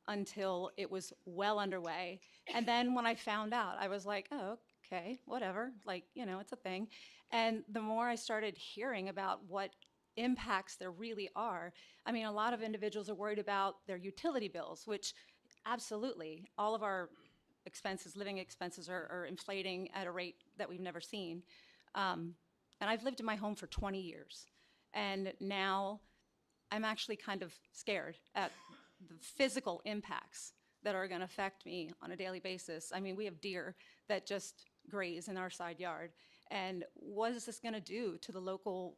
until it was well underway. And then when I found out, I was like, oh, okay, whatever. Like, you know, it's a thing. And the more I started hearing about what impacts there really are, I mean, a lot of individuals are worried about their utility bills, which absolutely, all of our expenses, living expenses are inflating at a rate that we've never seen. And I've lived in my home for 20 years. And now I'm actually kind of scared at the physical impacts that are going to affect me on a daily basis. I mean, we have deer that just graze in our side yard. And what is this going to do to the local,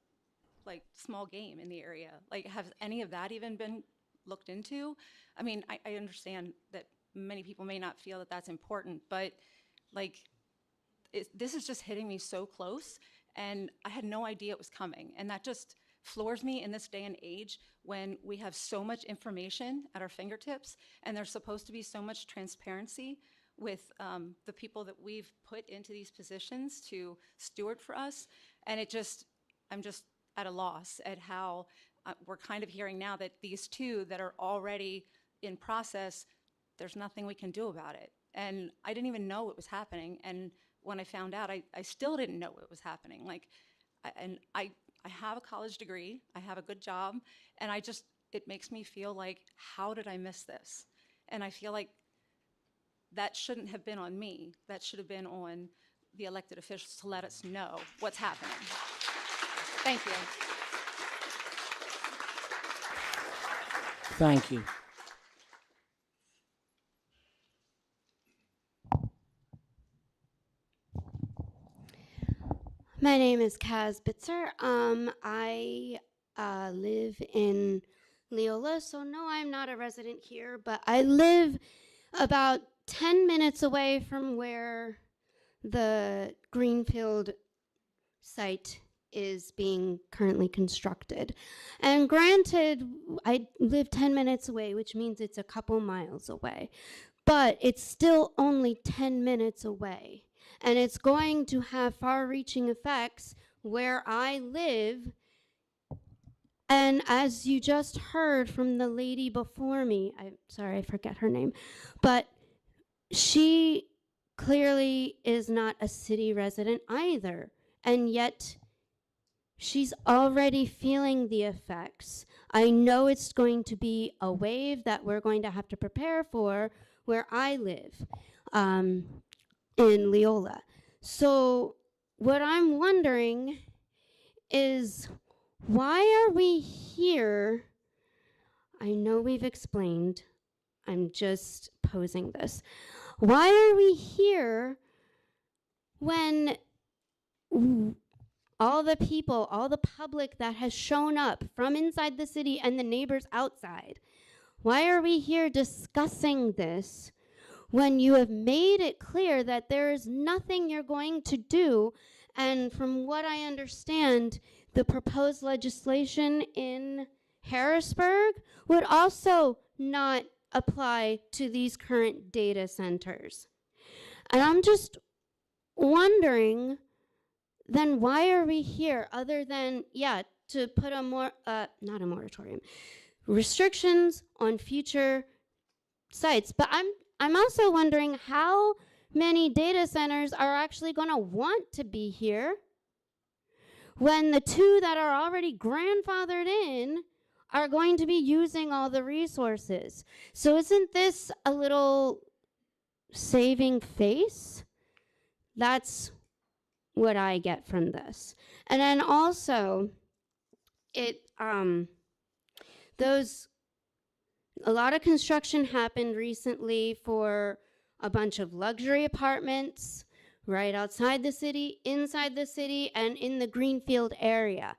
like, small game in the area? Like, have any of that even been looked into? I mean, I understand that many people may not feel that that's important, but, like, this is just hitting me so close, and I had no idea it was coming. And that just floors me in this day and age when we have so much information at our fingertips, and there's supposed to be so much transparency with the people that we've put into these positions to steward for us. And I'm just at a loss at how we're kind of hearing now that these two that are already in process, there's nothing we can do about it. And I didn't even know it was happening. And when I found out, I still didn't know it was happening. Like, I have a college degree, I have a good job, and it makes me feel like, how did I miss this? And I feel like that shouldn't have been on me. That should have been on the elected officials to let us know what's happening. Thank you. Thank you. My name is Kaz Bitzer. I live in Leola, so no, I'm not a resident here, but I live about 10 minutes away from where the Greenfield site is being currently constructed. And granted, I live 10 minutes away, which means it's a couple miles away, but it's still only 10 minutes away. And it's going to have far-reaching effects where I live. And as you just heard from the lady before me, I'm sorry, I forget her name, but she clearly is not a city resident either. And yet she's already feeling the effects. I know it's going to be a wave that we're going to have to prepare for where I live. In Leola. So what I'm wondering is, why are we here? I know we've explained, I'm just posing this. Why are we here when all the people, all the public that has shown up from inside the city and the neighbors outside, why are we here discussing this when you have made it clear that there is nothing you're going to do? And from what I understand, the proposed legislation in Harrisburg would also not apply to these current data centers. And I'm just wondering, then why are we here other than, to put not a moratorium, restrictions on future sites? But I'm also wondering how many data centers are actually going to want to be here when the two that are already grandfathered in are going to be using all the resources. So isn't this a little saving face? That's what I get from this. And then also, a lot of construction happened recently for a bunch of luxury apartments right outside the city, inside the city, and in the Greenfield area.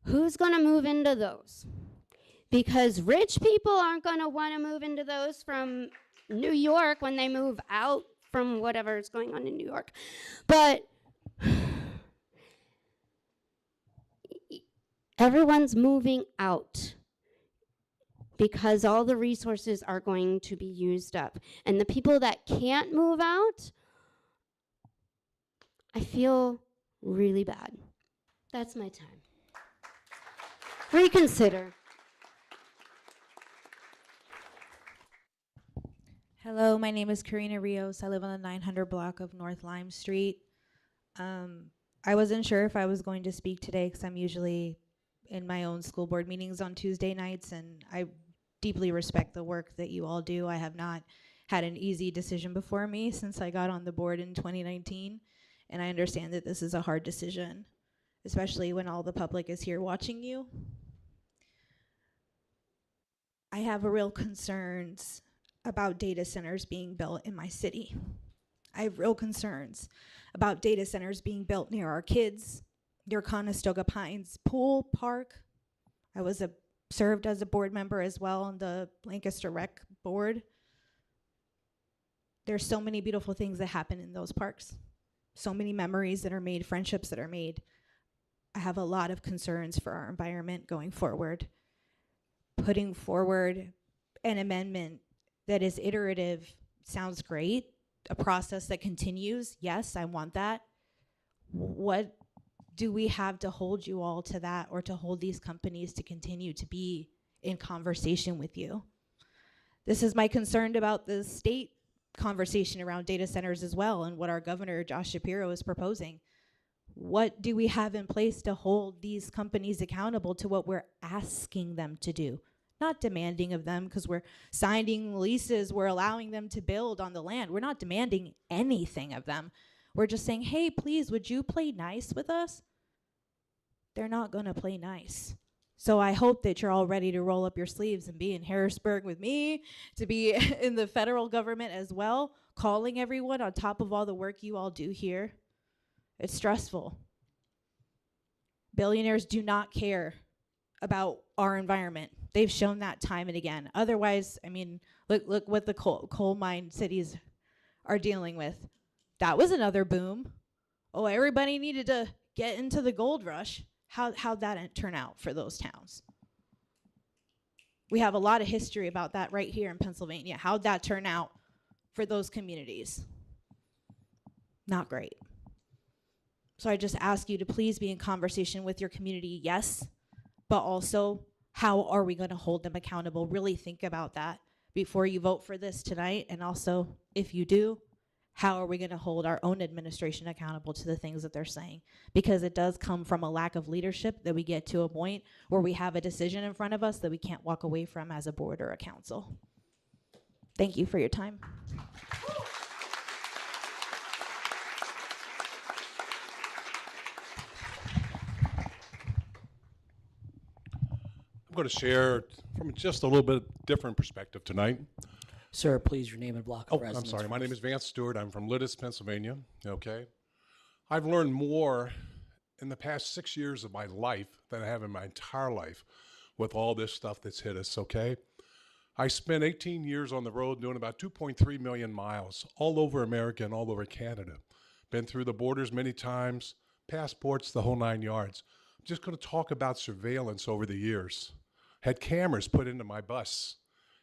Who's going to move into those? Because rich people aren't going to want to move into those from New York when they move out from whatever is going on in New York. But everyone's moving out because all the resources are going to be used up. And the people that can't move out, I feel really bad. That's my time. Reconsider. Hello, my name is Karina Rios. I live on the 900 block of North Lime Street. I wasn't sure if I was going to speak today because I'm usually in my own school board meetings on Tuesday nights, and I deeply respect the work that you all do. I have not had an easy decision before me since I got on the board in 2019, and I understand that this is a hard decision, especially when all the public is here watching you. I have real concerns about data centers being built in my city. I have real concerns about data centers being built near our kids, near Conestoga Pines Pool Park. I was served as a board member as well on the Lancaster Rec board. There's so many beautiful things that happen in those parks. So many memories that are made, friendships that are made. I have a lot of concerns for our environment going forward. Putting forward an amendment that is iterative sounds great. A process that continues, yes, I want that. What do we have to hold you all to that, or to hold these companies to continue to be in conversation with you? This is my concern about the state conversation around data centers as well, and what our governor, Josh Shapiro, is proposing. What do we have in place to hold these companies accountable to what we're asking them to do? Not demanding of them, because we're signing leases, we're allowing them to build on the land. We're not demanding anything of them. We're just saying, hey, please, would you play nice with us? They're not gonna play nice. So I hope that you're all ready to roll up your sleeves and be in Harrisburg with me, to be in the federal government as well, calling everyone on top of all the work you all do here. It's stressful. Billionaires do not care about our environment. They've shown that time and again. Otherwise, I mean, look what the coal mine cities are dealing with. That was another boom. Oh, everybody needed to get into the gold rush. How'd that turn out for those towns? We have a lot of history about that right here in Pennsylvania. How'd that turn out for those communities? Not great. So I just ask you to please be in conversation with your community, yes, but also, how are we going to hold them accountable? Really think about that before you vote for this tonight. And also, if you do, how are we going to hold our own administration accountable to the things that they're saying? Because it does come from a lack of leadership that we get to a point where we have a decision in front of us that we can't walk away from as a board or a council. Thank you for your time. I'm going to share from just a little bit different perspective tonight. Sir, please, your name and block of I'm residence. sorry. My name first. is Vance Stewart. I'm from Lititz, Pennsylvania. Okay. I've learned more in the past 6 years of my life than I have in my entire life with all this stuff that's hit us. Okay. I spent 18 years on the road doing about 2.3 million miles all over America and all over Canada. Been through the borders many times, passports, the whole 9 yards. I'm just going to talk about surveillance over the years. Had cameras put into my bus.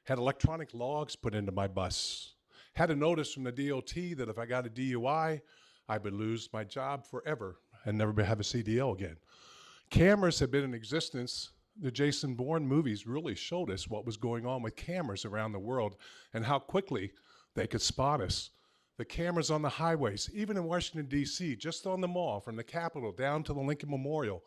Had electronic logs put into my bus. Had a notice from the DOT that if I got a DUI, I would lose my job forever and never have a CDL again. Cameras have been in existence. The Jason Bourne movies really showed us what was going on with cameras around the world and how quickly they could spot us. The cameras on the highways, even in Washington, D.C., just on the mall, from the Capitol down to the Lincoln Memorial,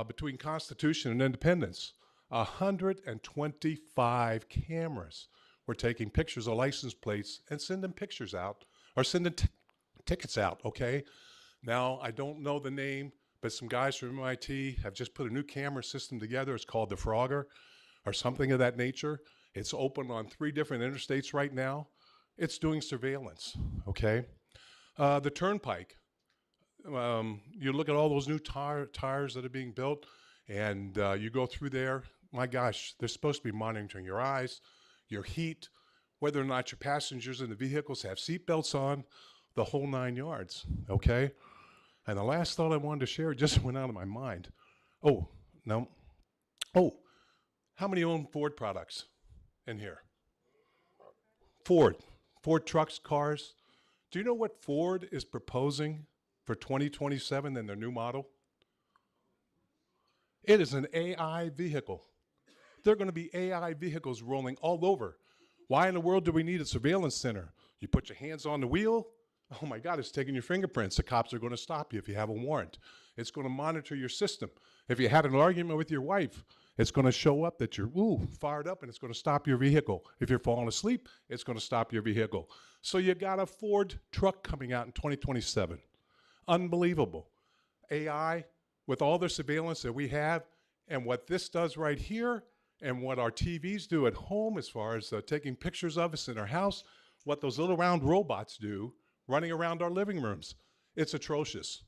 between Constitution and Independence, 125 cameras were taking pictures of license plates and sending pictures out, or sending tickets out, okay? Now, I don't know the name, but some guys from MIT have just put a new camera system together. It's called the Frogger, or something of that nature. It's open on 3 different interstates right now. It's doing surveillance, okay? The Turnpike, you look at all those new tires that are being built, and you go through there. My gosh, they're supposed to be monitoring your eyes, your heat, whether or not your passengers in the vehicles have seatbelts on, the whole 9 yards, okay? And the last thought I wanted to share just went out of my mind. Oh, no. Oh, how many own Ford products in here? Ford trucks, cars. Do you know what Ford is proposing for 2027 in their new model? It is an AI vehicle. There are going to be AI vehicles rolling all over. Why in the world do we need a surveillance center? You put your hands on the wheel, oh my God, it's taking your fingerprints. The cops are going to stop you if you have a warrant. It's going to monitor your system. If you had an argument with your wife, it's going to show up that you're fired up, and it's going to stop your vehicle. If you're falling asleep, it's going to stop your vehicle. So you got a Ford truck coming out in 2027. Unbelievable. AI, with all the surveillance that we have, and what this does right here, and what our TVs do at home as far as taking pictures of us in our house, what those little round robots do running around our living rooms. It's atrocious.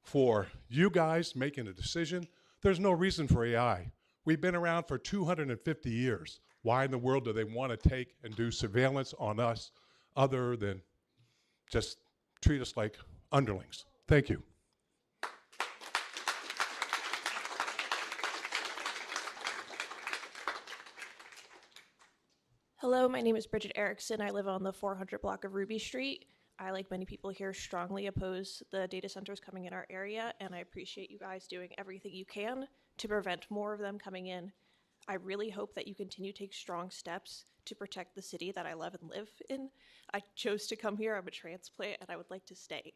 For you guys making a decision, there's no reason for AI. We've been around for 250 years. Why in the world do they want to take and do surveillance on us other than just treat us like underlings? Thank you. Hello, my name is Bridget Erickson. I live on the 400 block of Ruby Street. I, like many people here, strongly oppose the data centers coming in our area, and I appreciate you guys doing everything you can to prevent more of them coming in. I really hope that you continue to take strong steps to protect the city that I love and live in. I chose to come here. I'm a transplant, and I would like to stay.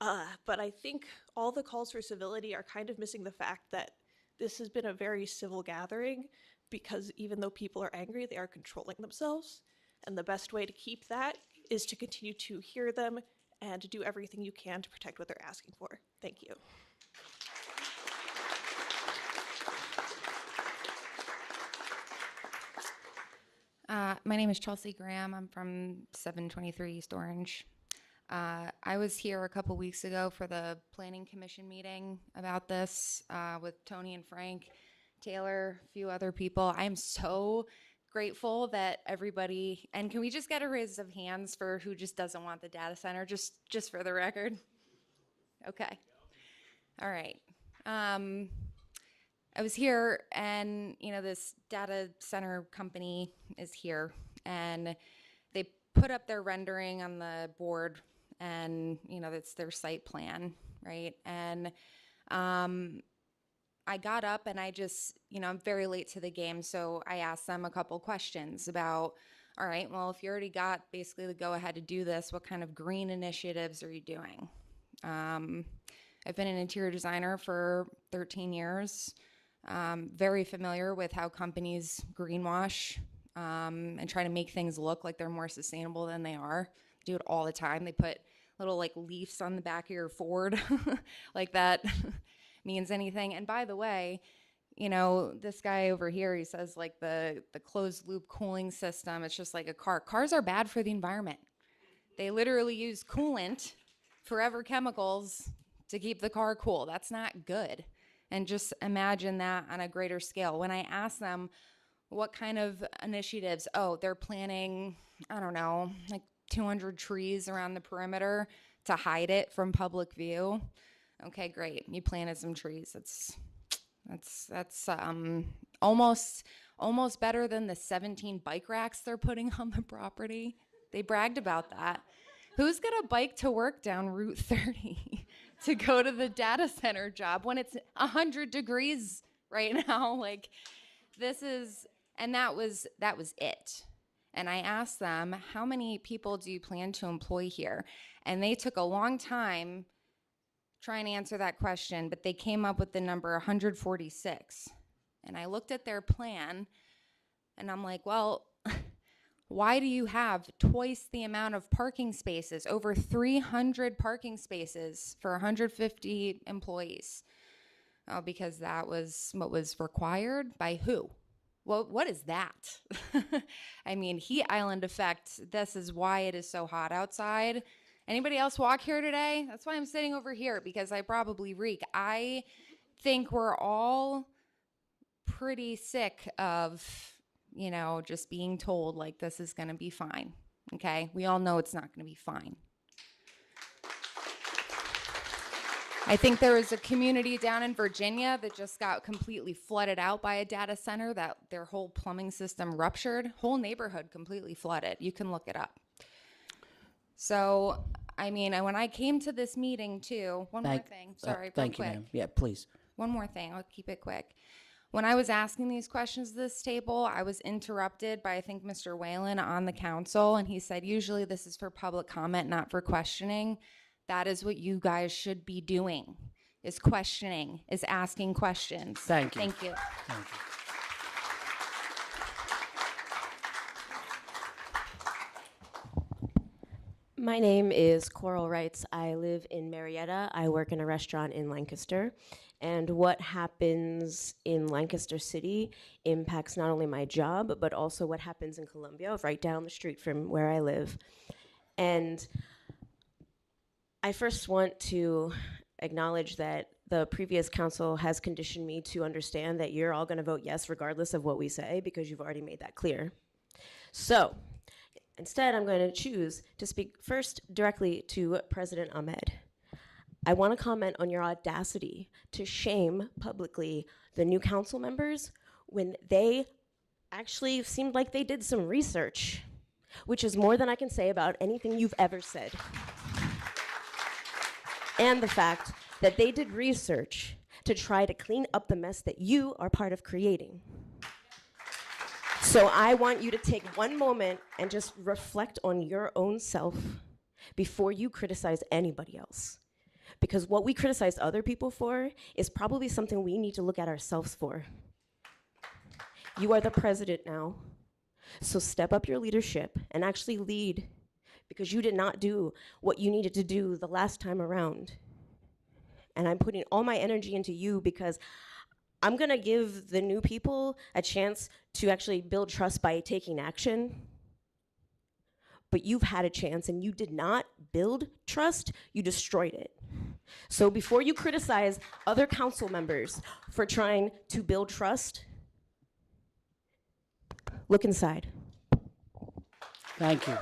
But I think all the calls for civility are kind of missing the fact that this has been a very civil gathering, because even though people are angry, they are controlling themselves. And the best way to keep that is to continue to hear them and to do everything you can to protect what they're asking for. Thank you. My name is Chelsea Graham. I'm from 723 East Orange. I was here a couple weeks ago for the Planning Commission meeting about this with Tony and Frank, Taylor, a few other people. I'm so grateful that everybody, and can we just get a raise of hands for who just doesn't want the data center, just for the record? Okay. All right. I was here, and this data center company is here, and they put up their rendering on the board, and that's their site plan, right? And I got up and I just, I'm very late to the game, so I asked them a couple questions about, all right, well, if you already got basically the go-ahead to do this, what kind of green initiatives are you doing? I've been an interior designer for 13 years, very familiar with how companies greenwash and try to make things look like they're more sustainable than they are. They do it all the time. They put little leaves on the back of your Ford like that means anything. And by the way, this guy over here, he says the closed loop cooling system, it's just like a car. Cars are bad for the environment. They literally use coolant, forever chemicals, to keep the car cool. That's not good. And just imagine that on a greater scale. When I ask them what kind of initiatives, they're planting, I don't know, 200 trees around the perimeter to hide it from public view. Okay, great. You planted some trees. That's almost better than the 17 bike racks they're putting on the property. They bragged about that. Who's gonna bike to work down Route 30 to go to the data center job when it's 100 degrees right now? That was it. And I asked them, how many people do you plan to employ here? And they took a long time trying to answer that question, but they came up with the number 146. And I looked at their plan, and I'm like, well, why do you have twice the amount of parking spaces, over 300 parking spaces for 150 employees? Oh, because that was what was required by who? Well, what is that? I mean, heat island effect. This is why it is so hot outside. Anybody else walk here today? That's why I'm sitting over here, because I probably reek. I think we're all pretty sick of, just being told this is going to be fine. Okay? We all know it's not going to be fine. I think there was a community down in Virginia that just got completely flooded out by a data center, that their whole plumbing system ruptured. Whole neighborhood completely flooded. You can look it up. So, when I came to this meeting too, one more thing. Sorry, thank you, quick. ma'am. Yeah, please. One more thing. I'll keep it quick. When I was asking these questions at this table, I was interrupted by, I think, Mr. Whalen on the council, and he said, usually this is for public comment, not for questioning. That is what you guys should be doing, is questioning, is asking questions. Thank you. Thank you. Thank you. My name is Coral Wrights. I live in Marietta. I work in a restaurant in Lancaster. And what happens in Lancaster City impacts not only my job, but also what happens in Columbia, right down the street from where I live. And I first want to acknowledge that the previous council has conditioned me to understand that you're all going to vote yes regardless of what we say, because you've already made that clear. So instead, I'm going to choose to speak first directly to President Ahmed. I want to comment on your audacity to shame publicly the new council members when they actually seemed like they did some research, which is more than I can say about anything you've ever said. And the fact that they did research to try to clean up the mess that you are part of creating. So I want you to take one moment and just reflect on your own self before you criticize anybody else. Because what we criticize other people for is probably something we need to look at ourselves for. You are the president now, so step up your leadership and actually lead, because you did not do what you needed to do the last time around. And I'm putting all my energy into you because I'm gonna give the new people a chance to actually build trust by taking action. But you've had a chance and you did not build trust, you destroyed it. So before you criticize other council members for trying to build trust, look inside. Thank you.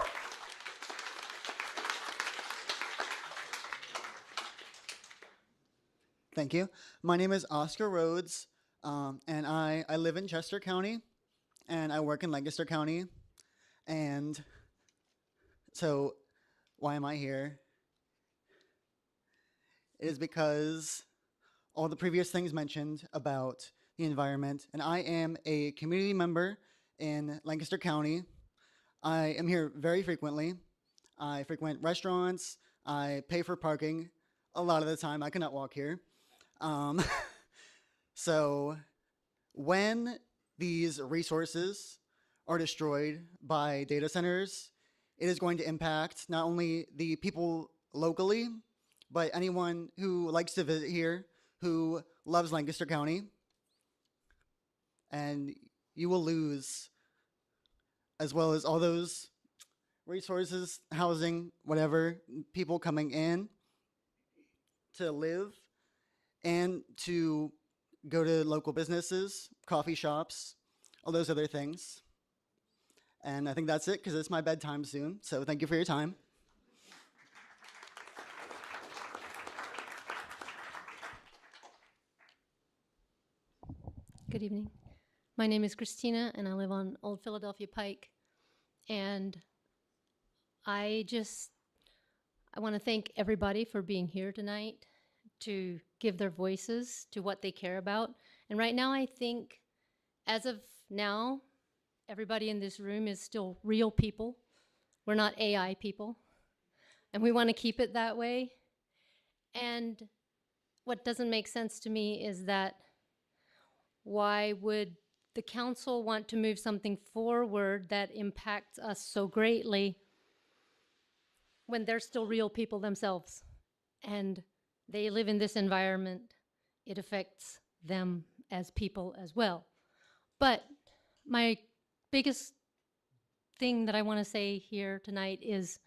Thank you. My name is Oscar Rhodes, and I live in Chester County, and I work in Lancaster County. And so why am I here? It is because all the previous things mentioned about the environment, and I am a community member in Lancaster County. I am here very frequently. I frequent restaurants. I pay for parking a lot of the time. I cannot walk here. So when these resources are destroyed by data centers, it is going to impact not only the people locally, but anyone who likes to visit here, who loves Lancaster County. And you will lose, as well as all those resources, housing, whatever, people coming in to live and to go to local businesses, coffee shops, all those other things. And I think that's it, because it's my bedtime soon. So thank you for your time. Good evening. My name is Christina, and I live on Old Philadelphia Pike. And I want to thank everybody for being here tonight to give their voices to what they care about. And right now, I think, as of now, everybody in this room is still real people. We're not AI people. And we want to keep it that way. And what doesn't make sense to me is that why would the council want to move something forward that impacts us so greatly when they're still real people themselves and they live in this environment? It affects them as people as well. But my biggest thing that I want to say here tonight is,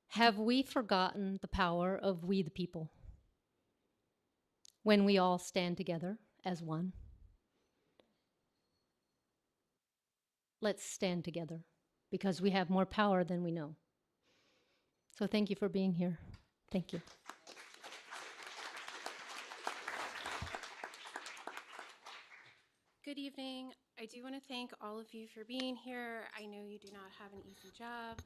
have we forgotten the power of we the people when we all stand together as one? Let's stand together, because we have more power than we know. So thank you for being here. Thank you. Good evening. I do want to thank all of you for being here. I know you do not have an easy job.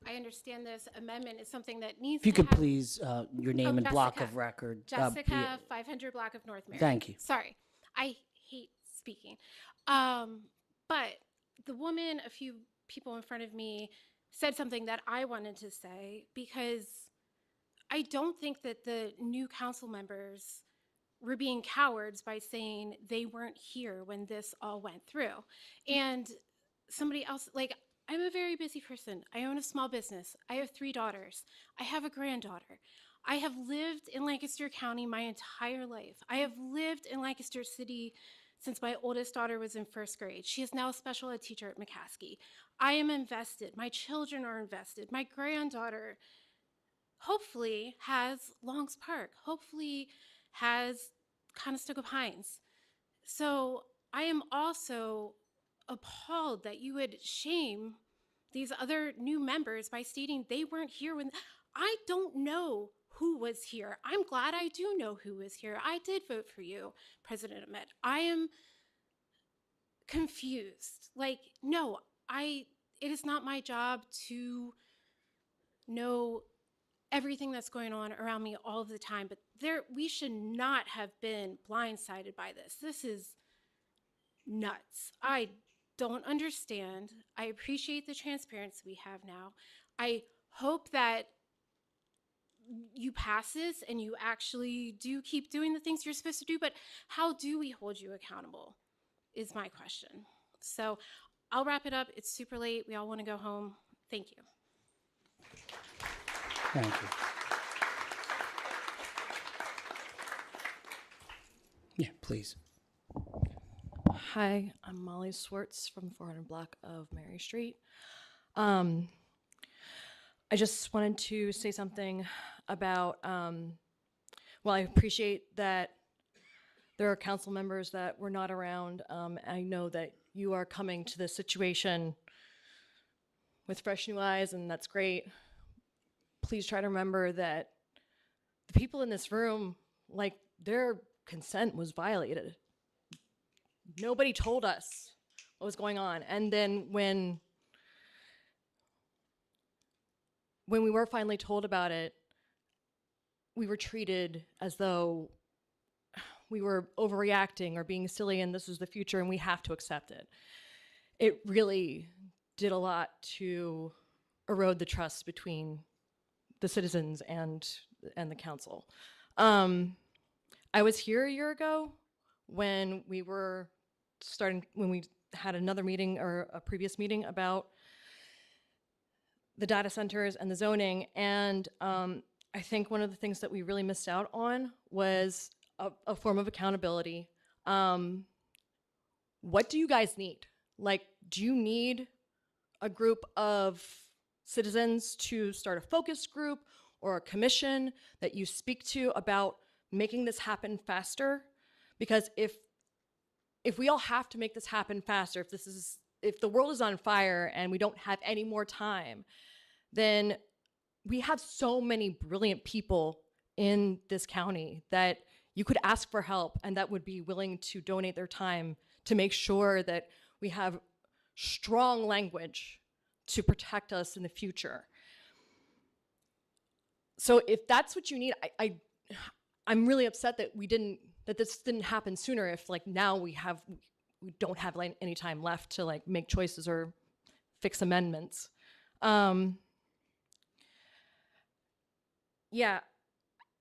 I understand this amendment is something that needs If you to could happen. please, your name and block of record. Jessica, 500 block of North Marion. Thank you. Sorry. I hate speaking. But the woman, a few people in front of me, said something that I wanted to say, because I don't think that the new council members were being cowards by saying they weren't here when this all went through. And somebody else, like, I'm a very busy person. I own a small business. I have 3 daughters. I have a granddaughter. I have lived in Lancaster County my entire life. I have lived in Lancaster City since my oldest daughter was in 1st grade. She is now a special ed teacher at McCaskey. I am invested. My children are invested. My granddaughter hopefully has Longs Park, hopefully has Conestoga Pines. So I am also appalled that you would shame these other new members by stating they weren't here when I don't know who was here. I'm glad I do know who was here. I did vote for you, President Ahmed. I am confused. Like, no, it is not my job to know everything that's going on around me all of the time, but we should not have been blindsided by this. This is nuts. I don't understand. I appreciate the transparency we have now. I hope that you pass this and you actually do keep doing the things you're supposed to do, but how do we hold you accountable is my question. So I'll wrap it up. It's super late. We all want to go home. Thank you. Thank you. Yeah, please. Hi, I'm Molly Swartz from 400 block of Mary Street. I just wanted to say something about, well, I appreciate that there are council members that were not around. I know that you are coming to this situation with fresh new eyes, and that's great. Please try to remember that the people in this room, like, their consent was violated. Nobody told us what was going on. And then when we were finally told about it, we were treated as though we were overreacting or being silly and this was the future and we have to accept it. It really did a lot to erode the trust between the citizens and the council. I was here a year ago when we had another meeting or a previous meeting about the data centers and the zoning, and I think one of the things that we really missed out on was a form of accountability. What do you guys need? Like, do you need a group of citizens to start a focus group or a commission that you speak to about making this happen faster? Because if we all have to make this happen faster, if the world is on fire and we don't have any more time, then we have so many brilliant people in this county that you could ask for help and that would be willing to donate their time to make sure that we have strong language to protect us in the future. So if that's what you need, I'm really upset that this didn't happen sooner. If like now we don't have like any time left to like make choices or fix amendments. Yeah,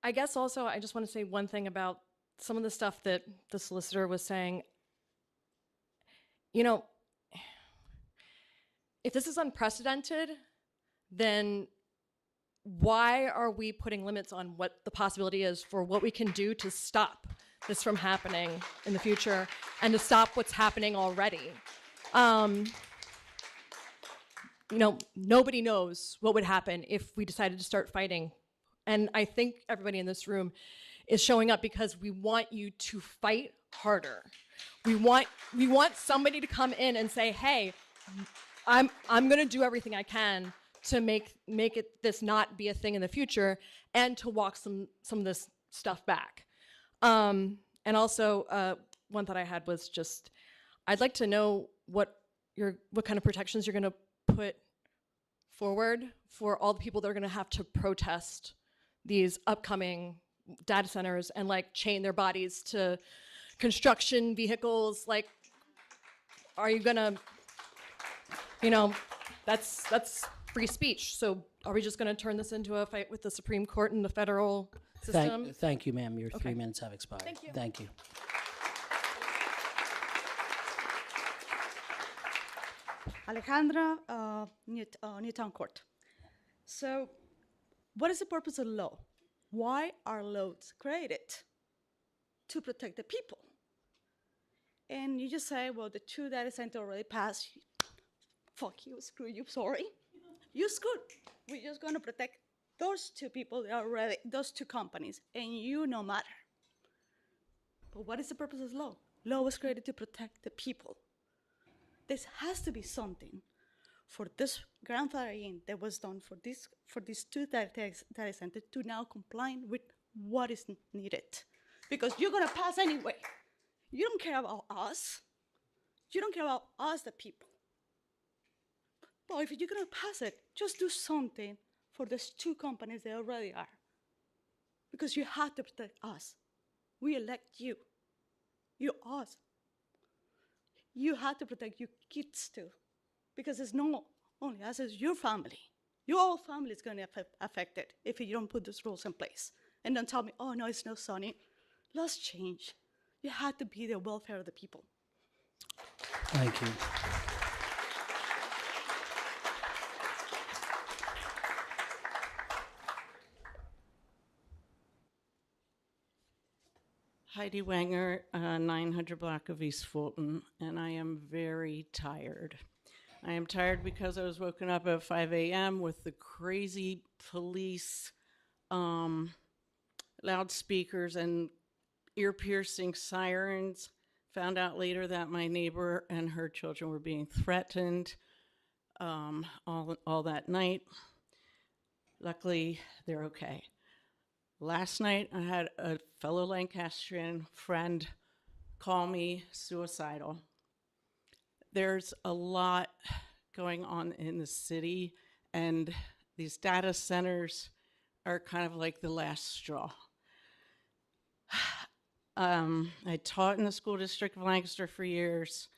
I guess also I just want to say one thing about some of the stuff that the solicitor was saying. You know, if this is unprecedented, then why are we putting limits on what the possibility is for what we can do to stop this from happening in the future and to stop what's happening already? You know, nobody knows what would happen if we decided to start fighting. And I think everybody in this room is showing up because we want you to fight harder. We want somebody to come in and say, hey, I'm gonna do everything I can to make this not be a thing in the future and to walk some of this stuff back. And also, one thought I had was just, I'd like to know what kind of protections you're gonna put forward for all the people that are gonna have to protest these upcoming data centers and like chain their bodies to construction vehicles. Like, are you gonna, that's free speech. So are we just gonna turn this into a fight with the Supreme Court and the federal system? Thank you, ma'am. Your 3 Okay. minutes have expired. Thank you. Thank you. Alejandra Newtown Court. So, what is the purpose of law? Why are laws created? To protect the people. And you just say, well, the 2 data center already passed. Fuck you, screw you, sorry. You screwed. We're just gonna protect those 2 people that are already, those 2 companies, and you no matter. But what is the purpose of law? Law was created to protect the people. This has to be something for this grandfathering that was done for these 2 data centers to now comply with what is needed. Because you're gonna pass anyway. You don't care about us. You don't care about us, the people. But if you're gonna pass it, just do something for these 2 companies that already are. Because you have to protect us. We elect you. You're us. You have to protect your kids too. Because it's not only us, it's your family. Your whole family is going to be affected if you don't put those rules in place. And don't tell me, oh no, it's not sunny. Let's change. You have to be the welfare of the people. Thank you. Heidi Wanger, 900 block of East Fulton, and I am very tired. I am tired because I was woken up at 5 a.m. with the crazy police loudspeakers and ear-piercing sirens. Found out later that my neighbor and her children were being threatened all that night. Luckily, they're okay. Last night, I had a fellow Lancastrian friend call me suicidal. There's a lot going on in the city, and these data centers are kind of like the last straw. I taught in the school district of Lancaster for years.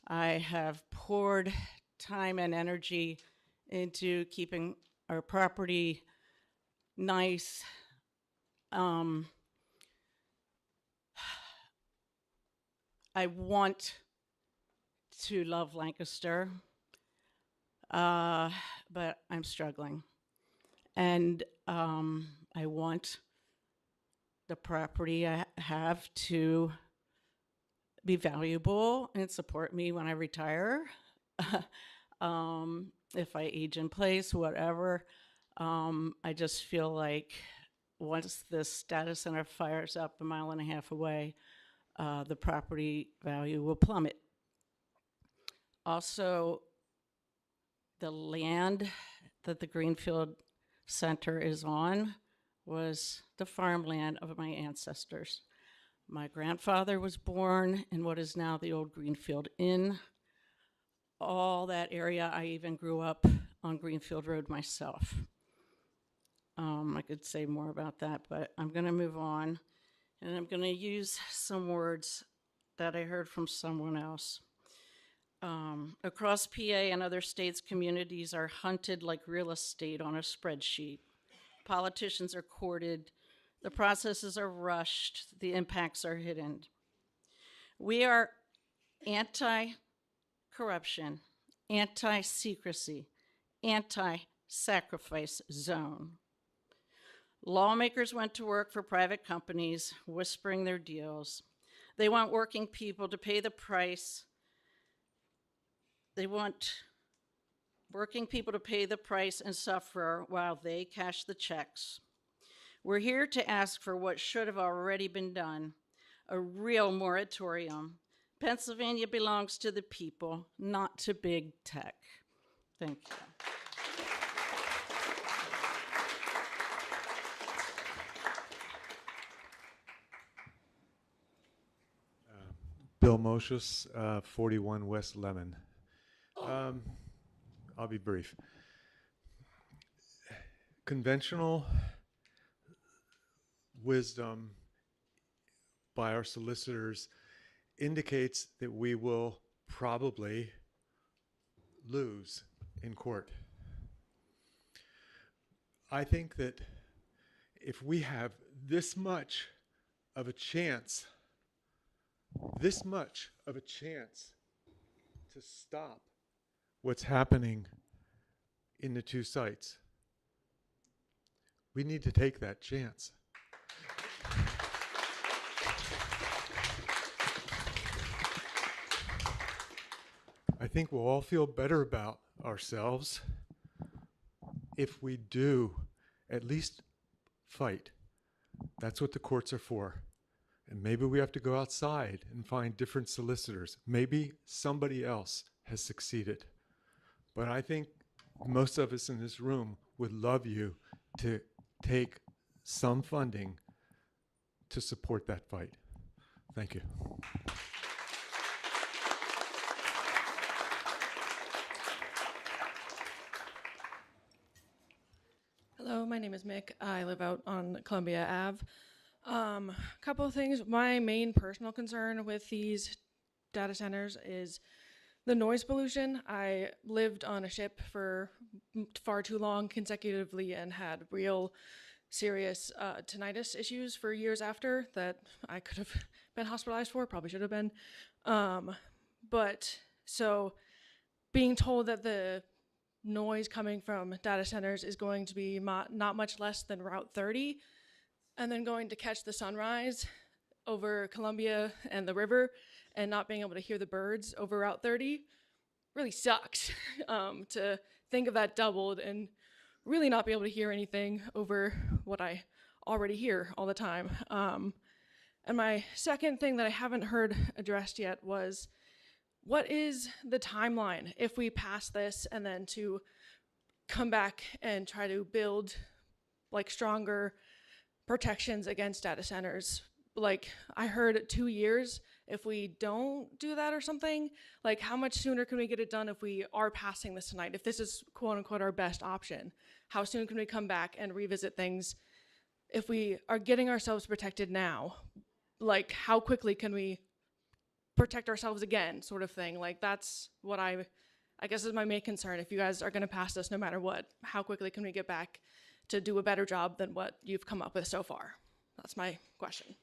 I have poured time and energy into keeping our property nice. I want to love Lancaster, but I'm struggling. And I want the property I have to be valuable and support me when I retire. If I age in place, whatever. I just feel like once this data center fires up 1.5 miles away, the property value will plummet. Also, the land that the Greenfield Center is on was the farmland of my ancestors. My grandfather was born in what is now the old Greenfield Inn. All that area, I even grew up on Greenfield Road myself. I could say more about that, but I'm going to move on, and I'm going to use some words that I heard from someone else. Across PA and other states, communities are hunted like real estate on a spreadsheet. Politicians are courted, the processes are rushed, the impacts are hidden. We are anti-corruption, anti-secrecy, anti-sacrifice zone. Lawmakers went to work for private companies, whispering their deals. They want working people to pay the price. They want working people to pay the price and suffer while they cash the checks. We're here to ask for what should have already been done, a real moratorium. Pennsylvania belongs to the people, not to big tech. Thank you. Bill Mosius, 41 West Lemon. I'll be brief. Conventional wisdom by our solicitors indicates that we will probably lose in court. I think that if we have this much of a chance to stop what's happening in the two sites, we need to take that chance. I think we'll all feel better about ourselves if we do at least fight. That's what the courts are for. And maybe we have to go outside and find different solicitors. Maybe somebody else has succeeded. But I think most of us in this room would love you to take some funding to support that fight. Thank you. Hello, my name is Mick. I live out on Columbia Ave. Couple of things. My main personal concern with these data centers is the noise pollution. I lived on a ship for far too long consecutively and had real serious tinnitus issues for years after that I could have been hospitalized for, probably should have been. But so being told that the noise coming from data centers is going to be not much less than Route 30, and then going to catch the sunrise over Columbia and the river and not being able to hear the birds over Route 30 really sucks. To think of that doubled and really not be able to hear anything over what I already hear all the time. And my second thing that I haven't heard addressed yet was, what is the timeline if we pass this and then to come back and try to build like stronger protections against data centers? Like I heard 2 years if we don't do that or something. Like how much sooner can we get it done if we are passing this tonight? If this is quote unquote our best option, how soon can we come back and revisit things? If we are getting ourselves protected now, like how quickly can we protect ourselves again, sort of thing? Like that's what I guess is my main concern. If you guys are gonna pass this no matter what, how quickly can we get back to do a better job than what you've come up with so far? That's my question.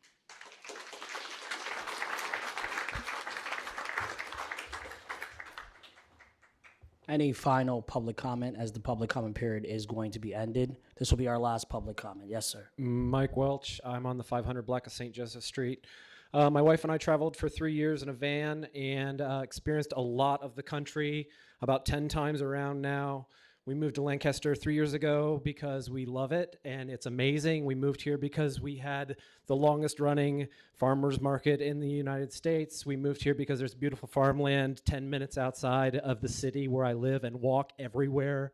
Any final public comment, as the public comment period is going to be ended? This will be our last public comment. Yes, sir. Mike Welch. I'm on the 500 block of St. Joseph Street. My wife and I traveled for 3 years in a van and experienced a lot of the country, about 10 times around now. We moved to Lancaster 3 years ago because we love it and it's amazing. We moved here because we had the longest running farmers market in the United States. We moved here because there's beautiful farmland 10 minutes outside of the city where I live and walk everywhere.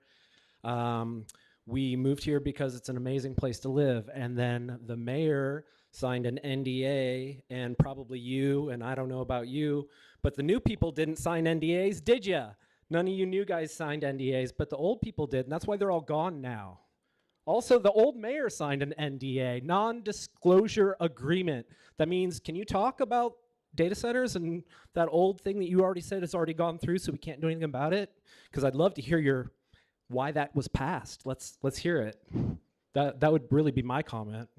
We moved here because it's an amazing place to live. And then the mayor signed an NDA, and probably you, and I don't know about you, but the new people didn't sign NDAs, did ya? None of you new guys signed NDAs, but the old people did, and that's why they're all gone now. Also, the old mayor signed an NDA, non-disclosure agreement. That means, can you talk about data centers and that old thing that you already said has already gone through, so we can't do anything about it? Because I'd love to hear why that was passed. Let's hear it. That would really be my comment.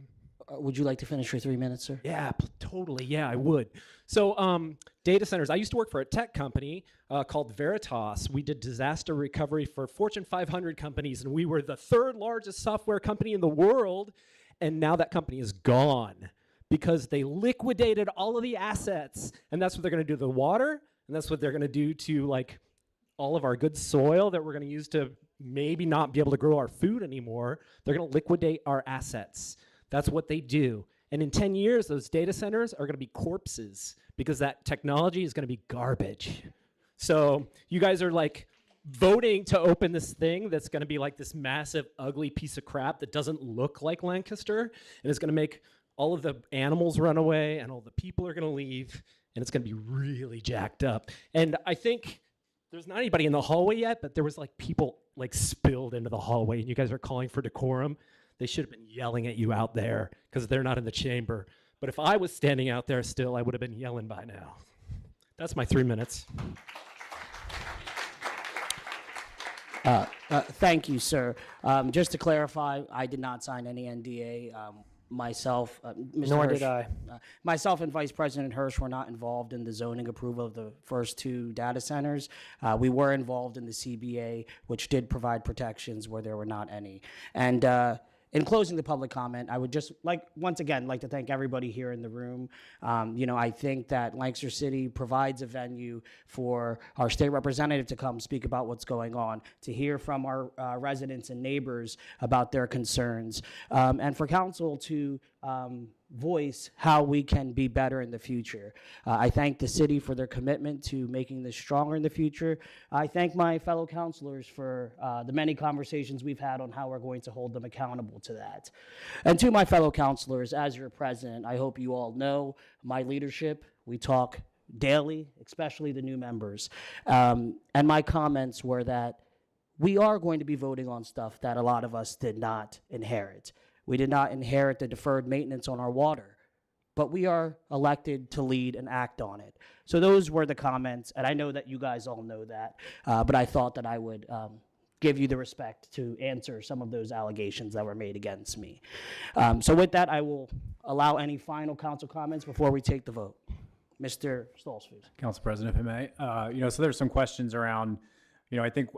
Would you like to finish your 3 minutes, sir? Yeah, totally. Yeah, I would. So data centers. I used to work for a tech company called Veritas. We did disaster recovery for Fortune 500 companies, and we were the third largest software company in the world. And now that company is gone because they liquidated all of the assets. And that's what they're going to do to the water. And that's what they're going to do to like all of our good soil that we're going to use to maybe not be able to grow our food anymore. They're going to liquidate our assets. That's what they do. And in 10 years, those data centers are going to be corpses because that technology is going to be garbage. So you guys are like voting to open this thing that's going to be like this massive, ugly piece of crap that doesn't look like Lancaster. And it's going to make all of the animals run away and all the people are going to leave. And it's going to be really jacked up. And I think there's not anybody in the hallway yet, but there was like people like spilled into the hallway and you guys are calling for decorum. They should have been yelling at you out there because they're not in the chamber. But if I was standing out there still, I would have been yelling by now. That's my 3 minutes. Thank you, sir. Just to clarify, I did not sign any NDA. Myself, Mr. Nor Hirsch, did I. Myself and Vice President Hirsch were not involved in the zoning approval of the first 2 data centers. We were involved in the CBA, which did provide protections where there were not any. And in closing the public comment, I would just once again, like to thank everybody here in the room. I think that Lancaster City provides a venue for our state representative to come speak about what's going on, to hear from our residents and neighbors about their concerns, and for council to voice how we can be better in the future. I thank the city for their commitment to making this stronger in the future. I thank my fellow councilors for the many conversations we've had on how we're going to hold them accountable to that. And to my fellow councilors, as your president, I hope you all know my leadership. We talk daily, especially the new members. And my comments were that we are going to be voting on stuff that a lot of us did not inherit. We did not inherit the deferred maintenance on our water, but we are elected to lead and act on it. So those were the comments, and I know that you guys all know that, but I thought that I would give you the respect to answer some of those allegations that were made against me. So with that, I will allow any final council comments before we take the vote. Mr. Stolzfus. Council President, if I may, so there's some questions around, I think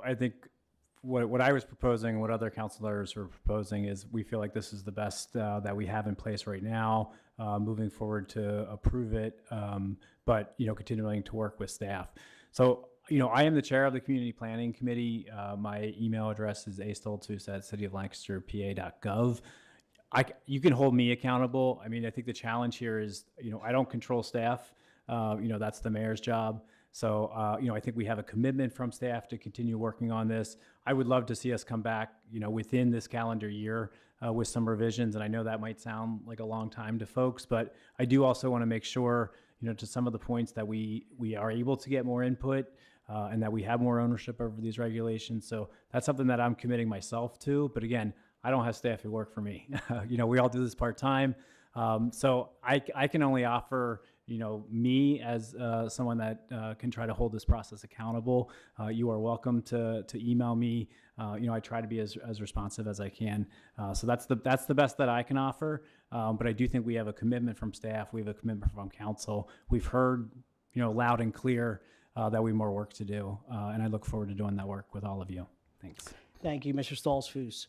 what I was proposing, what other councilors were proposing is we feel like this is the best that we have in place right now, moving forward to approve it, but continuing to work with staff. So, I am the chair of the Community Planning Committee. My email address is aStoltzfus@cityoflancasterpa.gov. You can hold me accountable. I think the challenge here is, I don't control staff. That's the mayor's job. So, I think we have a commitment from staff to continue working on this. I would love to see us come back, within this calendar year with some revisions. And I know that might sound like a long time to folks, but I do also want to make sure, to some of the points that we are able to get more input and that we have more ownership over these regulations. So that's something that I'm committing myself to. But again, I don't have staff who work for me. We all do this part-time. So I can only offer, me as someone that can try to hold this process accountable. You are welcome to email me. I try to be as responsive as I can. So that's the best that I can offer. But I do think we have a commitment from staff. We have a commitment from council. We've heard, loud and clear that we have more work to do. And I look forward to doing that work with all of you. Thanks. Thank you, Mr. Stolzfus.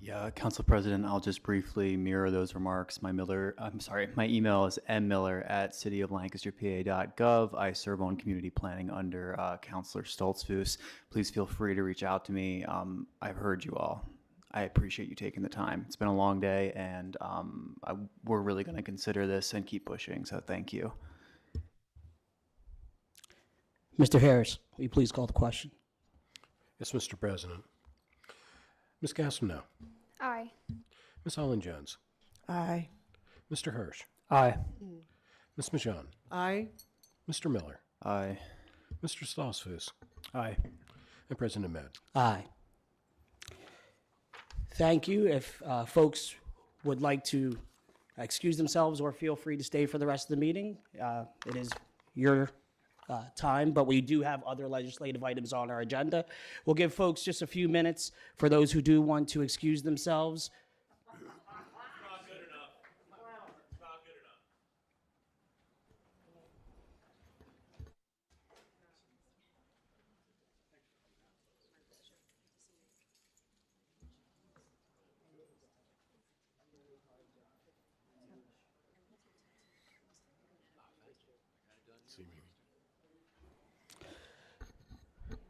Yeah, Council President, I'll just briefly mirror those remarks. My email is mmiller@cityoflancasterpa.gov. I serve on community planning under Councilor Stolzfus. Please feel free to reach out to me. I've heard you all. I appreciate you taking the time. It's been a long day, and we're really going to consider this and keep pushing, so thank you. Mr. Harris, will you please call the question? Yes, Mr. President. Ms. Gastineau. Aye. Ms. Holland-Jones. Aye. Mr. Hirsch. Aye. Ms. Mijan. Aye. Mr. Miller. Aye. Mr. Stolzfus. Aye. And President Ahmed. Aye. Thank you. If folks would like to excuse themselves or feel free to stay for the rest of the meeting, it is your time, but we do have other legislative items on our agenda. We'll give folks just a few minutes for those who do want to excuse themselves.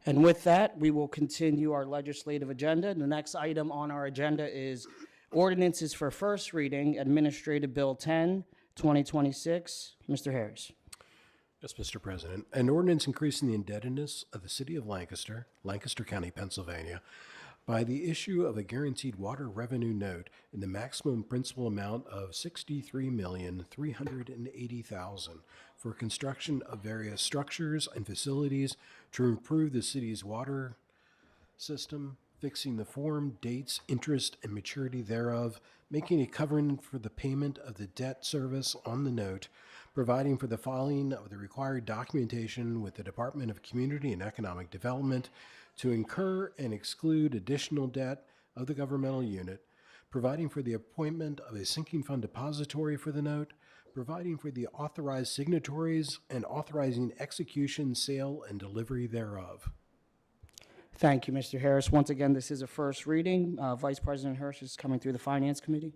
And with that, we will continue our legislative agenda. The next item on our agenda is ordinances for first reading, Administrative Bill 10, 2026. Mr. Harris. Yes, Mr. President. An ordinance increasing the indebtedness of the City of Lancaster, Lancaster County, Pennsylvania, by the issue of a guaranteed water revenue note in the maximum principal amount of $63,380,000 for construction of various structures and facilities to improve the city's water system, fixing the form, dates, interest, and maturity thereof, making a covenant for the payment of the debt service on the note, providing for the filing of the required documentation with the Department of Community and Economic Development to incur and exclude additional debt of the governmental unit, providing for the appointment of a sinking fund depository for the note, providing for the authorized signatories, and authorizing execution, sale, and delivery thereof. Thank you, Mr. Harris. Once again, this is a first reading. Vice President Hirsch is coming through the Finance Committee.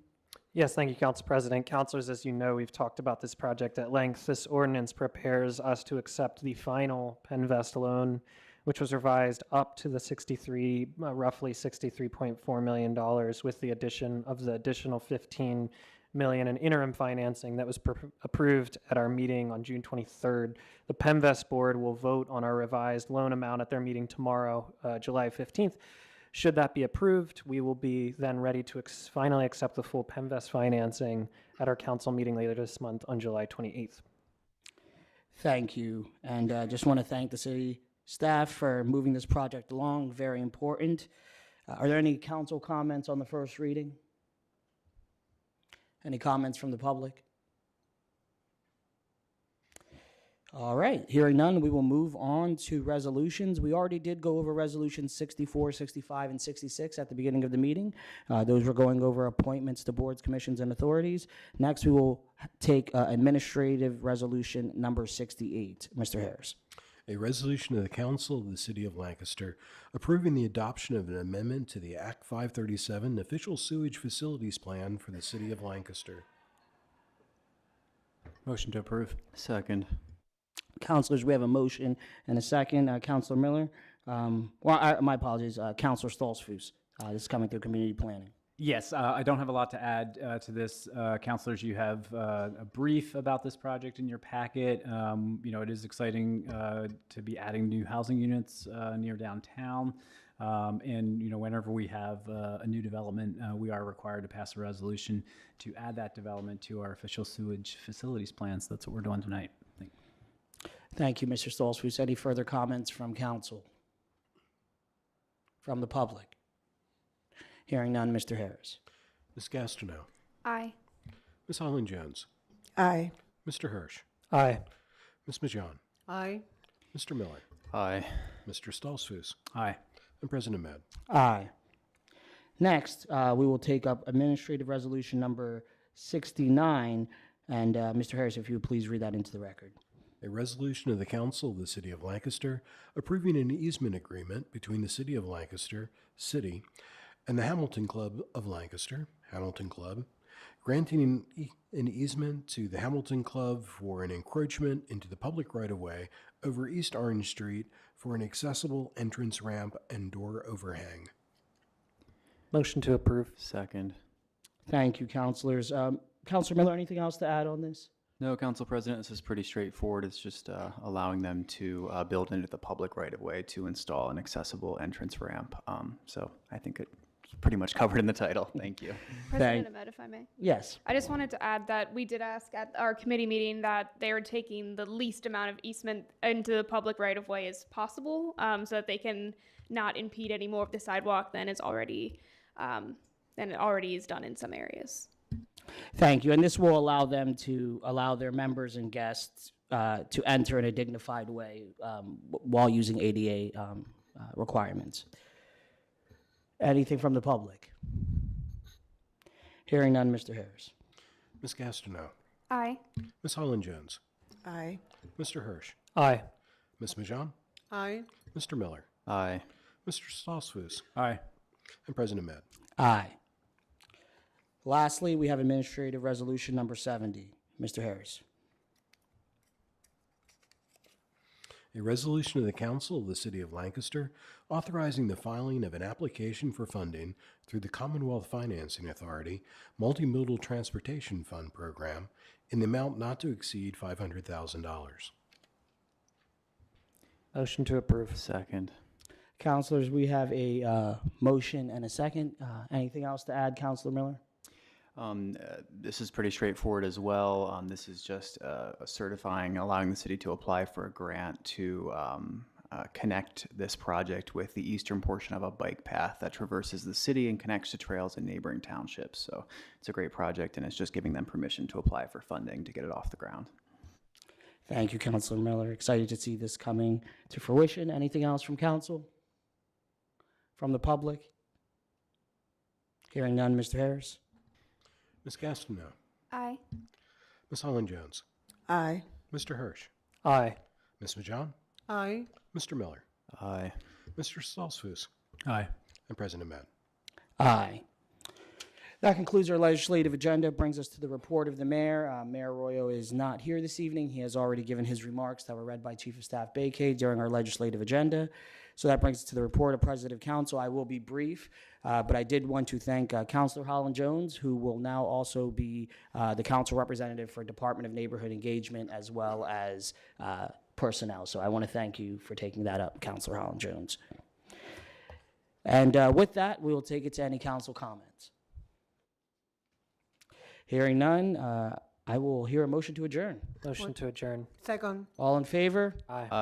Yes, thank you, Council President. Councilors, as you know, we've talked about this project at length. This ordinance prepares us to accept the final Penvest loan, which was revised up to the roughly $63.4 million with the addition of the additional $15 million in interim financing that was approved at our meeting on June 23rd. The Penvest board will vote on our revised loan amount at their meeting tomorrow, July 15th. Should that be approved, we will be then ready to finally accept the full Penvest financing at our council meeting later this month on July 28th. Thank you. And just want to thank the city staff for moving this project along. Very important. Are there any council comments on the first reading? Any comments from the public? All right, hearing none, we will move on to resolutions. We already did go over resolutions 64, 65, and 66 at the beginning of the meeting. Those were going over appointments to boards, commissions, and authorities. Next, we will take administrative resolution number 68. Mr. Harris. A resolution of the Council of the City of Lancaster approving the adoption of an amendment to the Act 537 Official Sewage Facilities Plan for the City of Lancaster. Motion to approve. Second. Councilors, we have a motion and a second. Councilor Miller. My apologies. Councilor Stolzfus. This is coming through community planning. Yes, I don't have a lot to add to this. Councilors, you have a brief about this project in your packet. It is exciting to be adding new housing units near downtown. Whenever we have a new development, we are required to pass a resolution to add that development to our official sewage facilities plans. That's what we're doing tonight. Thank you, Mr. Stolzfus. Any further comments from council? From the public? Hearing none, Mr. Harris. Ms. Gastineau. Aye. Ms. Holland-Jones. Aye. Mr. Hirsch. Aye. Ms. Majan. Aye. Mr. Miller. Aye. Mr. Stolzfus. Aye. And President Mad. Aye. Next, we will take up administrative resolution number 69. And Mr. Harris, if you would please read that into the record. A resolution of the Council of the City of Lancaster approving an easement agreement between the City of Lancaster, City, and the Hamilton Club of Lancaster, Hamilton Club, granting an easement to the Hamilton Club for an encroachment into the public right-of-way over East Orange Street for an accessible entrance ramp and door overhang. Motion to approve. Second. Thank you, councilors. Councilor Miller, anything else to add on this? No, Council President, this is pretty straightforward. It's just allowing them to build into the public right-of-way to install an accessible entrance ramp. So I think it's pretty much covered in the title. Thank you. President Ahmed, if I may. Yes. I just wanted to add that we did ask at our committee meeting that they are taking the least amount of easement into the public right-of-way as possible, so that they can not impede any more of the sidewalk than it already is done in some areas. Thank you. And this will allow them to allow their members and guests to enter in a dignified way while using ADA requirements. Anything from the public? Hearing none, Mr. Harris. Ms. Gastineau. Aye. Ms. Holland-Jones. Aye. Mr. Hirsch. Aye. Ms. Majan. Aye. Mr. Miller. Aye. Mr. Stolzfus. Aye. And President Mad. Aye. Lastly, we have administrative resolution number 70. Mr. Harris. A resolution of the Council of the City of Lancaster authorizing the filing of an application for funding through the Commonwealth Financing Authority Multimodal Transportation Fund Program in the amount not to exceed $500,000. Motion to approve. Second. Councilors, we have a motion and a second. Anything else to add, Councilor Miller? This is pretty straightforward as well. This is just certifying, allowing the city to apply for a grant to connect this project with the eastern portion of a bike path that traverses the city and connects to trails in neighboring townships. So it's a great project, and it's just giving them permission to apply for funding to get it off the ground. Thank you, Councilor Miller. Excited to see this coming to fruition. Anything else from council? From the public? Hearing none, Mr. Harris? Ms. Gastineau? Aye. Ms. Holland-Jones? Aye. Mr. Hirsch? Aye. Ms. Majan? Aye. Mr. Miller? Aye. Mr. Stoltzfus? Aye. And President Mann. Aye. That concludes our legislative agenda. Brings us to the report of the mayor. Mayor Arroyo is not here this evening. He has already given his remarks that were read by Chief of Staff Bakay during our legislative agenda. So that brings us to the report of President of Council. I will be brief, but I did want to thank Councilor Holland-Jones, who will now also be the council representative for Department of Neighborhood Engagement as well as personnel. So I want to thank you for taking that up, Councilor Holland-Jones. And with that, we will take it to any council comments. Hearing none, I will hear a motion to adjourn. Motion to adjourn. Second. All in favor? Aye.